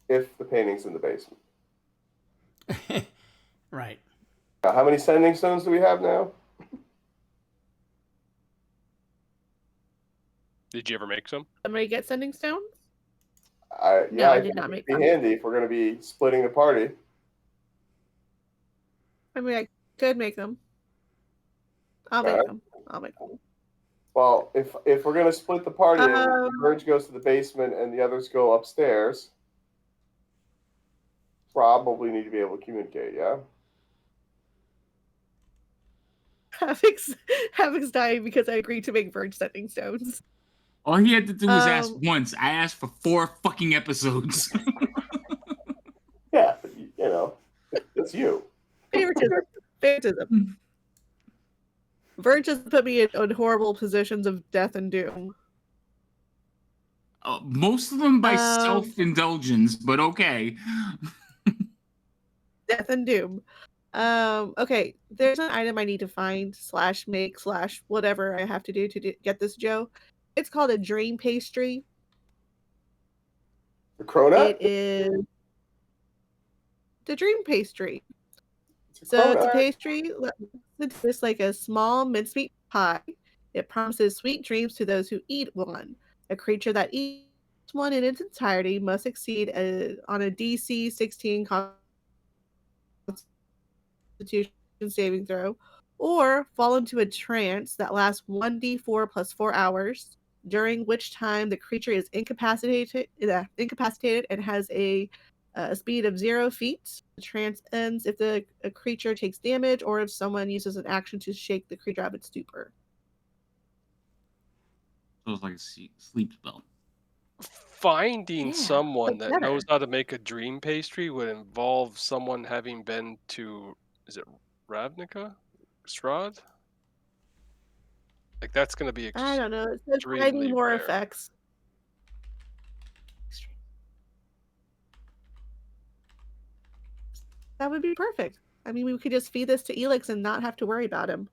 If the painting's in the basement. Right. Now, how many sending stones do we have now? Did you ever make some? Somebody get sending stones? I did not make them. them. Be handy if we're going to be splitting the party. I mean, I could make them. I'll make them. Well, if we're going to split the party and Verge goes to the basement and the others go upstairs, probably need to be able to communicate, yeah? Havoc's dying because I agreed to make Verge sending stones. All he had to do was ask once. I asked for 4 fucking episodes. Yeah, but you know, it's you. Favoritism. Verge has put me in horrible positions of death and doom. Most of them by self-indulgence, but okay. Death and doom. Okay, there's an item I need to find / make / whatever I have to do to get this, Joe. It's called a dream pastry. The cronut? It is the dream pastry. It's a pastry. It's like a small mincemeat pie. It promises sweet dreams to those who eat one. A creature that eats one in its entirety must succeed on a DC 16 Constitution saving throw, or fall into a trance that lasts 1d4 plus 4 hours, during which time the creature is incapacitated and has a speed of 0 feet. The trance ends if a creature takes damage or if someone uses an action to shake the creature out of its stupor. So it's like a sleep spell. Finding someone that knows how to make a dream pastry would involve someone having been to, is it Ravnica? Strahd? Like, that's going to be I don't know. It says extremely finding more rare. effects. That would be perfect. I mean, we could just feed this to Elix and not have to worry about him.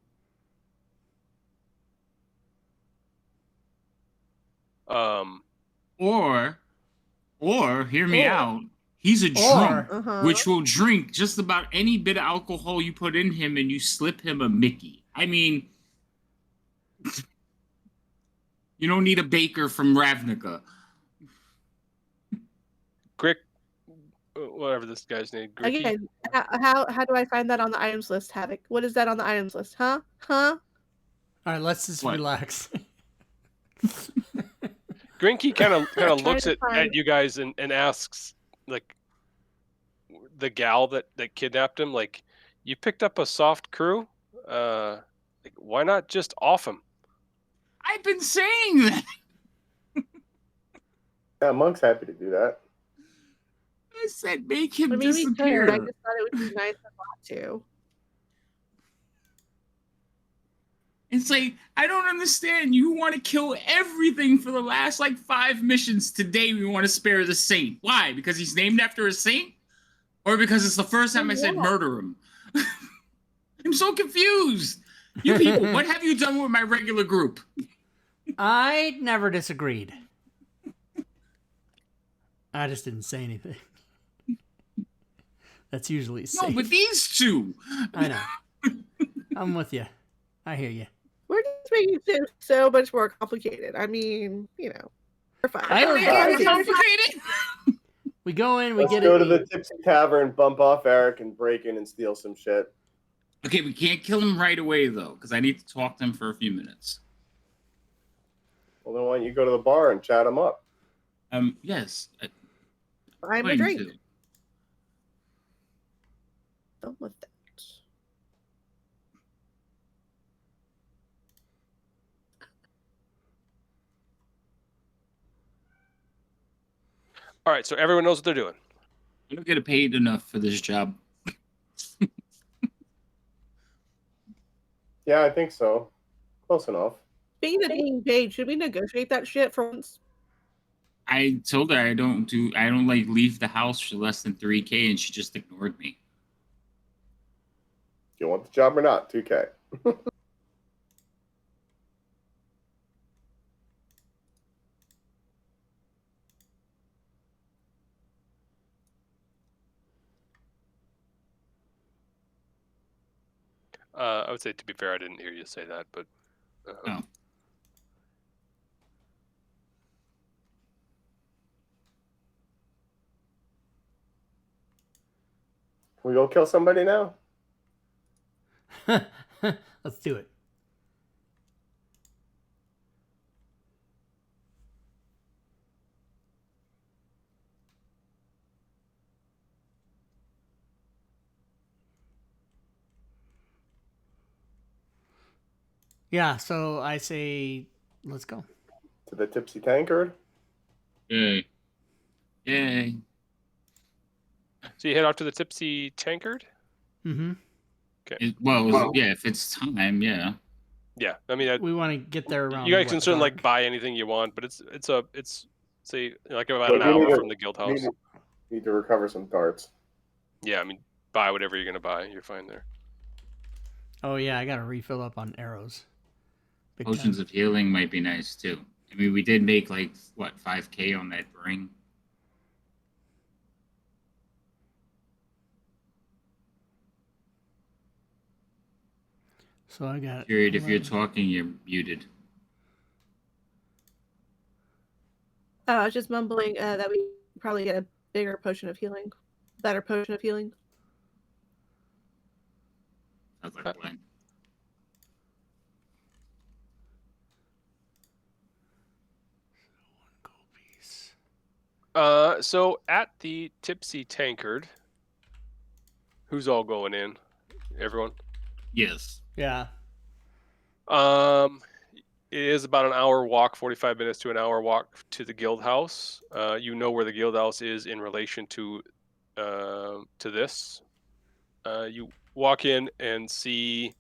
Or hear me Or- out. He's a or- drunk, which will drink just about any bit of alcohol you put in him, and you slip him a Mickey. I mean, you don't need a baker from Ravnica. Grick, whatever this guy's name. Gricky? Again, how do I find that on the items list, Havoc? What is that on the items list? Huh? All right, let's just What? relax. Grinky kind of Trying looks to at find- you guys and asks, like, the gal that kidnapped him, like, you picked up a soft crew? Like, why not just off him? I've been saying that. Yeah, Monk's happy to do that. I said make him I mean, we could. disappear. I just thought it would be nice not to. It's like, I don't understand. You want to kill everything for the last, 5 missions. Today, we want to spare the saint. Why? Because he's named after a saint? Or because it's the first time I said Yeah. murder him? I'm so confused. You people, what have you done with my regular group? I never disagreed. I just didn't say anything. That's usually safe. No, but these two. I know. I'm with you. I hear you. We're just making it so much more complicated. I mean, we're fine. I don't Make Yeah, it yeah. complicated. We go in, we Let's get go it. to the Tipsy Tavern, bump off Eric, and break in and steal some shit. Okay, we can't kill him right away, though, because I need to talk to him for a few minutes. Well, then why don't you go to the bar and chat him up? Yes. I'm a going drink. to. Done with that. All right, so everyone knows what they're doing. I don't get paid enough for this job. Yeah, I think so. Close enough. Speaking of being paid, should we negotiate that shit for once? I told her I don't leave the house for less than 3K, and she just ignored me. Do you want the job or not? 2K. I would say, to be fair, I didn't hear you say that, but Oh. Can we go kill somebody now? Let's do it. Yeah, so I say let's go. To the Tipsy Tankard? Yay. Yay. so you head off to the Tipsy Tankard. Mm-hmm. Yeah, if it's time, yeah. Yeah, I mean, We want to get there around. you guys what, can sort of dark? like buy anything you want, but it's say like about But an we hour need to- from the guild house. Need to recover some darts. Yeah, I mean, buy whatever you're gonna buy. You're fine there. Oh yeah, I gotta refill up on arrows. Big Potions time. of healing might be nice too. I mean, we did make 5K on that ring. So I got. Period. If you're 11. talking, you're muted. I was just mumbling that we probably get a bigger potion of healing, better potion of healing. Sounds like a plan. Gold piece. So at the Tipsy Tankard, who's all going in? Everyone. Yes. Yeah. It is about an hour walk, 45 minutes to an hour walk to the guild house. You know where the guild house is in relation to this. You walk in and see.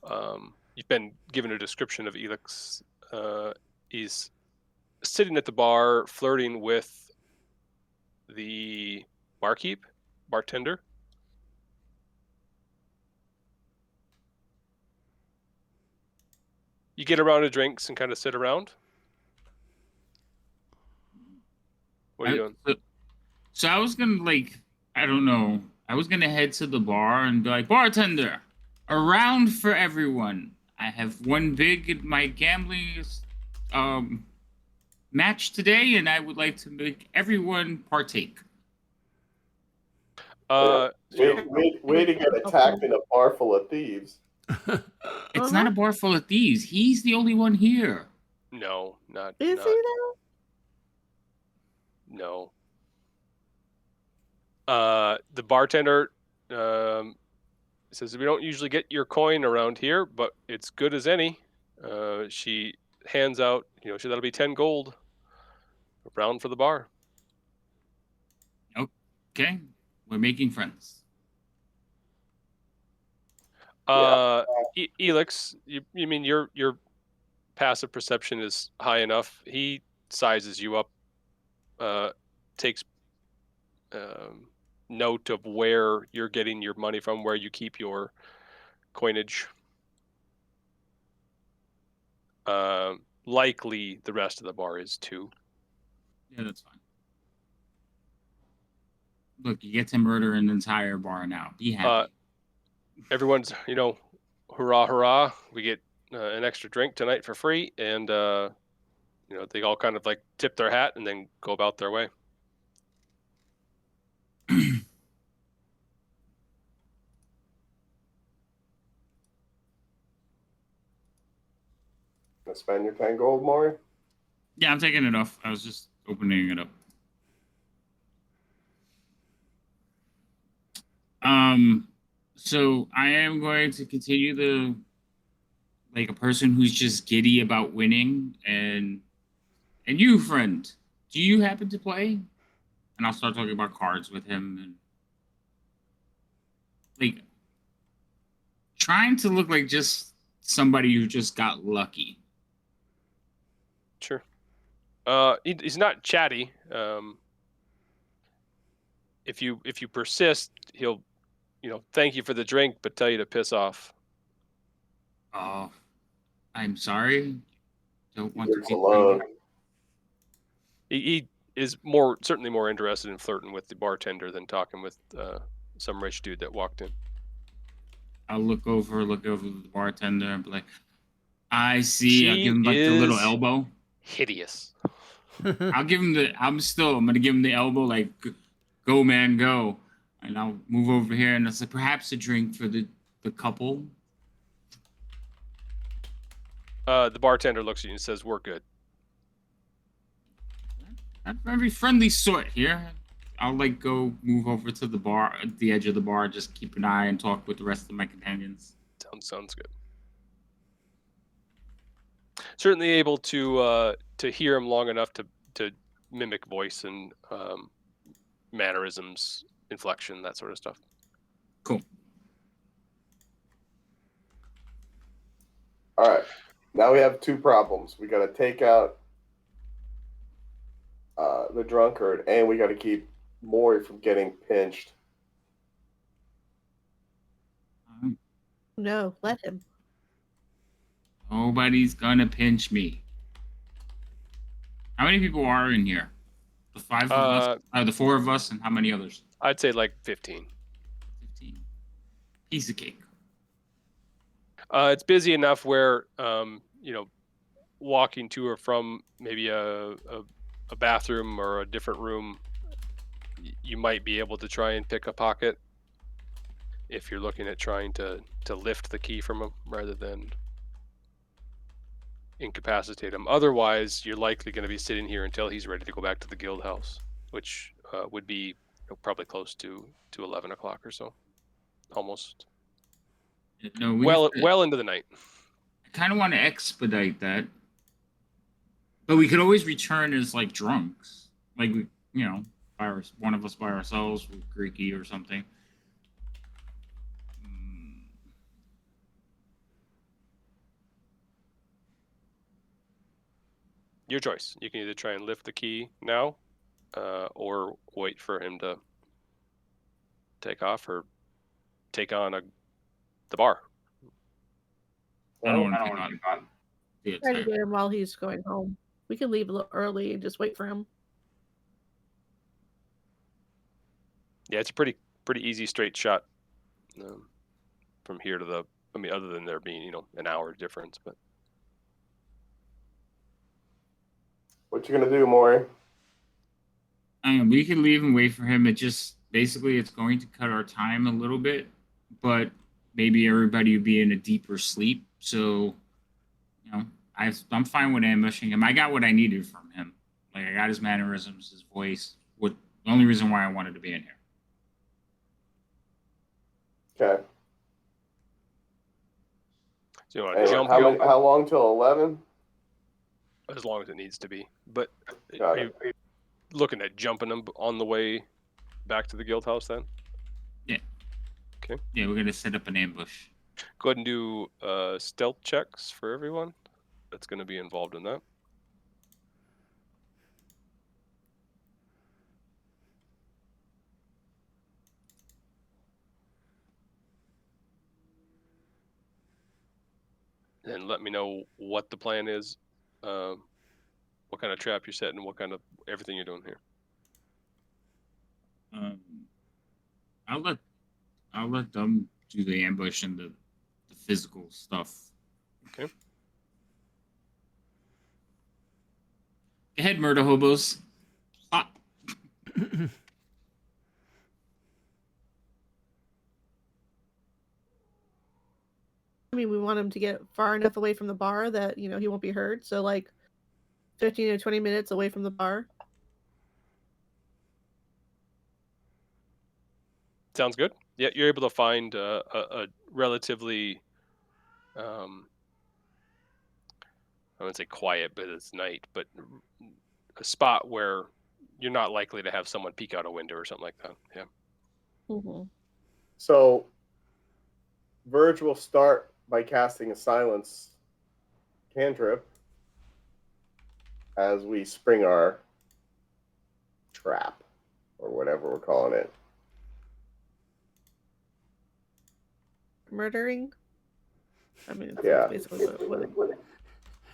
You've been given a description of Elix. He's sitting at the bar, flirting with the bartender. You get a round of drinks and kind of sit around. What are you doing? So I was gonna I don't know. I was gonna head to the bar and be like, bartender, a round for everyone. I have won big in my gambling match today, and I would like to make everyone partake. Way to get attacked in a bar full of thieves. It's not a bar full of thieves. He's the only one here. No, not. Is not, he though? No. The bartender says, we don't usually get your coin around here, but it's good as any. She hands out, that'll be 10 gold. A round for the bar. Okay, we're making friends. Elix, you mean your passive perception is high enough? He sizes you up, takes note of where you're getting your money from, where you keep your coinage. Likely the rest of the bar is too. Yeah, that's fine. Look, you get to murder an entire bar now. Be happy. Everyone's, hurrah, hurrah. We get an extra drink tonight for free. And, they all kind of tip their hat and then go about their way. Gonna spend your 10 gold, Maury? Yeah, I'm taking it off. I was just opening it up. So I am going to continue a person who's just giddy about winning, and you, friend, do you happen to play? And I'll start talking about cards with him and trying to look like just somebody who just got lucky. Sure. He's not chatty. If you persist, he'll, thank you for the drink, but tell you to piss off. Oh, I'm sorry. Don't want to be alone. He is certainly more interested in flirting with the bartender than talking with some rich dude that walked in. I'll look over the bartender and be like, I see. I'll give him the little elbow. Hideous. I'm gonna give him the elbow, go man, go. And I'll move over here and I'll say, perhaps a drink for the couple. The bartender looks at you and says, we're good. I'm a very friendly sort here. I'll go move over to the bar, at the edge of the bar, just keep an eye and talk with the rest of my companions. Sounds good. Certainly able to hear him long enough to mimic voice and mannerisms, inflection, that sort of stuff. Cool. All right. Now we have two problems. We got to take out the drunkard, and we got to keep Maury from getting pinched. No, let him. Nobody's gonna pinch me. How many people are in here? The 5 of us? The 4 of us, and how many others? I'd say 15. 15. Piece of cake. It's busy enough where, walking to or from maybe a bathroom or a different room, you might be able to try and pick a pocket if you're looking at trying to lift the key from him rather than incapacitate him. Otherwise, you're likely going to be sitting here until he's ready to go back to the guild house, which would be probably close to 11 o'clock or so, almost. No, well into the night. I kind of want to expedite that, but we could always return as drunks, one of us by ourselves with Greeky or something. Your choice. You can either try and lift the key now, or wait for him to take off or take on the bar. I don't Well, want to take on the Try to attack. get him while he's going home. We can leave a little early and just wait for him. Yeah, it's a pretty easy straight shot from here to the. I mean, other than there being an hour difference, but what you gonna do, Maury? We can leave and wait for him. It just basically it's going to cut our time a little bit, but maybe everybody will be in a deeper sleep. So, I'm fine with ambushing him. I got what I needed from him. Like I got his mannerisms, his voice. What the only reason why I wanted to be in here. Okay. so you want to Anyway, jump how long till 11? as long as it needs to be. But Got are it. you looking at jumping him on the way back to the guild house then? Yeah, we're gonna set up an ambush. Go ahead and do stealth checks for everyone that's going to be involved in that. And let me know what the plan is, what kind of trap you're setting, what kind of everything you're doing here. I'll let them do the ambush and the physical stuff. Okay. Go ahead, murder hobos. Ah. I mean, we want him to get far enough away from the bar that, he won't be heard. So, like, 15 to 20 minutes away from the bar. Sounds good. Yeah, you're able to find a relatively, I wouldn't say quiet, but it's night, but a spot where you're not likely to have someone peek out a window or something like that. Yeah. Mm-hmm. So, Verge will start by casting a silence cantrip as we spring our trap, or whatever we're calling it. Murdering? I mean, it's Yeah. basically what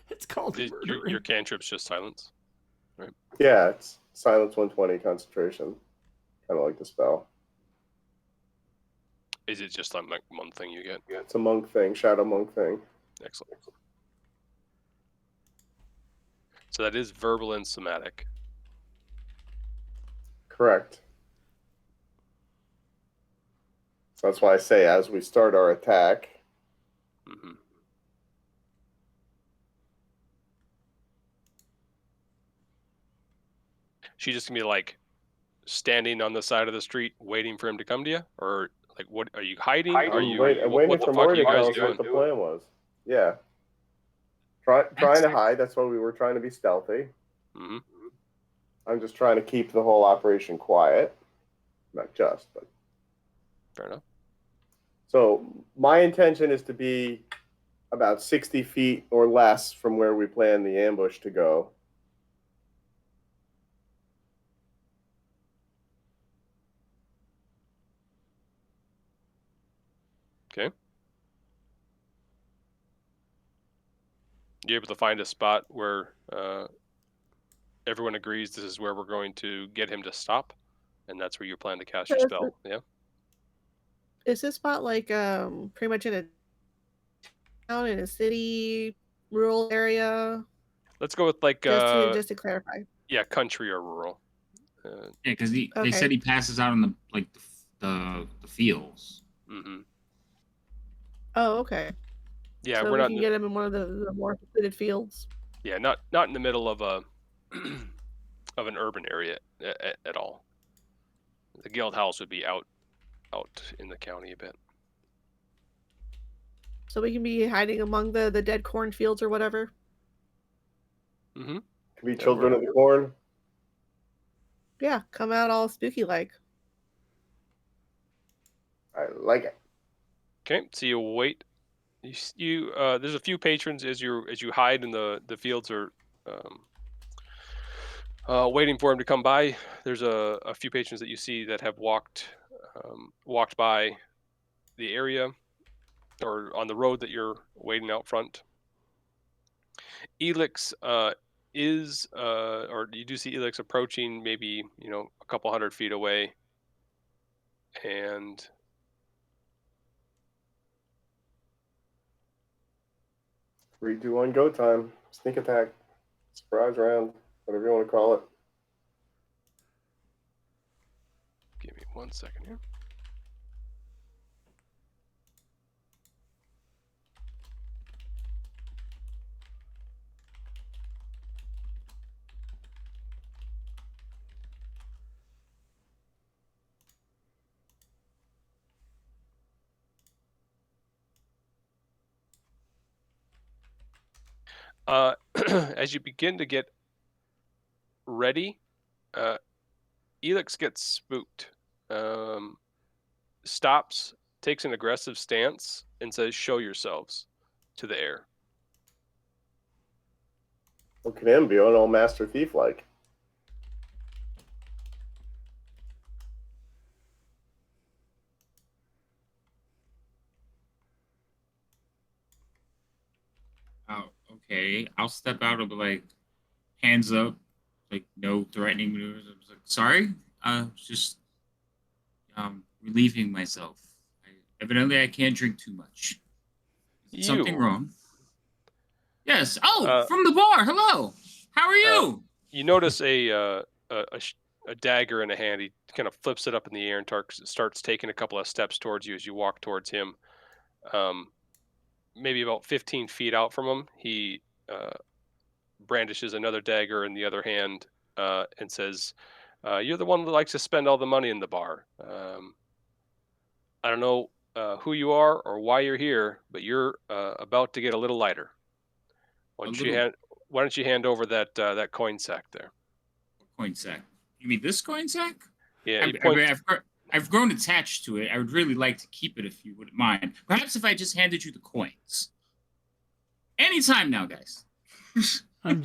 It's called murdering. Your cantrip's just silence. Yeah, it's silence 120 concentration, kind of like the spell. Is it just like one thing you get? It's a monk thing, shadow monk thing. Excellent. So that is verbal and somatic. Correct. So that's why I say as we start our attack, Mm-hmm. She just gonna be like standing on the side of the street waiting for him to come to you, or like what? Are you hiding? Are I'm you? waiting What the for fuck are Maury to you tell guys us doing? what the plan was. Yeah. Trying to hide. That's why we were trying to be stealthy. Mm-hmm. I'm just trying to keep the whole operation quiet. Not just, but. Fair enough. So my intention is to be about 60 feet or less from where we plan the ambush to go. Okay. You're able to find a spot where everyone agrees this is where we're going to get him to stop, and that's where you plan to cast your spell. Yeah. is this spot like pretty much in a town, in a city, rural area? Let's go with like Just to clarify. yeah, country or rural. Yeah, because they Okay. said he passes out on the fields. Mm-hmm. Oh, okay. Yeah, So we're we not. can get him in one of the more secluded fields. Yeah, not in the middle of a of an urban area at all. The guild house would be out in the county a bit. So we can be hiding among the dead cornfields or whatever. Mm-hmm. Could be children of the corn. Yeah, come out all spooky like. I like it. Okay, so you wait. You there's a few patrons as you hide in the fields or waiting for him to come by. There's a few patrons that you see that have walked by the area or on the road that you're waiting out front. Elix or you do see Elix approaching, maybe a couple 100 feet away, and 3, 2, 1, go time. Sneak attack, surprise round, whatever you want to call it. give me 1 second here. As you begin to get ready, Elix gets spooked. Stops, takes an aggressive stance, and says, "Show yourselves," to the air. Look at him being all Master Thief like. Oh, okay. I'll step out and be like, hands up, like no threatening maneuvers. I was like, sorry, just relieving myself. Evidently, I can't drink too much. Is something wrong? Yes. Oh, from the bar. Hello. How are you? You notice a dagger in a hand. He kind of flips it up in the air and starts taking a couple of steps towards you as you walk towards him. Maybe about 15 feet out from him, he brandishes another dagger in the other hand and says, "You're the one that likes to spend all the money in the bar. I don't know who you are or why you're here, but you're about to get a little lighter. Why don't you hand over that coin sack there?" Coin sack. You mean this coin sack? Yeah, I've grown attached to it. I would really like to keep it if you wouldn't mind. Perhaps if I just handed you the coins. Anytime now, guys. I'm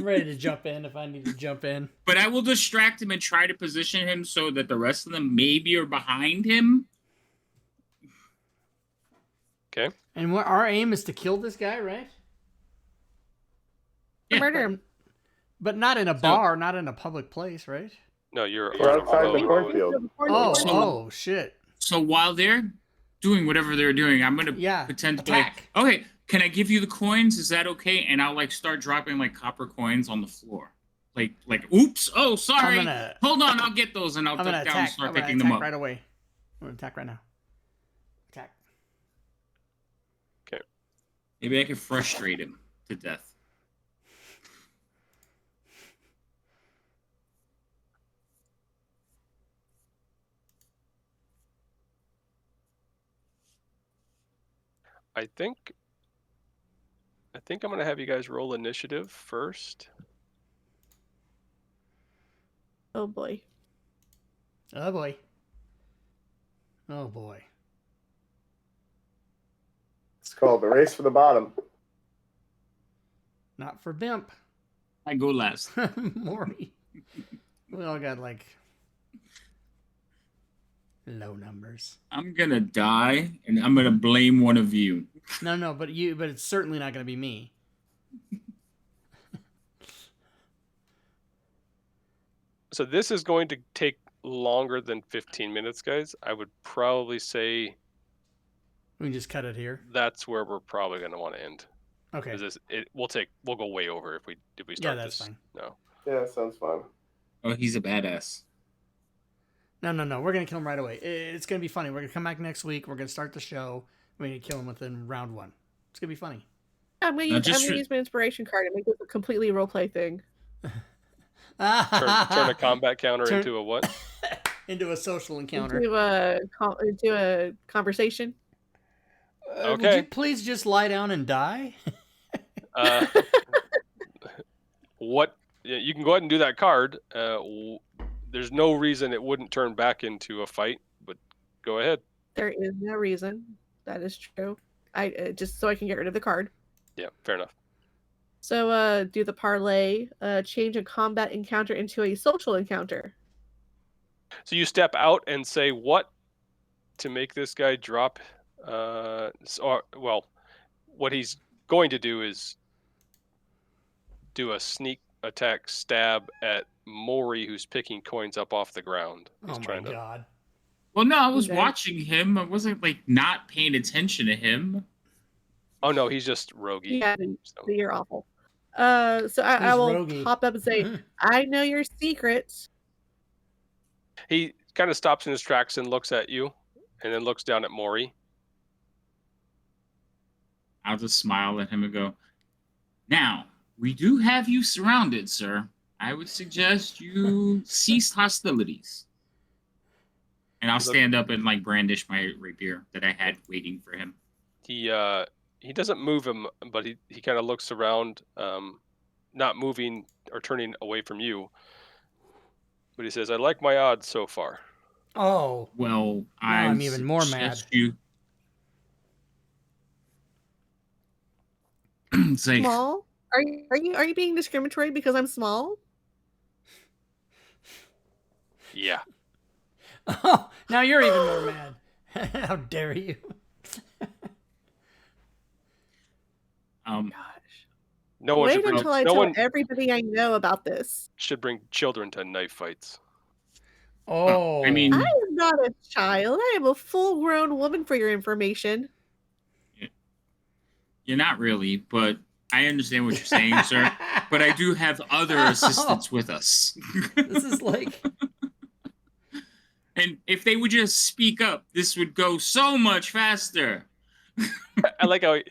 ready to jump in if I need to jump in. But I will distract him and try to position him so that the rest of them maybe are behind him. Okay. And our aim is to kill this guy, right? Yeah. Murder him. But not in a bar, not in a public place, right? No, you're outside the cornfield. Oh, shit. So while they're doing whatever they're doing, I'm going to pretend to attack. Okay, can I give you the coins? Is that okay? And I'll start dropping copper coins on the floor. Like oops, oh, sorry. Hold on, I'll get those and I'll duck down and start picking them up. Right away. I'm going to attack right now. Attack. Okay. Maybe I can frustrate him to death. I think I'm going to have you guys roll initiative first. Oh boy. Oh boy. Oh boy. It's called the race for the bottom. Not for Bimp. I go last. Maury. We all got low numbers. I'm gonna die, and I'm gonna blame one of you. No, but it's certainly not gonna be me. So this is going to take longer than 15 minutes, guys. I would probably say we can just cut it here. That's where we're probably going to want to end. Okay. We'll go way over if we start. Yeah, that's fine. No. Yeah, that sounds fun. Oh, he's a badass. No. We're gonna kill him right away. It's gonna be funny. We're gonna come back next week. We're gonna start the show. We're gonna kill him within round 1. It's gonna be funny. I'm gonna use my inspiration card and make this a completely roleplay thing. Turn a combat counter into a what? Into a social encounter. Into a conversation. Okay. Would you please just lie down and die? What? You can go ahead and do that card. There's no reason it wouldn't turn back into a fight, but go ahead. There is no reason. That is true. I just so I can get rid of the card. Yeah, fair enough. So, do the parlay change a combat encounter into a social encounter? So you step out and say what to make this guy drop. What he's going to do is do a sneak attack stab at Mori, who's picking coins up off the ground. He's Oh my trying to. god. Well, no, I was Okay. watching him. I wasn't like not paying attention to him. Oh no, he's just roguey. Yeah, So. you're awful. So I He's will roguey. pop up and say, I know your secrets. He kind of stops in his tracks and looks at you, and then looks down at Mori. I'll just smile at him and go, "Now, we do have you surrounded, sir. I would suggest you cease hostilities." And I'll stand up and like brandish my rapier that I had waiting for him. He doesn't move him, but he kind of looks around, not moving or turning away from you. But he says, "I like my odds so far." Oh. Well, Now I'm even more suggest mad. You... It's like, Small? Are you being discriminatory because I'm small? Yeah. Oh, now you're even more mad. How dare you? Gosh. No one Wait should bring, until I no tell one everybody I know about this. should bring children to knife fights. Oh. I mean, I am not a child. I am a full-grown woman, for your information. you're not really, but I understand what you're saying, sir. But I do have other assistants with us. This is like. And if they would just speak up, this would go so much faster. I like how he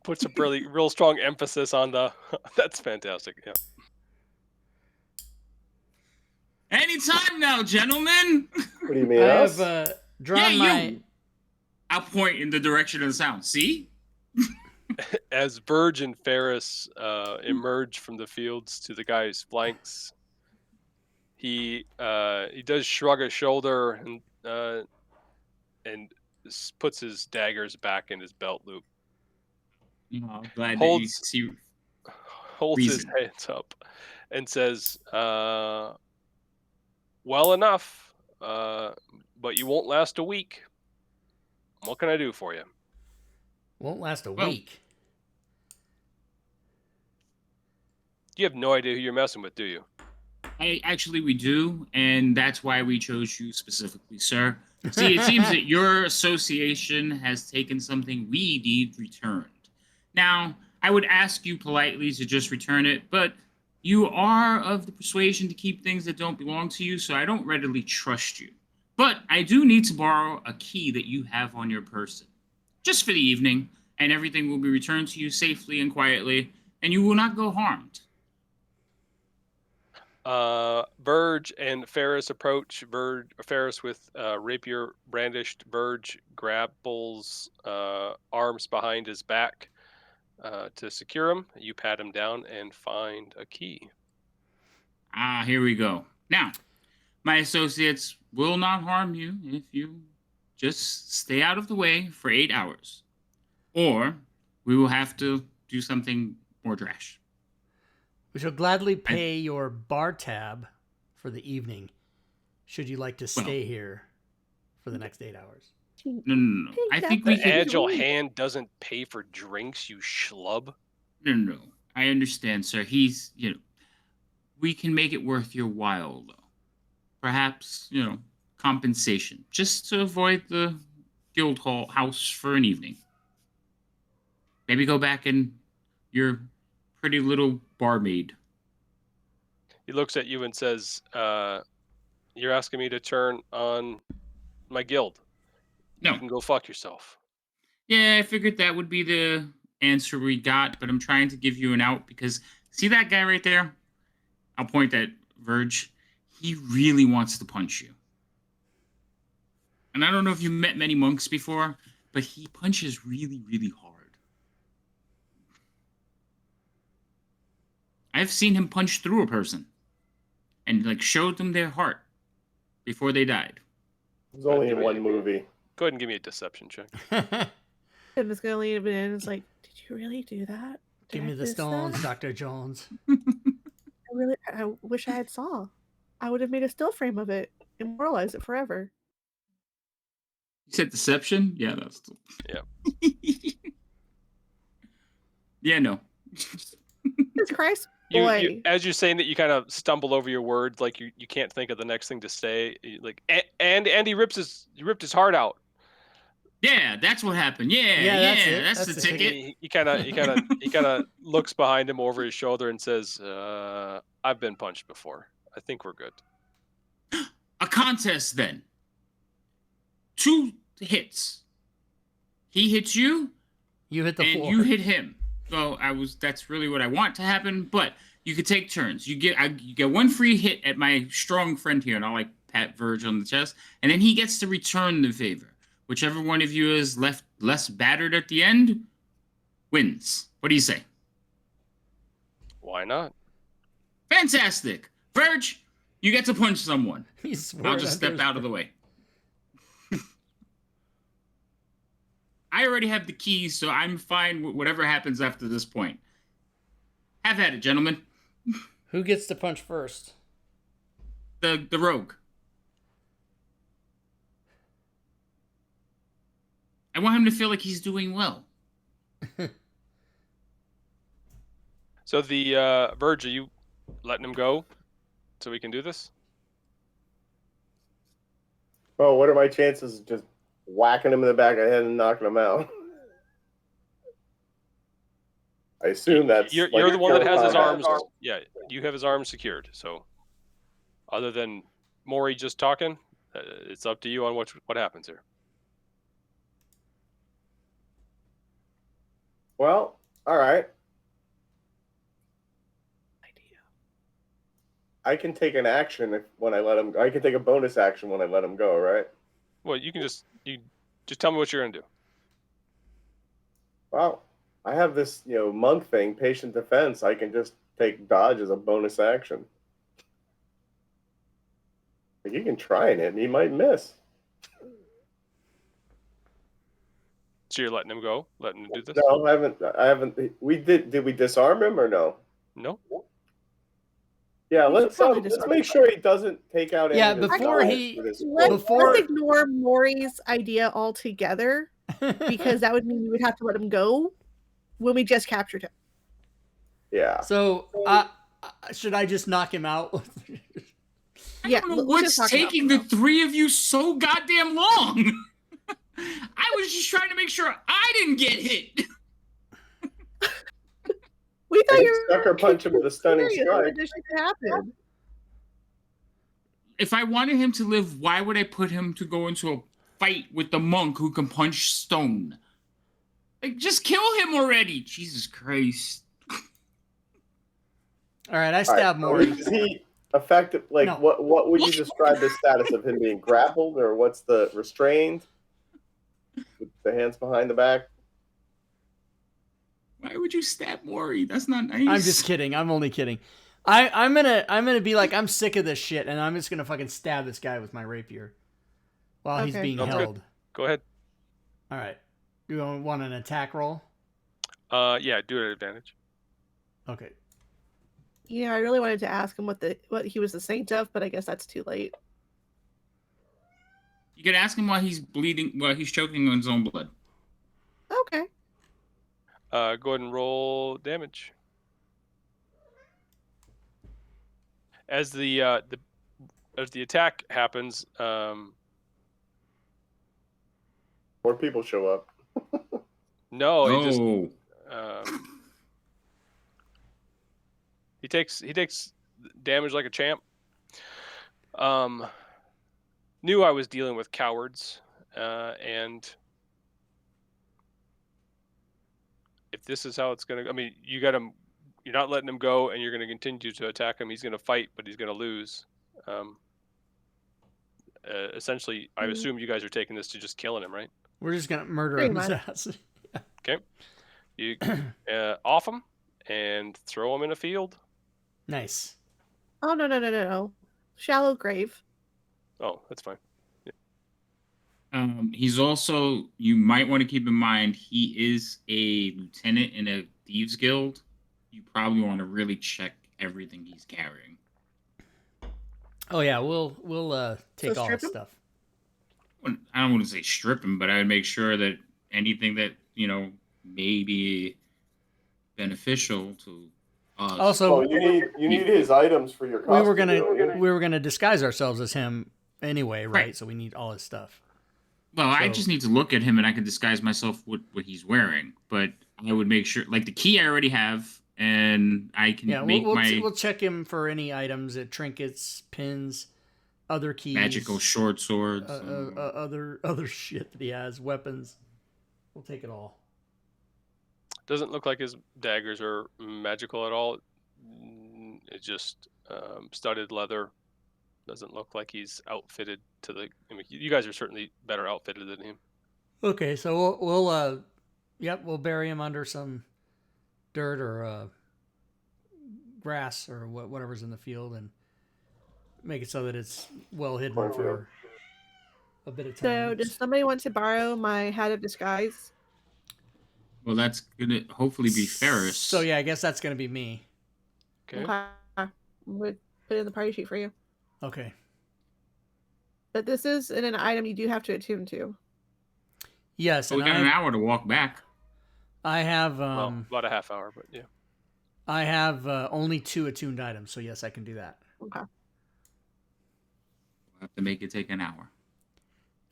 puts a real strong emphasis on the. That's fantastic. Yeah. Anytime now, gentlemen. What do you mean? I us? have drawn Yeah, my. you. I'll point in the direction of the sound. See? As Verge and Ferris emerge from the fields to the guy's flanks, he does shrug a shoulder and puts his daggers back in his belt loop. I'm glad that you Holds- see. Holds his Reason. hands up and says, "Well enough, but you won't last a week. What can I do for you?" Won't last a Well- week. You have no idea who you're messing with, do you? We do, and that's why we chose you specifically, sir. See, it seems that your association has taken something we need returned. Now, I would ask you politely to just return it, but you are of the persuasion to keep things that don't belong to you, so I don't readily trust you. But I do need to borrow a key that you have on your person, just for the evening, and everything will be returned to you safely and quietly, and you will not go harmed. Verge and Ferris approach. Ferris with rapier brandished. Verge grapples arms behind his back to secure him. You pat him down and find a key. Here we go. Now, my associates will not harm you if you just stay out of the way for 8 hours. Or we will have to do something more trash. We shall gladly pay your bar tab for the evening, should you like to stay here for the next 8 hours. No. I think we The can. agile hand doesn't pay for drinks, you schlub. No. I understand, sir. We can make it worth your while, though. Perhaps, compensation, just to avoid the guild hall house for an evening. Maybe go back in your pretty little barmaid. He looks at you and says, "You're asking me to turn on my guild. No. You can go fuck yourself." Yeah, I figured that would be the answer we got, but I'm trying to give you an out because see that guy right there? I'll point at Verge. He really wants to punch you. And I don't know if you met many monks before, but he punches really, really hard. I've seen him punch through a person and showed them their heart before they died. It was only in one movie. Go ahead and give me a deception check. I'm just gonna leave it in. It's like, did you really do that? Give me heck the is stones, that? Dr. Jones. I wish I had saw. I would have made a still frame of it, immortalize it forever. You said deception? Yeah, that's. Yeah. Yeah, no. Jesus Christ, You, boy. as you're saying that, you kind of stumble over your words, like you can't think of the next thing to say. Like, and he ripped his heart out. Yeah, that's what happened. Yeah, Yeah, that's it. that's That's the the ticket. He kind of looks behind him over his shoulder and says, "I've been punched before. I think we're good." A contest then. 2 hits. He hits you, You hit the and floor. you hit him. So that's really what I want to happen, but you could take turns. You get 1 free hit at my strong friend here, and I'll like pat Verge on the chest, and then he gets to return the favor. Whichever one of you is left less battered at the end wins. What do you say? Why not? Fantastic. Verge, you get to punch someone. He swore I'll it just under step his out of the way. I already have the keys, so I'm fine with whatever happens after this point. Have at it, gentlemen. Who gets to punch first? The rogue. I want him to feel like he's doing well. So the Verge, are you letting him go so we can do this? Oh, what are my chances of just whacking him in the back of the head and knocking him out? I assume that's You're like the one that has his combat. arms. Yeah, you have his arms secured. So, other than Maury just talking, it's up to you on what happens here. Well, all right. I can take an action when I let him. I can take a bonus action when I let him go, right? Well, you just tell me what you're gonna do. Well, I have this, monk thing, patient defense. I can just take dodge as a bonus action. But you can try it, and he might miss. So you're letting him go, letting him do this? No, I haven't. Did we disarm him or no? No. Yeah, We should let's probably let's disarm make sure he doesn't take out any Yeah, of his before guys he- for this Let's quote. ignore Maury's idea altogether, because that would mean we would have to let him go when we just captured him. Yeah. So, should I just knock him out? Yeah, I don't know let's what's just talk about taking it the 3 of you so goddamn long. I was just trying to make sure I didn't get hit. We thought And you were sucker punch him with a stunning serious strike. that this should happen. If I wanted him to live, why would I put him to go into a fight with the monk who can punch stone? Like, just kill him already. Jesus Christ. All right, I stab Maury. Is he effective? Like, No. what would you describe the status of him being grappled, or what's the restrained? With the hands behind the back. Why would you stab Maury? That's not nice. I'm just kidding. I'm only kidding. I'm gonna be like, I'm sick of this shit, and I'm just gonna fucking stab this guy with my rapier while he's Okay. being Sounds good. held. Go ahead. All right. You want an attack roll? Yeah, do it at advantage. Okay. Yeah, I really wanted to ask him what he was the saint of, but I guess that's too late. You could ask him why he's bleeding, why he's choking on his own blood. Okay. Go ahead and roll damage. As the attack happens, More people show up. no, he just Oh. he takes damage like a champ. Knew I was dealing with cowards, and if this is how it's gonna, I mean, you got him. You're not letting him go, and you're going to continue to attack him. He's going to fight, but he's going to lose. Essentially, I assume you guys are taking this to just killing him, right? We're just gonna murder Pretty him his much. ass. Okay. You off him and throw him in a field. Nice. Oh no. Shallow grave. Oh, that's fine. He's also, you might want to keep in mind, he is a lieutenant in a Thieves Guild, you probably want to really check everything he's carrying. Oh yeah, we'll take all strip his him? stuff. I don't want to say strip him, but I would make sure that anything that may be beneficial to us. Also, Well, you need his items for your costume. we don't you? were gonna disguise ourselves as him anyway, right? Right. So we need all his stuff. Well, I So- just need to look at him and I can disguise myself with what he's wearing. But I would make sure, like the key I already have, and I can Yeah, make we'll check him for any items, trinkets, pins, other keys, magical short swords. other shit that he has, weapons. We'll take it all. Doesn't look like his daggers are magical at all. It's just studded leather. Doesn't look like he's outfitted to the. I mean, you guys are certainly better outfitted than him. Okay, so we'll bury him under some dirt or grass or whatever's in the field and make it so that it's well hidden for a bit of time. So, does somebody want to borrow my hat of disguise? Well, that's gonna hopefully be Ferris. So yeah, I guess that's gonna be me. Okay. I'm going to put it in the party sheet for you. Okay. But this is an item you do have to attune to. Yes, So we and got an hour to walk back. I have Well, about a half hour, but yeah. I have only 2 attuned items, so yes, I can do that. Okay. We'll have to make it take an hour.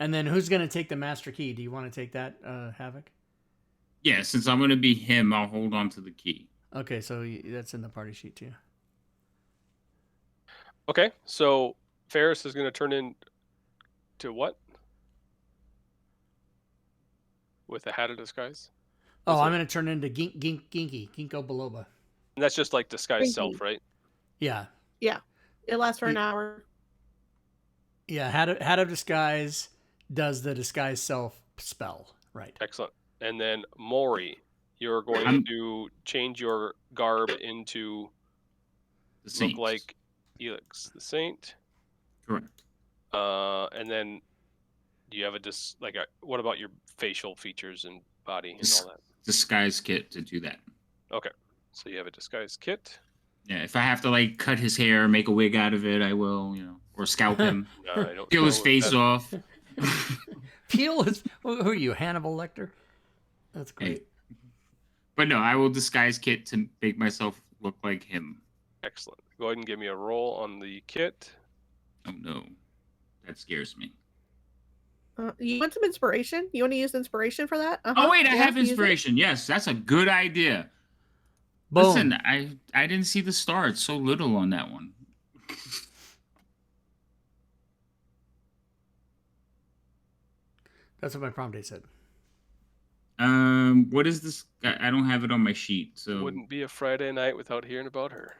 And then who's gonna take the master key? Do you want to take that, Havoc? Yeah, since I'm gonna be him, I'll hold on to the key. Okay, so that's in the party sheet too. Okay, so Ferris is going to turn in to what? With a hat of disguise? Oh, Is I'm it- gonna turn into Ginkgo Biloba. And that's just like disguise Thank self, you. right? Yeah, It lasts for an hour. yeah. Hat of disguise does the disguise self spell, right? Excellent. And then Maury, you're going I'm- to change your garb into The Saint. look like Elix the Saint. Correct. And then do you have what about your facial features and body and all that? Disguise kit to do that. Okay. So you have a disguise kit. Yeah, if I have to like cut his hair, make a wig out of it, I will, or scalp him, No, I don't peel his know if face that- off. Peel is who are you, Hannibal Lecter? That's great. Hey. But no, I will disguise kit to make myself look like him. Excellent. Go ahead and give me a roll on the kit. Oh no, that scares me. You want some inspiration? You want to use inspiration for that? Oh wait, I Yeah, have use it. inspiration. Yes, that's a good idea. Boom. Listen, I didn't see the star. It's so little on that one. That's what my prom date said. What is this? I don't have it on my sheet. So Wouldn't be a Friday night without hearing about her.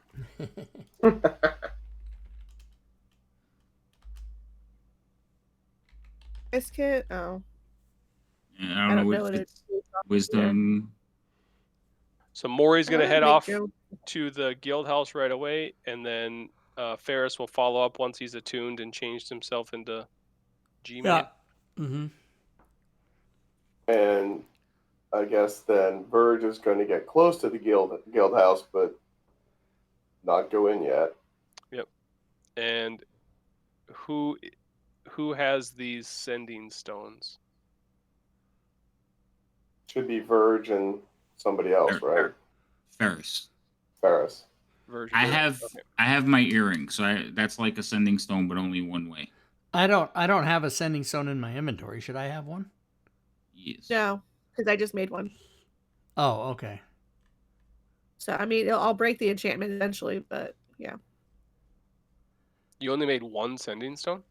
This kit? Oh. yeah, I I don't know know what what it it's is. wisdom. So Maury's going to head Make off you- to the guild house right away, and then Ferris will follow up once he's attuned and changed himself into G-Man. Yeah. Mm-hmm. And I guess then Verge is going to get close to the guild house, but not go in yet. And who has these sending stones? Should be Verge and somebody else, right? Ferris. Ferris. Version I of- have okay. I have my earring, so that's like a sending stone, but only one way. I don't have a sending stone in my inventory. Should I have one? Yes. No, because I just made one. Oh, okay. So, I mean, I'll break the enchantment eventually, but yeah. You only made one sending stone?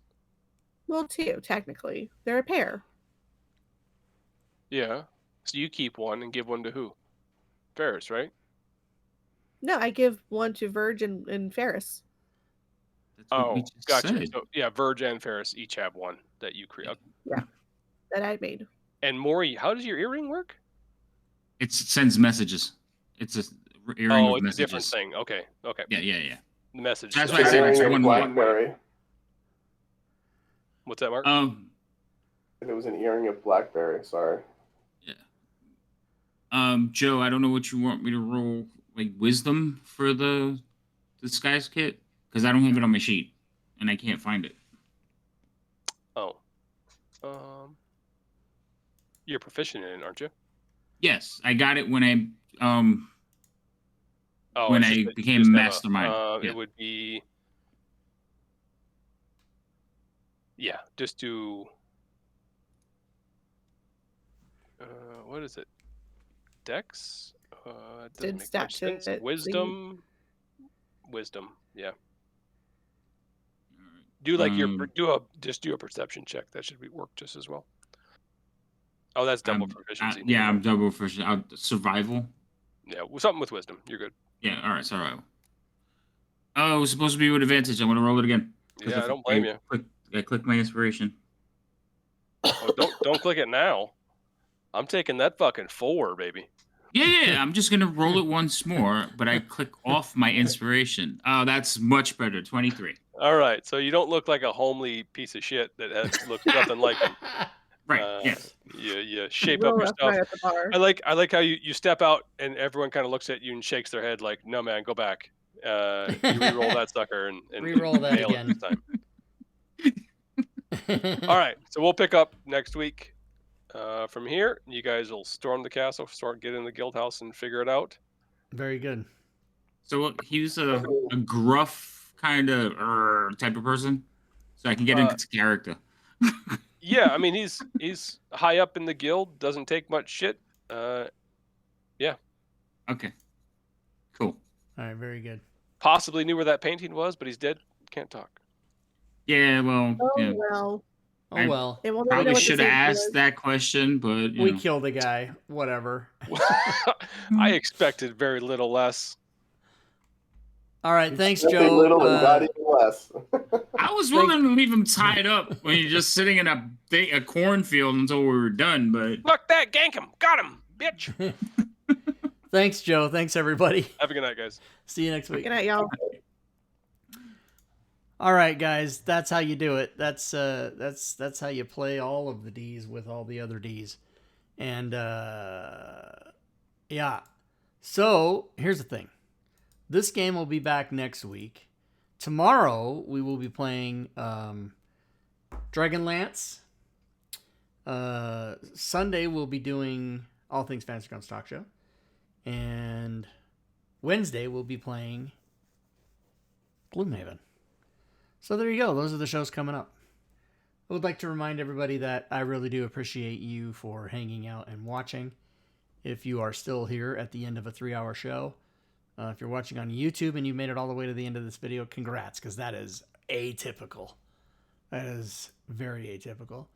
Well, 2, technically. They're a pair. Yeah. So you keep one and give one to who? Ferris, right? No, I give one to Verge and Ferris. That's what we Oh, just gotcha. said. So yeah, Verge and Ferris each have one that you create. That I made. And Maury, how does your earring work? It sends messages. It's a earring Oh, with it's a different messages. thing. Okay. Yeah. The message. That's stuff. why I said it's Earring of one more. Blackberry. What's that, Mark? It was an earring of Blackberry. Sorry. Yeah. Joe, I don't know what you want me to roll, like wisdom for the disguise kit, because I don't have it on my sheet, and I can't find it. Oh. You're proficient in it, aren't you? Yes, I got it when I Oh, when it's just I that you became just have mastermind. Yeah. It would be. Yeah, just do. What is it? Dex? It doesn't Did make stat much sense. check, Wisdom. Yeah. Do like just do a perception check. That should work just as well. Oh, that's double proficiency. Yeah, Never I'm mind. double for survival. Yeah, something with wisdom. You're good. Yeah, all right, survival. Oh, it was supposed to be with advantage. I'm gonna roll it again. Yeah, I don't blame you. I clicked my inspiration. Oh, don't click it now. I'm taking that fucking 4, baby. Yeah, I'm just gonna roll it once more, but I click off my inspiration. Oh, that's much better. 23. All right, so you don't look like a homely piece of shit that looks nothing like him. Right. Yes. You shape Real up your rough stuff. right at the bar. I like how you step out and everyone kind of looks at you and shakes their head like, no man, go back. You re-roll that sucker and Re-roll that nail it again. this time. All right, so we'll pick up next week. From here, you guys will storm the castle, start getting in the guild house, and figure it out. Very good. So he's a gruff kind of type of person, so I can get into character. Yeah, I mean he's high up in the guild, doesn't take much shit. Yeah. Okay. Cool. All right, very good. Possibly knew where that painting was, but he's dead. Can't talk. Yeah. Well. Oh Yeah. well. Oh well. It will never know Probably what the should have safety asked is. that question, but We killed the guy. Whatever. I expected very little less. All right, thanks, Nothing Joe. little and got even less. I was willing to leave him tied up when you're just sitting in a cornfield until we were done, but Fuck that, gank him, got him, bitch. Thanks, Joe. Thanks, everybody. Have a good night, guys. See you next week. Good night, y'all. All right, guys. That's how you do it. That's how you play all of the D's with all the other D's. And yeah. So here's the thing. This game will be back next week. Tomorrow we will be playing Dragonlance. Sunday we'll be doing All Things Fantasy Grounds Talk Show. And Wednesday we'll be playing Gloomhaven. So there you go. Those are the shows coming up. I would like to remind everybody that I really do appreciate you for hanging out and watching. If you are still here at the end of a 3-hour show, if you're watching on YouTube and you made it all the way to the end of this video, congrats, because that is atypical. That is very atypical.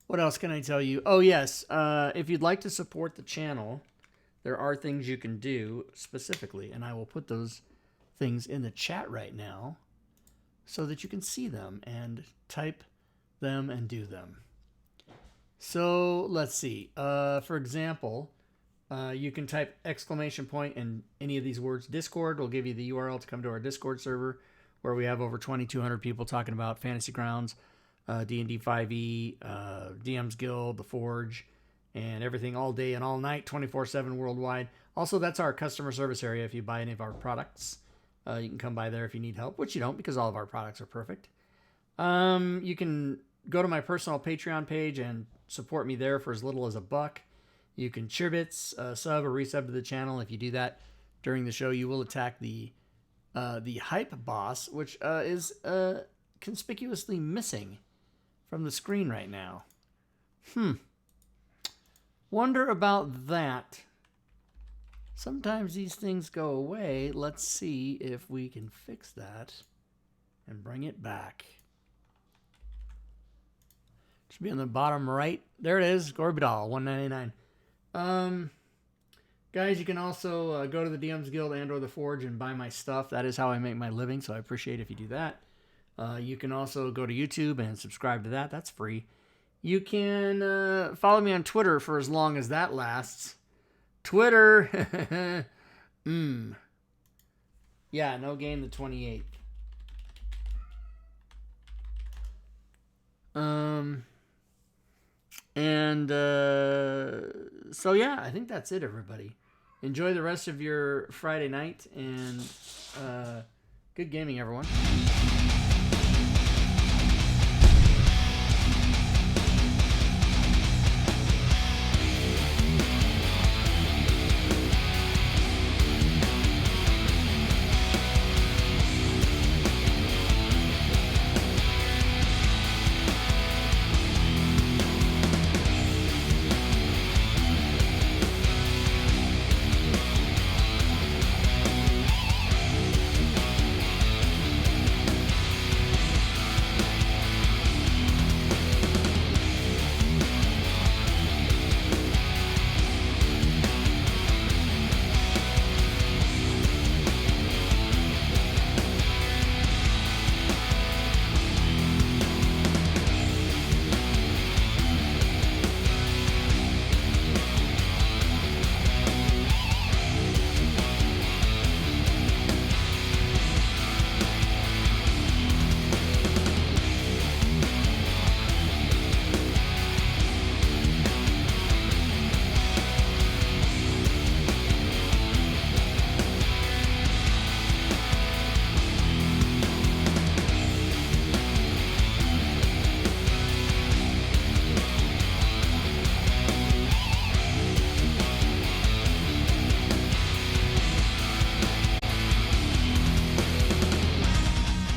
What else can I tell you? Oh, yes. If you'd like to support the channel, there are things you can do specifically, and I will put those things in the chat right now so that you can see them and type them and do them. So let's see. For example, you can type exclamation point in any of these words. Discord will give you the URL to come to our Discord server where we have over 2,200 people talking about Fantasy Grounds, D&D 5e, DM's Guild, The Forge, and everything all day and all night, 24/7 worldwide. Also, that's our customer service area if you buy any of our products. You can come by there if you need help, which you don't because all of our products are perfect. You can go to my personal Patreon page and support me there for as little as $1. You can cheerbits, sub or resub to the channel. If you do that during the show, you will attack the hype boss, which is conspicuously missing from the screen right now. Wonder about that. Sometimes these things go away. Let's see if we can fix that and bring it back. Should be on the bottom right. There it is. Gorbidal, $1.99. Guys, you can also go to the DM's Guild and or the Forge and buy my stuff. That is how I make my living, so I appreciate if you do that. You can also go to YouTube and subscribe to that. That's free. You can follow me on Twitter for as long as that lasts. Twitter. Yeah, no game the 28th. And so, yeah, I think that's it, everybody. Enjoy the rest of your Friday night, and good gaming, everyone.